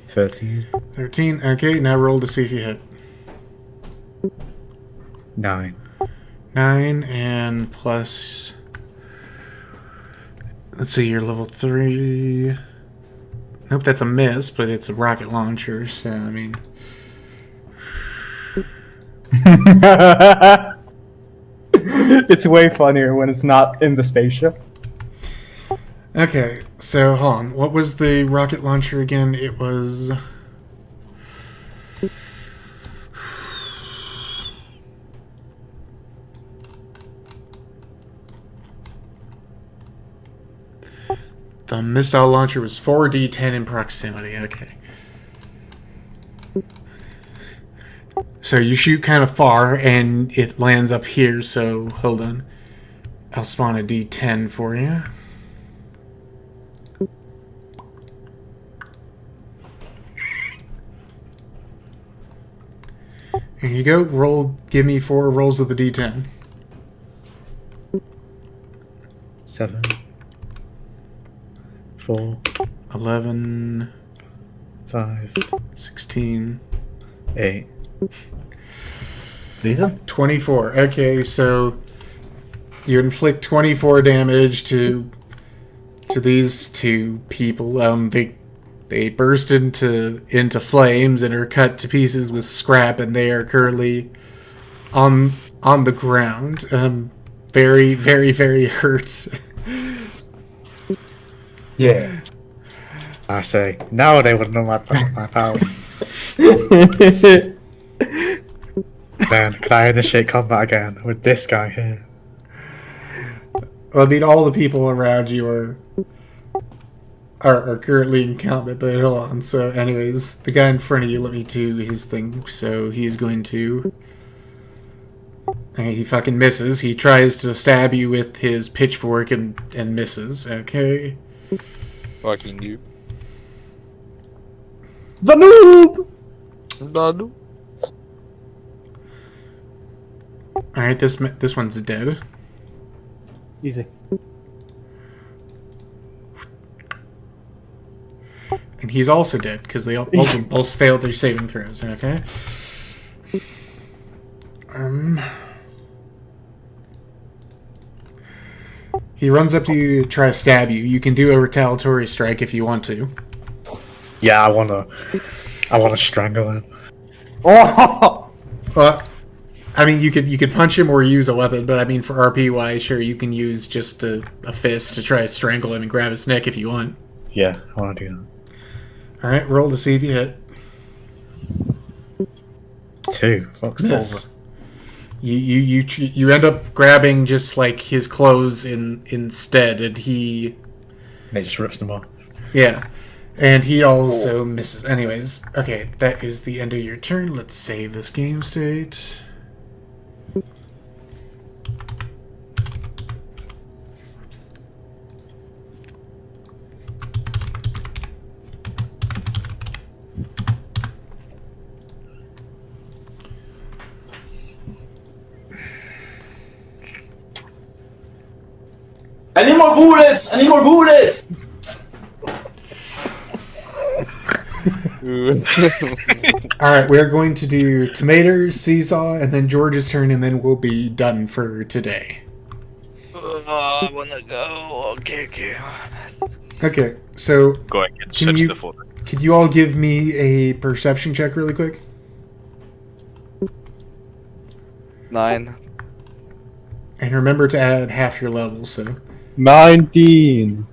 13. 13. Okay, now roll to see if you hit. 9. 9 and plus... Let's see, you're level 3. Nope, that's a miss, but it's a rocket launcher, so, I mean... It's way funnier when it's not in the spaceship. Okay, so hold on. What was the rocket launcher again? It was... The missile launcher was 4d10 in proximity. Okay. So you shoot kind of far, and it lands up here, so hold on. I'll spawn a d10 for you. Here you go. Roll. Give me 4 rolls of the d10. 7. 4. 11. 5. 16. 8. 24. Okay, so you inflict 24 damage to these two people. They burst into flames and are cut to pieces with scrap, and they are currently on the ground. Very, very, very hurt. Yeah. I say, now they would know my power. Then, can I initiate combat again with this guy here? Well, I mean, all the people around you are currently in combat, but hold on. So, anyways, the guy in front of you, let me do his thing. So, he's going to... he fucking misses. He tries to stab you with his pitchfork and misses. Okay. Fucking you. The noob! Nanu. Alright, this one's dead. Easy. And he's also dead, because they both failed their saving throws, okay? He runs up to you to try to stab you. You can do a retaliatory strike if you want to. Yeah, I wanna strangle him. Oh! I mean, you could punch him or use a weapon, but I mean, for RP-wise, sure, you can use just a fist to try to strangle him and grab his neck if you want. Yeah, I wanna do that. Alright, roll to see if you hit. 2. Fuck's Miss. You end up grabbing just like his clothes instead, and he just rips them off. Yeah, and he also misses. Anyways, okay, that is the end of your turn. Let's save this game state. I need more bullets! I need more bullets! Alright, we're going to do Tomato, Seesaw, and then George's turn, and then we'll be done for today. I wanna go. Okay. Okay, so Go ahead and search the folder. could you all give me a perception check really quick? 9. And remember to add half your level, so... 19.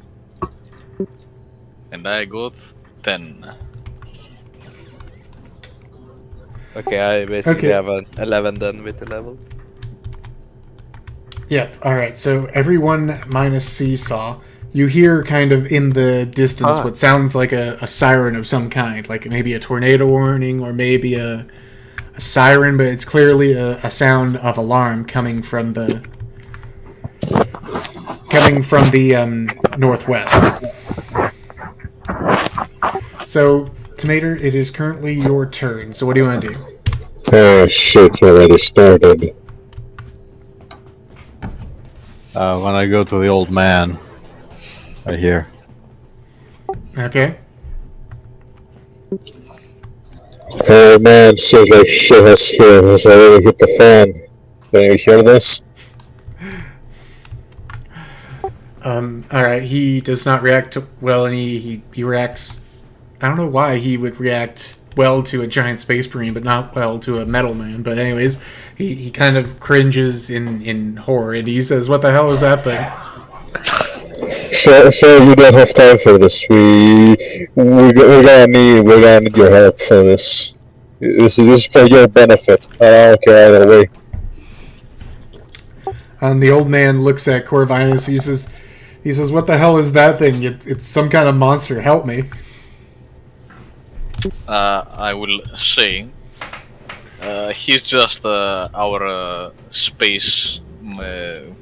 And I got 10. Okay, I basically Okay. have an 11 then with the level. Yep, alright, so everyone minus Seesaw. You hear kind of in the distance what sounds like a siren of some kind, like maybe a tornado warning or maybe a siren, but it's clearly a sound of alarm coming from the northwest. So, Tomater, it is currently your turn. So what do you want to do? Oh shit, already started. When I go to the old man, right here. Okay. Oh man, seems like shit has already hit the fan. Can you hear this? Alright, he does not react well, and he reacts... I don't know why he would react well to a giant space marine, but not well to a metal man. But anyways, he kind of cringes in horror, and he says, "What the hell is that thing?" So we don't have time for this. We're gonna need your help for this. This is for your benefit. I don't care either way. And the old man looks at Corvinus. He says, "What the hell is that thing? It's some kind of monster. Help me." I will say he's just our space. Not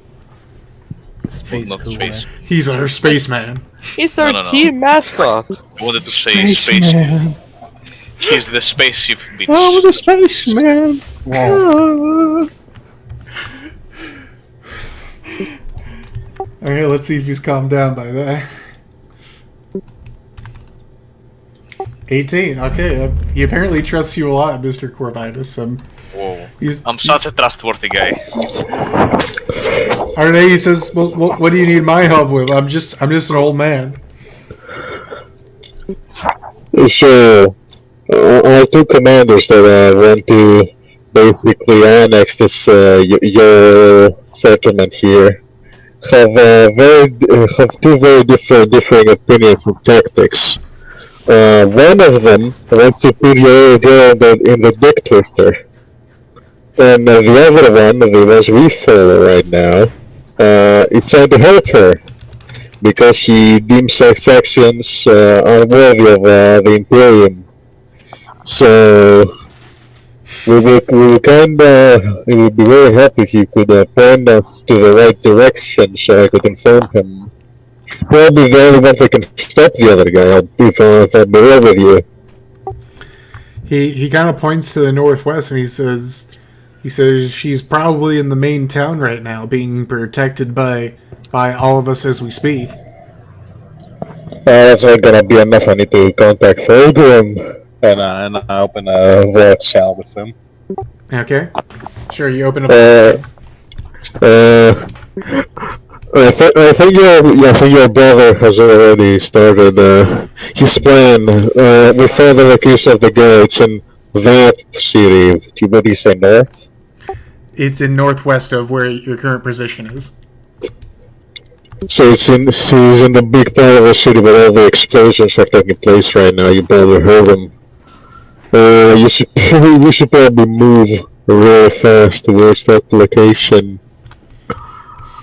cooler. space. He's our spaceman. He's No, our no, no. team mascot! I wanted to say space. Man. He's the spaceship bitch. Oh, the spaceman. Wow. Okay, let's see if he's calmed down by that. 18. Okay, he apparently trusts you a lot, Mr. Corvinus. Whoa. He's, I'm such a trustworthy guy. Arne, he says, well, what do you need my help with? I'm just an old man. So, our two commanders that want to basically annex this your settlement here have two very differing opinions and tactics. One of them wants to put your girl in the dick twister. And the other one, the ones we follow right now, is trying to help her. Because she deems sex actions unworthy of the Imperium. So, it would be very happy if you could point us to the right direction so I could inform him. Probably the only one that can stop the other guy, if I'd be real with you. He kind of points to the northwest and he says she's probably in the main town right now, being protected by all of us as we speak. That's not gonna be enough. I need to contact Fulgrim. And I open a void cell with him. Okay. Sure, you open up. I think your brother has already started his plan. We found the location of the guards in that city. What do you say, north? It's in northwest of where your current position is. So she's in the big part of the city where all the explosions are taking place right now. You probably heard them. We should probably move really fast towards that location.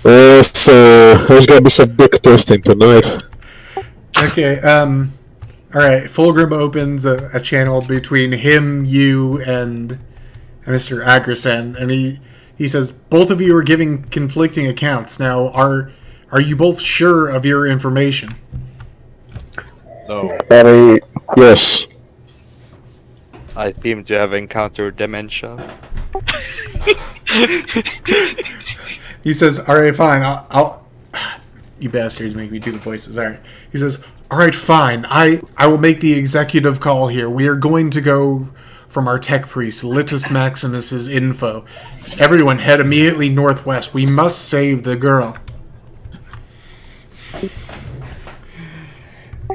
So there's gonna be some big twisting tonight. Okay, alright, Fulgrim opens a channel between him, you, and Mr. Agresen, and he says, both of you are giving conflicting accounts. Now, are you both sure of your information? No. Yes. I seem to have encountered dementia. He says, alright, fine, I'll... You bastards make me do the voices, alright. He says, alright, fine, I will make the executive call here. We are going to go from our tech priest, Litus Maximus's info. Everyone head immediately northwest. We must save the girl.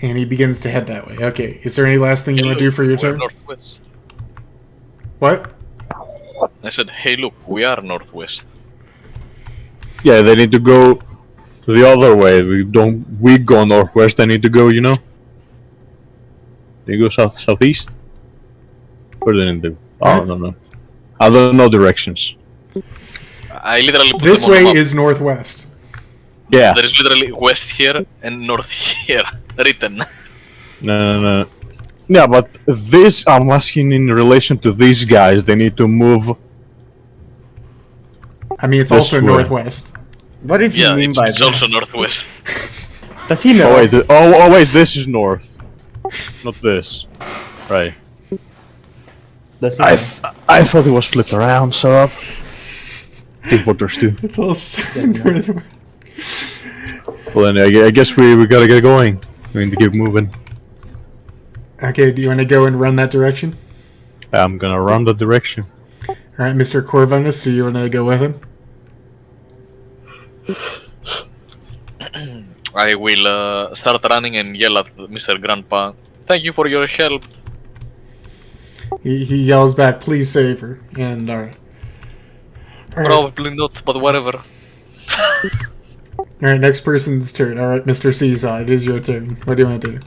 And he begins to head that way. Okay, is there any last thing you want to do for your turn? Northwest. What? I said, hey look, we are northwest. Yeah, they need to go the other way. We go northwest. They need to go. You know. They go southeast. Where do they need to? Oh no. I don't know directions. I literally put This them on the way map. is northwest. Yeah. There is literally west here and north here written. No. Yeah, but this I'm asking in relation to these guys. They need to move. I mean, it's This also way. northwest. What does he Yeah, mean it's, by it's this? also northwest. Does he know? Oh wait, oh wait, this is north, not this. Right. Does he know? I thought it was flipped around, so up. Think what there's two. It's also northwest. Well then, I guess we gotta get going. We need to keep moving. Okay, do you want to go and run that direction? I'm gonna run that direction. All right, Mr. Corvinus, so you want to go with him? I will start running and yell at Mr. Grandpa. Thank you for your help. He yells back, "Please save her!" And all right. Probably not, but whatever. All right, next person's turn. All right, Mr. Seesaw, it is your turn. What do you want to do?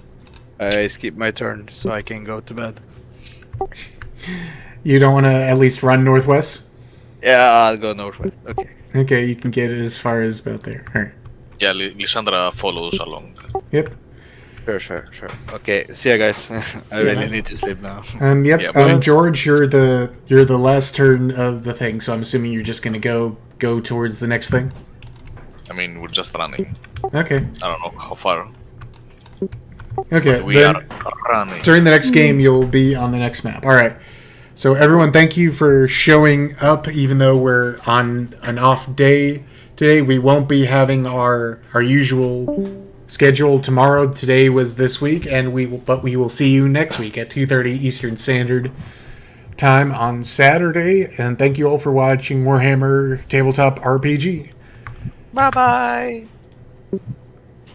I skip my turn so I can go to bed. You don't want to at least run northwest? Yeah, I'll go northwest. Okay. Okay, you can get it as far as about there. All right. Yeah, Lysandra follows along. Yep. Sure. Okay, see ya guys. I really need to sleep now. Yep. Yeah, but- George, you're the last turn of the thing, so I'm assuming you're just gonna go towards the next thing. I mean, we're just running. Okay. I don't know how far. Okay. But we then are running. during the next game, you'll be on the next map. All right. So everyone, thank you for showing up, even though we're on an off day today. We won't be having our usual schedule tomorrow. Today was this week, and we will see you next week at 2:30 Eastern Standard Time on Saturday. And thank you all for watching Warhammer Tabletop RPG. Bye bye.